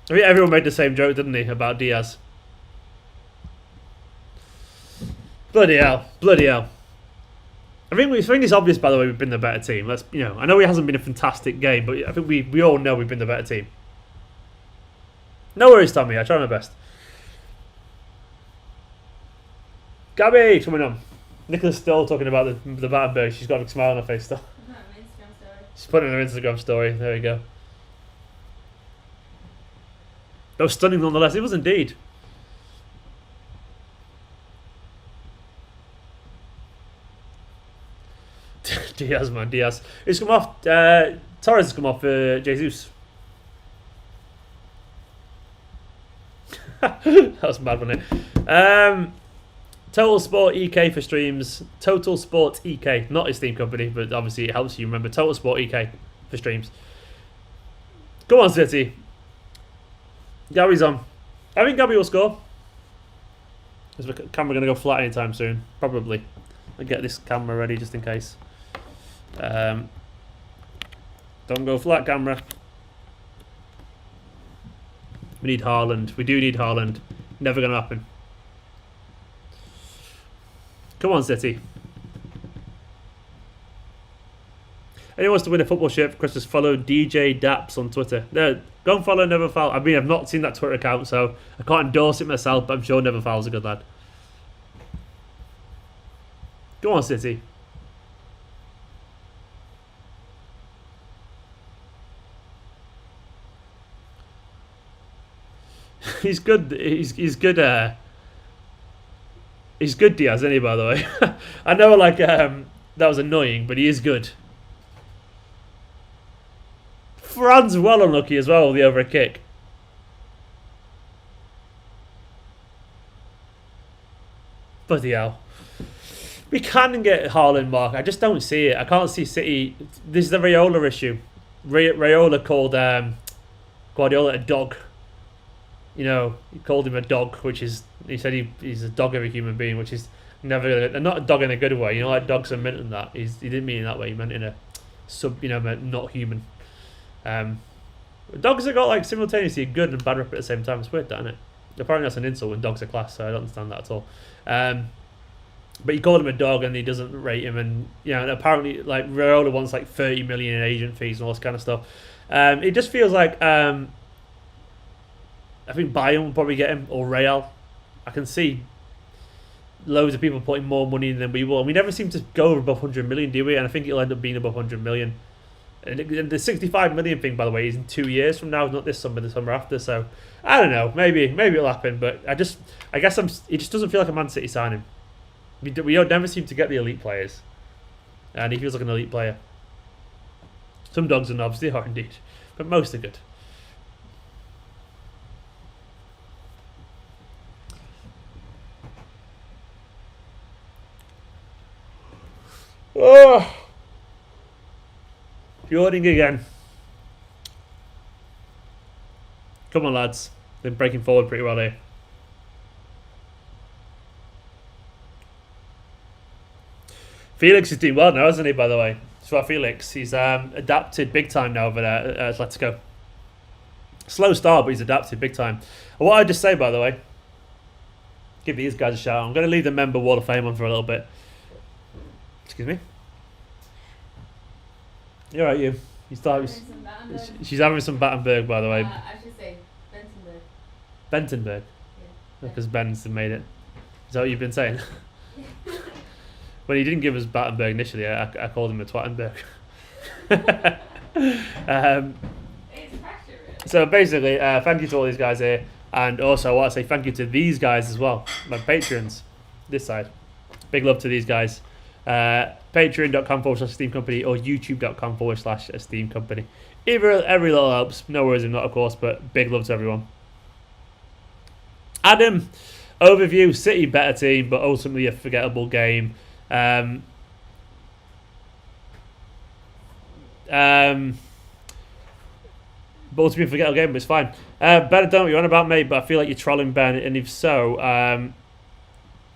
I mean, everyone made the same joke, didn't they, about Diaz? Bloody hell. Bloody hell. I think it's obvious, by the way, we've been the better team. I know it hasn't been a fantastic game, but I think we all know we've been the better team. No worries, Tommy. I try my best. Gabby, coming on. Nicola's still talking about the Battenberg. She's got a smile on her face still. She's putting it on her Instagram story. There we go. That was stunning nonetheless. It was indeed. Diaz, man, Diaz. It's come off. Torres has come off Jesus. That was bad, wasn't it? Total Sport EK for streams. Total Sport EK, not Esteemed Kompany, but obviously it helps you remember. Total Sport EK for streams. Go on, City. Gabby's on. I think Gabby will score. Is the camera going to go flat anytime soon? Probably. I'll get this camera ready just in case. Don't go flat, camera. We need Haaland. We do need Haaland. Never going to happen. Come on, City. Anyone wants to win a football shirt for Christmas, follow DJ Daps on Twitter. There, go and follow Never Foul. I mean, I've not seen that Twitter account, so I can't endorse it myself, but I'm sure Never Foul's a good lad. Go on, City. He's good. He's good. He's good, Diaz, isn't he, by the way? I know, like, that was annoying, but he is good. Fran's well unlucky as well with the overhead kick. Bloody hell. We can get Haaland, Mark. I just don't see it. I can't see City. This is the Raiola issue. Raiola called Guardiola a dog. You know, he called him a dog, which is, he said he's a dog of a human being, which is never, not a dog in a good way. You know, like dogs are meant in that. He didn't mean it that way. He meant in a not human. Dogs have got like simultaneously good and bad rep at the same time. It's weird, that, isn't it? Apparently that's an insult when dogs are class, so I don't understand that at all. But he called him a dog, and he doesn't rate him. And and apparently, like Raiola wants like 30 million in agent fees and all this kind of stuff. It just feels like I think Bayern will probably get him, or Real. I can see loads of people putting more money in than we will. And we never seem to go above 100 million, do we? And I think it'll end up being above 100 million. And the 65 million thing, by the way, is in 2 years from now, not this summer, the summer after. So I don't know, maybe it'll happen. But I guess it just doesn't feel like a Man City signing. We don't never seem to get the elite players, and he feels like an elite player. Some dogs and knobs, they are indeed, but most are good. Oh, yawning again. Come on, lads. Been breaking forward pretty well here. Felix is doing well now, isn't he, by the way? So Felix, he's adapted big time now over there at Atletico. Slow start, but he's adapted big time. And what I just say, by the way, give these guys a shout out. I'm going to leave the member Wall of Fame on for a little bit. Excuse me. You're right, you. She's having some Battenberg, by the way. I should say Bentonburg. Bentonburg? Yeah. Because Ben's made it. Is that what you've been saying? When he didn't give us Battenberg initially, I called him a Twattenberg. It's pressure, really. So basically, thank you to all these guys here. And also, I want to say thank you to these guys as well. My patrons. This side. Big love to these guys. Patreon.com/Esteemed Kompany or YouTube.com/Esteemed Kompany. Every little helps. No worries if not, of course, but big love to everyone. Adam, overview, City better team, but ultimately a forgettable game. But ultimately a forgettable game, but it's fine. Ben, I don't know what you're on about, mate, but I feel like you're trolling Ben, and if so,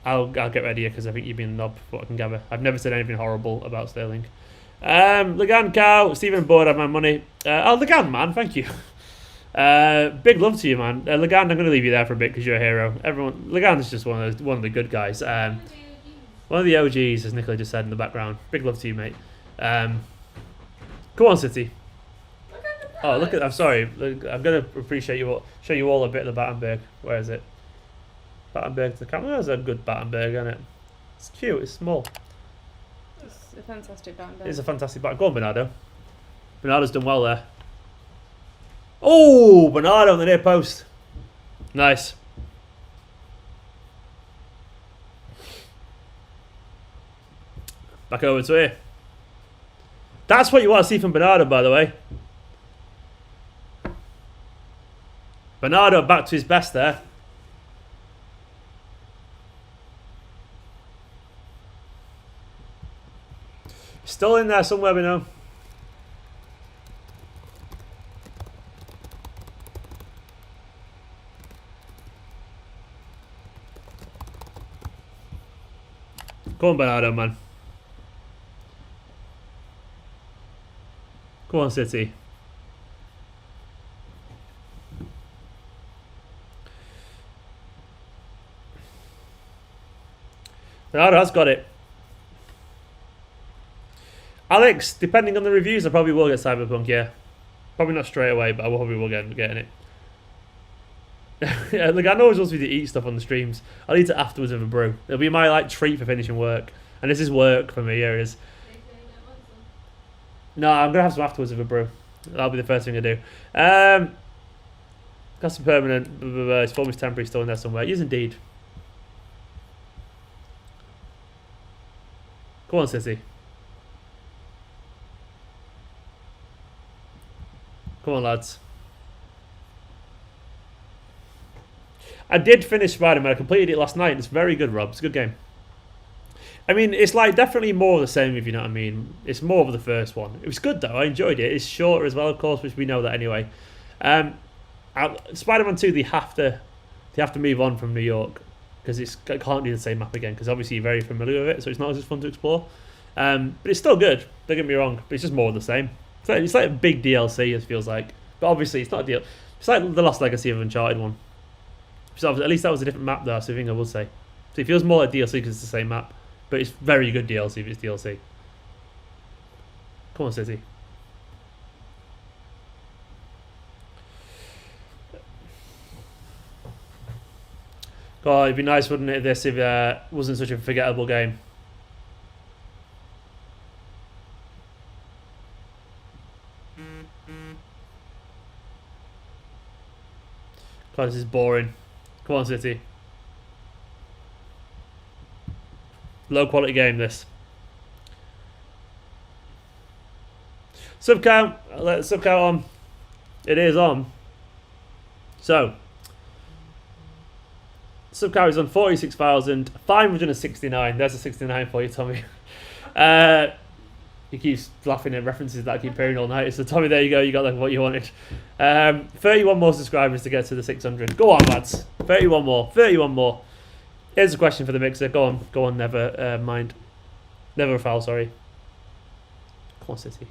I'll get ready because I think you've been a knob, what I can gather. I've never said anything horrible about Sterling. Legan Cow, Stephen Boyd, I have my money. Legan, man, thank you. Big love to you, man. Legan, I'm going to leave you there for a bit because you're a hero. Legan is just one of the good guys. One of the OGs, as Nicola just said in the background. Big love to you, mate. Come on, City. Look at. I'm sorry. I'm going to appreciate you all. Show you all a bit of the Battenberg. Where is it? Battenberg to the camera. That's a good Battenberg, isn't it? It's cute. It's small. It's a fantastic Battenberg. It's a fantastic Battenberg. Go on, Bernardo. Bernardo's done well there. Oh, Bernardo on the near post. Nice. Back over to here. That's what you want to see from Bernardo, by the way. Bernardo back to his best there. Still in there somewhere, we know. Go on, Bernardo, man. Go on, City. Bernardo has got it. Alex, depending on the reviews, I probably will get Cyberpunk, yeah. Probably not straight away, but I probably will get it. Yeah, look, I always wants me to eat stuff on the streams. I'll eat it afterwards with a brew. It'll be my treat for finishing work. And this is work for me, here it is. No, I'm going to have some afterwards with a brew. That'll be the first thing I do. Got some permanent. His form is temporary, still in there somewhere. Yes, indeed. Go on, City. Come on, lads. I did finish Spider-Man. I completed it last night. It's very good, Rob. It's a good game. I mean, it's like definitely more of the same, if you know what I mean. It's more of the first one. It was good, though. I enjoyed it. It's shorter as well, of course, which we know that anyway. Spider-Man 2, they have to move on from New York because it can't do the same map again because obviously you're very familiar with it, so it's not as fun to explore. But it's still good. Don't get me wrong. But it's just more of the same. It's like a big DLC, it feels like. But obviously, it's not a deal. It's like the Lost Legacy of Uncharted one. So at least that was a different map, though. So I think I will say. So it feels more like DLC because it's the same map. But it's very good DLC if it's DLC. Come on, City. God, it'd be nice, wouldn't it, if it wasn't such a forgettable game. God, this is boring. Come on, City. Low quality game, this. Sub count. Let sub count on. It is on. So, sub count is on 46,569. There's a 69 for you, Tommy. He keeps laughing at references that I keep hearing all night. So, Tommy, there you go. You got like what you wanted. 31 more subscribers to get to the 600. Go on, lads. 31 more. 31 more. Here's a question for the mixer. Go on. Go on. Never mind. Never a foul, sorry. Come on, City.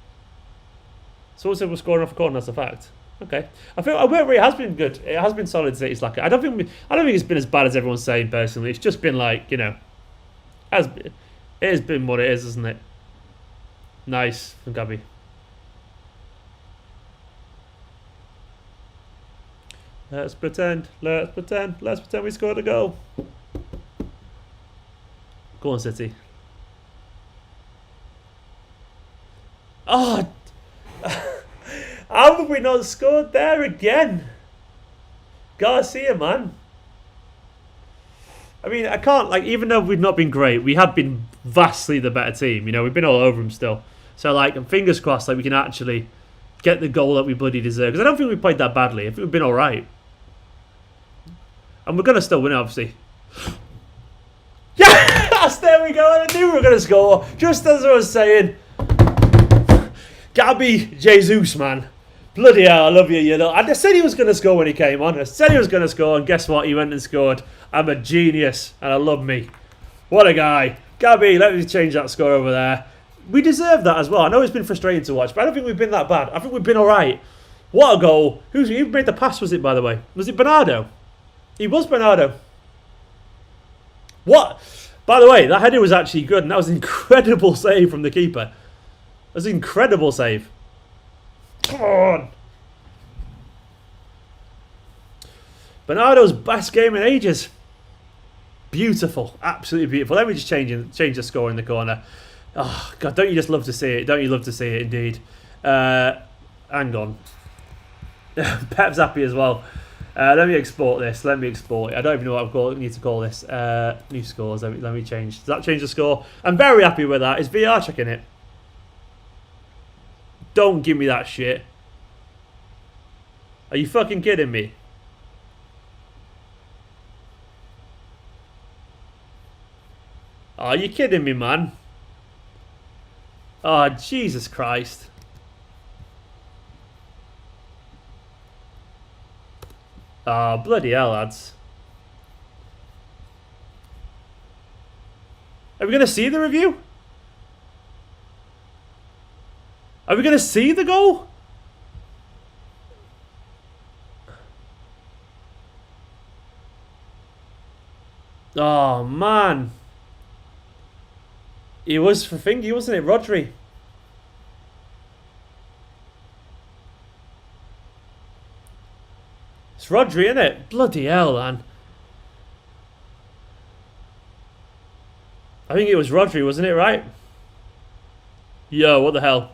Someone said we're scoring off a corner. That's a fact. Okay. I feel it has been good. It has been solid. City's like I don't think it's been as bad as everyone's saying. Personally, it's just been like it has been what it is, isn't it? Nice from Gabby. Let's pretend we scored a goal. Go on, City. Oh, how have we not scored there again? Garcia, man. I mean, I can't, even though we've not been great, we have been vastly the better team. We've been all over them still. So, I'm fingers crossed we can actually get the goal that we bloody deserve. Because I don't think we played that badly. I think we've been all right. And we're going to still win, obviously. Yes! There we go. I knew we were going to score. Just as I was saying. Gabby Jesus, man. Bloody hell, I love you, I said he was going to score when he came on. I said he was going to score, and guess what? He went and scored. I'm a genius, and I love me. What a guy. Gabby, let me change that score over there. We deserve that as well. I know it's been frustrating to watch, but I don't think we've been that bad. I think we've been all right. What a goal. Who made the pass, was it, by the way? Was it Bernardo? He was Bernardo. What? By the way, that header was actually good, and that was an incredible save from the keeper. That was an incredible save. Come on. Bernardo's best game in ages. Beautiful. Absolutely beautiful. Let me just change the score in the corner. Oh, God, don't you just love to see it? Don't you love to see it, indeed? Hang on. Pep's happy as well. Let me export this. Let me export it. I don't even know what I need to call this. New scores. Let me change. Does that change the score? I'm very happy with that. Is VR checking it? Don't give me that shit. Are you fucking kidding me? Are you kidding me, man? Oh, Jesus Christ. Oh, bloody hell, lads. Are we going to see the review? Are we going to see the goal? Oh, man. It was for Fingy, wasn't it? Rodri. It's Rodri, isn't it? Bloody hell, man. I think it was Rodri, wasn't it, right? Yo, what the hell?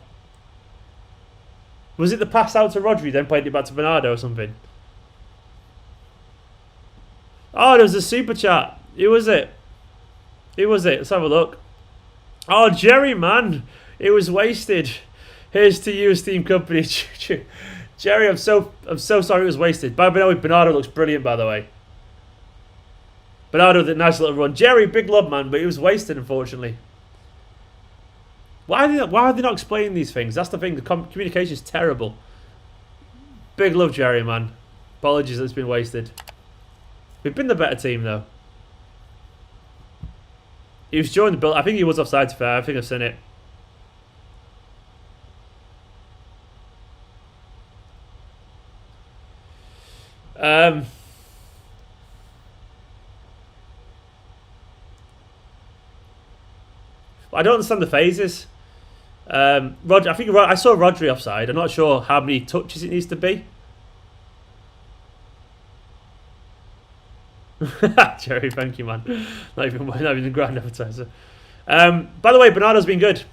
Was it the pass out to Rodri, then played it back to Bernardo or something? Oh, there was a super chat. Who was it? Who was it? Let's have a look. Oh, Jerry, man. It was wasted. Here's to you, Esteemed Kompany. Jerry, I'm so sorry it was wasted. By the way, Bernardo looks brilliant, by the way. Bernardo did a nice little run. Jerry, big love, man, but it was wasted, unfortunately. Why are they not explaining these things? That's the thing. The communication is terrible. Big love, Jerry, man. Apologies that it's been wasted. We've been the better team, though. He was during the build. I think he was offside, to be fair. I think I've seen it. I don't understand the phases. I think I saw Rodri offside. I'm not sure how many touches it needs to be. Jerry, thank you, man. Not even the grand advertiser. By the way, Bernardo's been good.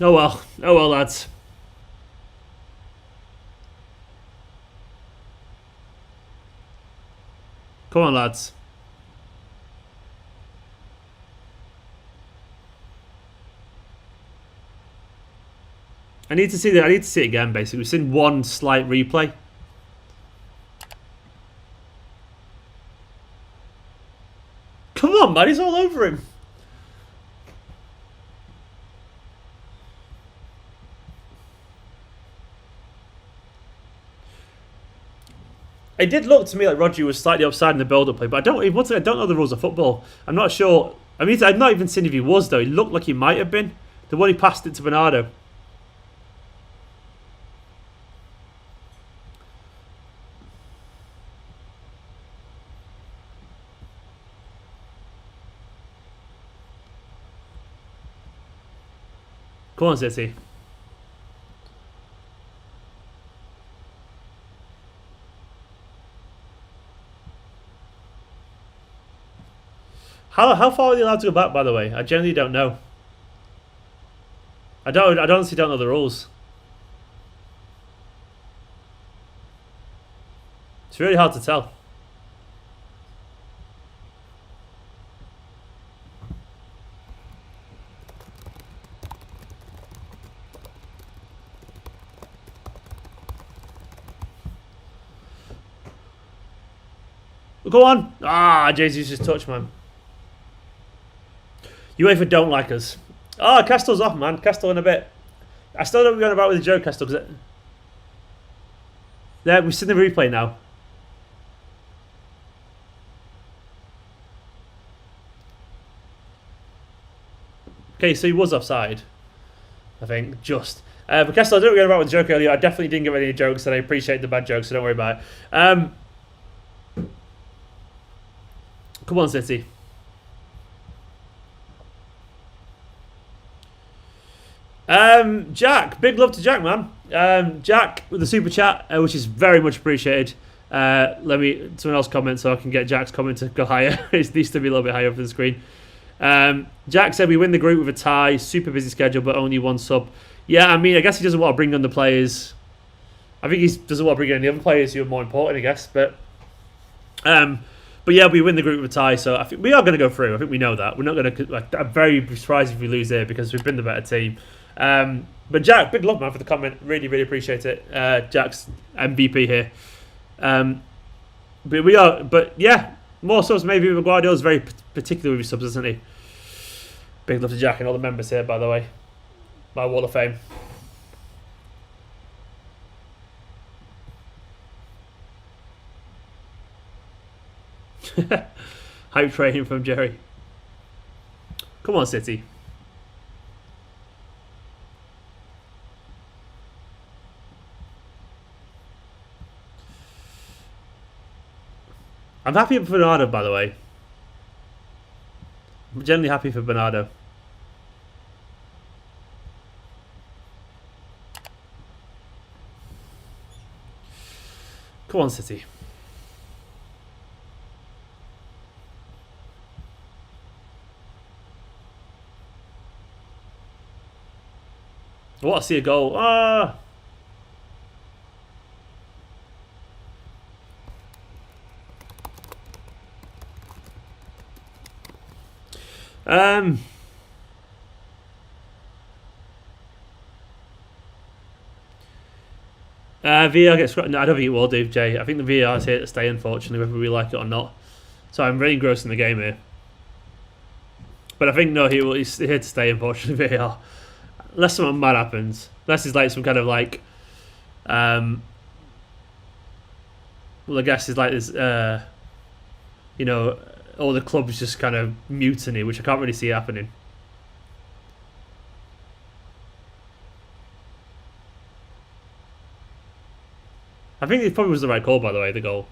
Oh well, lads. Come on, lads. I need to see it again. Basically, we've seen one slight replay. Come on, man! He's all over him. It did look to me like Rodri was slightly offside in the build-up play, but I don't know the rules of football. I'm not sure. I mean, I've not even seen if he was though. He looked like he might have been. The one he passed it to Bernardo. Come on, City. How far are they allowed to go back, by the way? I generally don't know. I honestly don't know the rules. It's really hard to tell. Go on! Ah, Jesus just touched, man. UEFA don't like us. Oh, Castell's off, man. Castell in a bit. I still don't know what we're going about with the Joe Castell. There, we've seen the replay now. Okay, so he was offside. I think, just. But Castell, I don't know what we're going about with the joke earlier. I definitely didn't give any jokes, and I appreciate the bad jokes, so don't worry about it. Come on, City. Jack, big love to Jack, man. Jack with the super chat, which is very much appreciated. Someone else comment so I can get Jack's comment to go higher. It needs to be a little bit higher up on the screen. Jack said we win the group with a tie, super busy schedule, but only one sub. Yeah, I mean, I guess he doesn't want to bring on the players. I think he doesn't want to bring in the other players who are more important, I guess. But yeah, we win the group with a tie, so I think we are going to go through. I think we know that. We're not going to. I'm very surprised if we lose here because we've been the better team. But Jack, big love, man, for the comment. Really, really appreciate it. Jack's MVP here. But we are. But yeah, more subs maybe. Guardiola's very particular with his subs, isn't he? Big love to Jack and all the members here, by the way. My Wall of Fame. Hype training from Jerry. Come on, City. I'm happy for Bernardo, by the way. I'm generally happy for Bernardo. Come on, City. I want to see a goal. Ah! VR gets no, I don't think it will do, Jay. I think the VR is here to stay, unfortunately, whether we like it or not. So I'm really engrossed in the game here. But I think no, he's here to stay, unfortunately, VR. Unless something mad happens. Unless it's like some kind of like well, I guess it's like this you know, all the clubs just kind of mutiny, which I can't really see happening. I think it probably was the right call, by the way, the goal.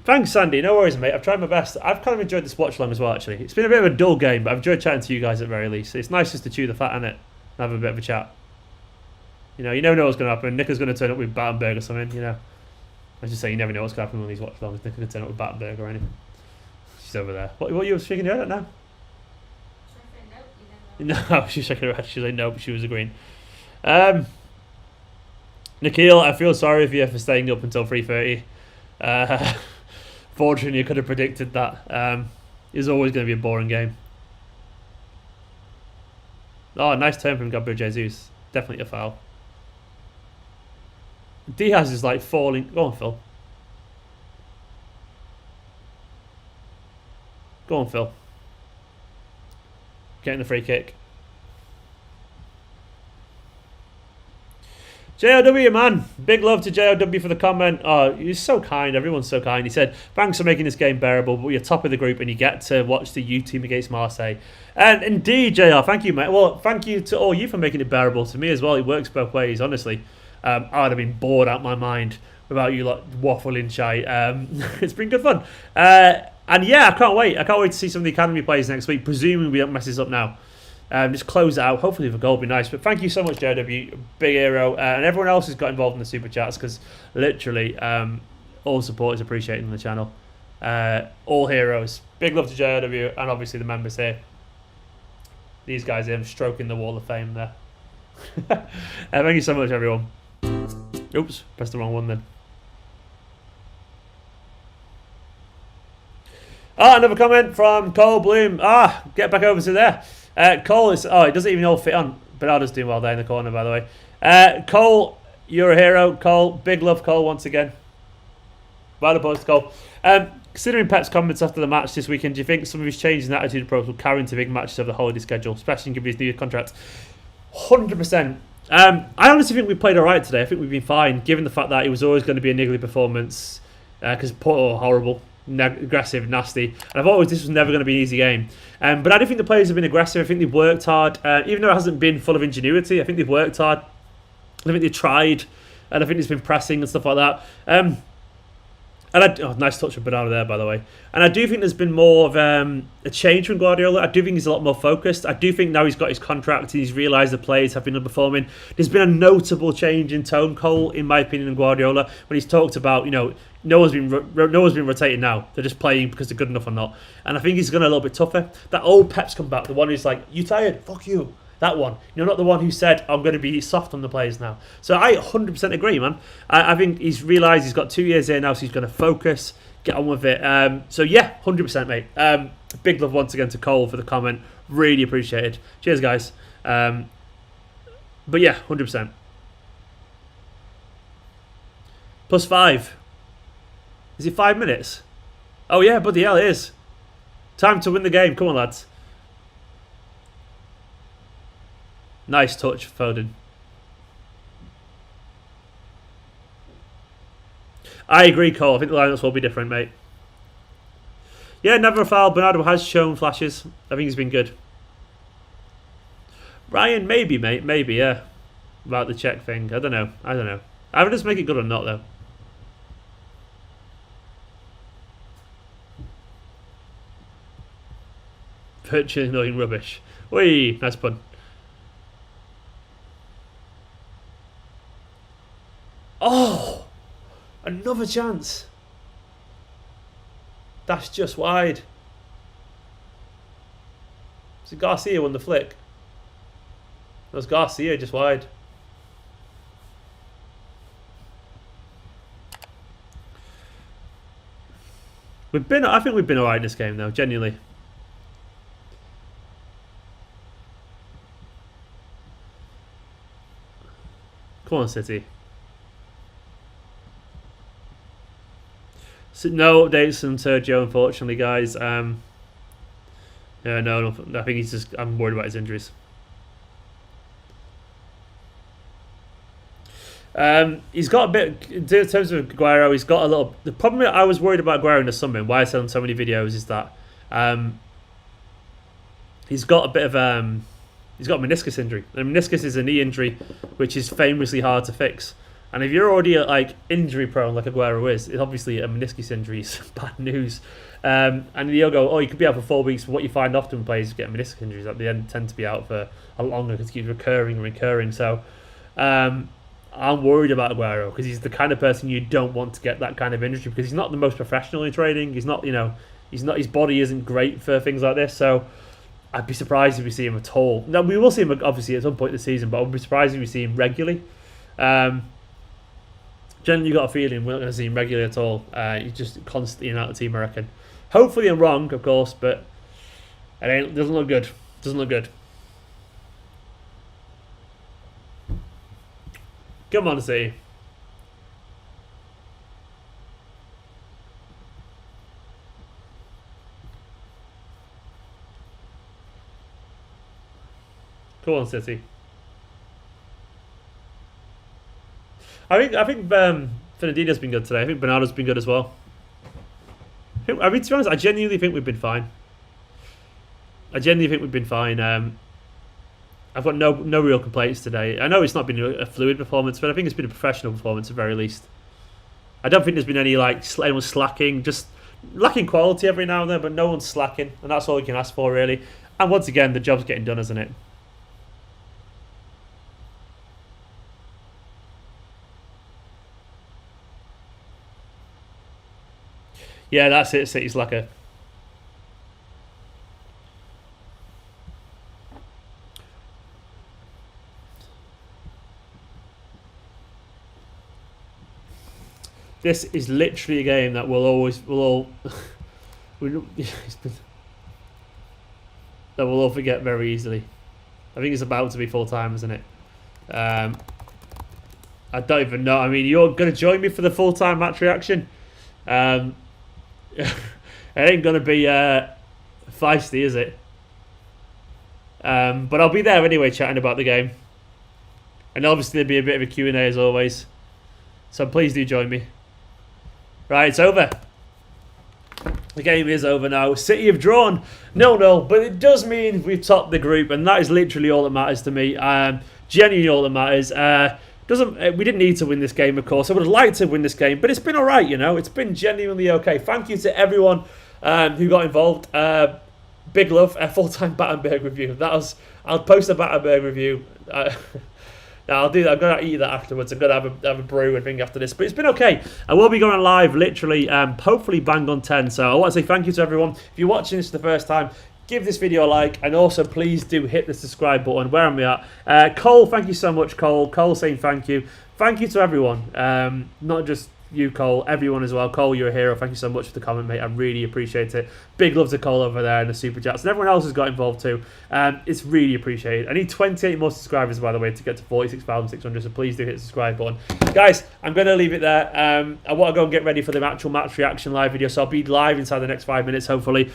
Thanks, Sandy. No worries, mate. I've tried my best. I've kind of enjoyed this watch along as well, actually. It's been a bit of a dull game, but I've enjoyed chatting to you guys at the very least. It's nice just to chew the fat, isn't it? And have a bit of a chat. You never know what's going to happen. Nick is going to turn up with Battenberg or something, I was just saying, you never know what's going to happen on these watch alongs. Nick is going to turn up with Battenberg or anything. She's over there. What you were speaking to? I don't know. No, she was shaking her head. She was like, no, but she was agreeing. Nikhil, I feel sorry for you for staying up until 3:30. Fortunately, you could have predicted that. It's always going to be a boring game. Oh, nice turn from Gabriel Jesus. Definitely a foul. Diaz is like falling. Go on, Phil. Go on, Phil. Getting the free kick. JOW, man. Big love to JOW for the comment. Oh, he's so kind. Everyone's so kind. He said, thanks for making this game bearable, but you're top of the group and you get to watch the U team against Marseille. And indeed, JR, thank you, mate. Well, thank you to all you for making it bearable. To me as well, it works both ways, honestly. I would have been bored out of my mind without you like waffling shy. It's been good fun. And yeah, I can't wait. I can't wait to see some of the academy players next week, presuming we don't mess this up now. Just close it out. Hopefully the goal will be nice. But thank you so much, JW, big hero, and everyone else who's got involved in the super chats, because literally all support is appreciated on the channel. All heroes. Big love to JW and obviously the members here. These guys here stroking the wall of fame there. Thank you so much, everyone. Oops, pressed the wrong one then. Another comment from Cole Bloom. Get back over to there. Cole is... it doesn't even all fit on. Bernardo's doing well there in the corner, by the way. Cole, you're a hero. Cole, big love, Cole, once again. Right opposed to Cole. Considering Pep's comments after the match this weekend, do you think some of his changes in attitude approach will carry into big matches over the holiday schedule, especially given his new contract? 100%. I honestly think we played alright today. I think we've been fine, given the fact that it was always going to be a niggly performance, because Porto are horrible. Aggressive, nasty, and I've always this was never going to be an easy game. But I do think the players have been aggressive. I think they've worked hard, even though it hasn't been full of ingenuity. I think they've worked hard. I think they've tried, and I think it's been pressing and stuff like that. Nice touch of Bernardo there, by the way. And I do think there's been more of a change from Guardiola. I do think he's a lot more focused. I do think now he's got his contract and he's realised the players have been underperforming. There's been a notable change in tone, Cole, in my opinion, in Guardiola, when he's talked about, no one's been rotating now. They're just playing because they're good enough or not. And I think he's gone a little bit tougher. That old Pep's come back, the one who's like, you tired? Fuck you. That one. Not the one who said, I'm going to be soft on the players now. So I 100% agree, man. I think he's realised he's got 2 years here now, so he's going to focus, get on with it. So yeah, 100%, mate. Big love once again to Cole for the comment. Really appreciated. Cheers, guys. But yeah, 100%. +5. Is it 5 minutes? Oh yeah, bloody hell, it is. Time to win the game. Come on, lads. Nice touch, Foden. I agree, Cole. I think the lineups will be different, mate. Yeah, never a foul. Bernardo has shown flashes. I think he's been good. Ryan, maybe, mate. Maybe, yeah. About the check thing. I don't know. I would just make it good or not, though. Virtually annoying rubbish. Whee! Nice pun. Oh! Another chance. That's just wide. So Garcia won the flick. That was Garcia just wide. I think we've been alright in this game though, genuinely. Come on, City. So no updates from Sergio, unfortunately, guys. Yeah, no, I think he's just. I'm worried about his injuries. He's got a bit in terms of Aguero. He's got a little. The problem I was worried about Aguero in the summer, why I said on so many videos, is that he's got a bit of he's got a meniscus injury. And meniscus is a knee injury, which is famously hard to fix. And if you're already like injury prone like Aguero is, it's obviously a meniscus injury is bad news. And you'll go, oh, you could be out for 4 weeks. But what you find often when players get meniscus injuries at the end tend to be out for a lot longer because it keeps recurring and recurring. So I'm worried about Aguero because he's the kind of person you don't want to get that kind of injury because he's not the most professional in training. He's not, his body isn't great for things like this. So I'd be surprised if we see him at all. Now, we will see him obviously at some point this season, but I'd be surprised if we see him regularly. Generally, you've got a feeling we're not going to see him regularly at all. He's just constantly in and out of the team, I reckon. Hopefully I'm wrong, of course, but it doesn't look good. Doesn't look good. Come on, City. Come on, City. I think Fernandinho's been good today. I think Bernardo's been good as well. To be honest, I genuinely think we've been fine. I've got no real complaints today. I know it's not been a fluid performance, but I think it's been a professional performance at the very least. I don't think there's been any anyone slacking, just lacking quality every now and then, but no one's slacking, and that's all you can ask for really. And once again, the job's getting done, isn't it? Yeah, that's it. City's lacquer. This is literally a game that we'll all forget very easily. I think it's about to be full time, isn't it? I don't even know. I mean, you're going to join me for the full time match reaction. It ain't gonna be feisty, is it? But I'll be there anyway, chatting about the game, and obviously there'll be a bit of a Q&A as always. So please do join me. Right, it's over. The game is over now. City have drawn 0-0, but it does mean we've topped the group, and that is literally all that matters to me. Genuinely all that matters. We didn't need to win this game, of course. I would have liked to win this game, but it's been all right, It's been genuinely okay. Thank you to everyone who got involved. Big love. A full-time Battenberg review. I'll post a Battenberg review. I'll do that. I'm going to eat that afterwards. I'm going to have a brew and thing after this. But it's been okay. I will be going live literally, hopefully bang on 10. So I want to say thank you to everyone. If you're watching this for the first time, give this video a like, and also please do hit the subscribe button. Where am we at? Cole, thank you so much, Cole. Cole saying thank you. Thank you to everyone. Not just you, Cole, everyone as well. Cole, you're a hero. Thank you so much for the comment, mate. I really appreciate it. Big love to Cole over there in the Super Chats, and everyone else who's got involved too. It's really appreciated. I need 28 more subscribers, by the way, to get to 46,600, so please do hit the subscribe button. Guys, I'm going to leave it there. I want to go and get ready for the actual match reaction live video, so I'll be live inside the next 5 minutes, hopefully.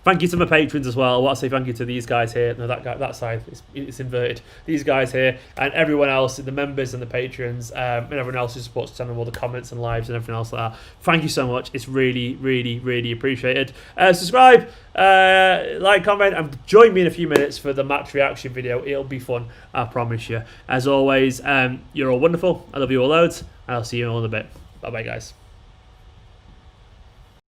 Thank you to my patrons as well. I want to say thank you to these guys here. No, that side, it's inverted. These guys here and everyone else, the members and the patrons, and everyone else who supports the channel, all the comments and lives and everything else like that. Thank you so much. It's really, really, really appreciated. Subscribe, like, comment, and join me in a few minutes for the match reaction video. It'll be fun, I promise you. As always, you're all wonderful. I love you all loads, and I'll see you all in a bit. Bye-bye, guys.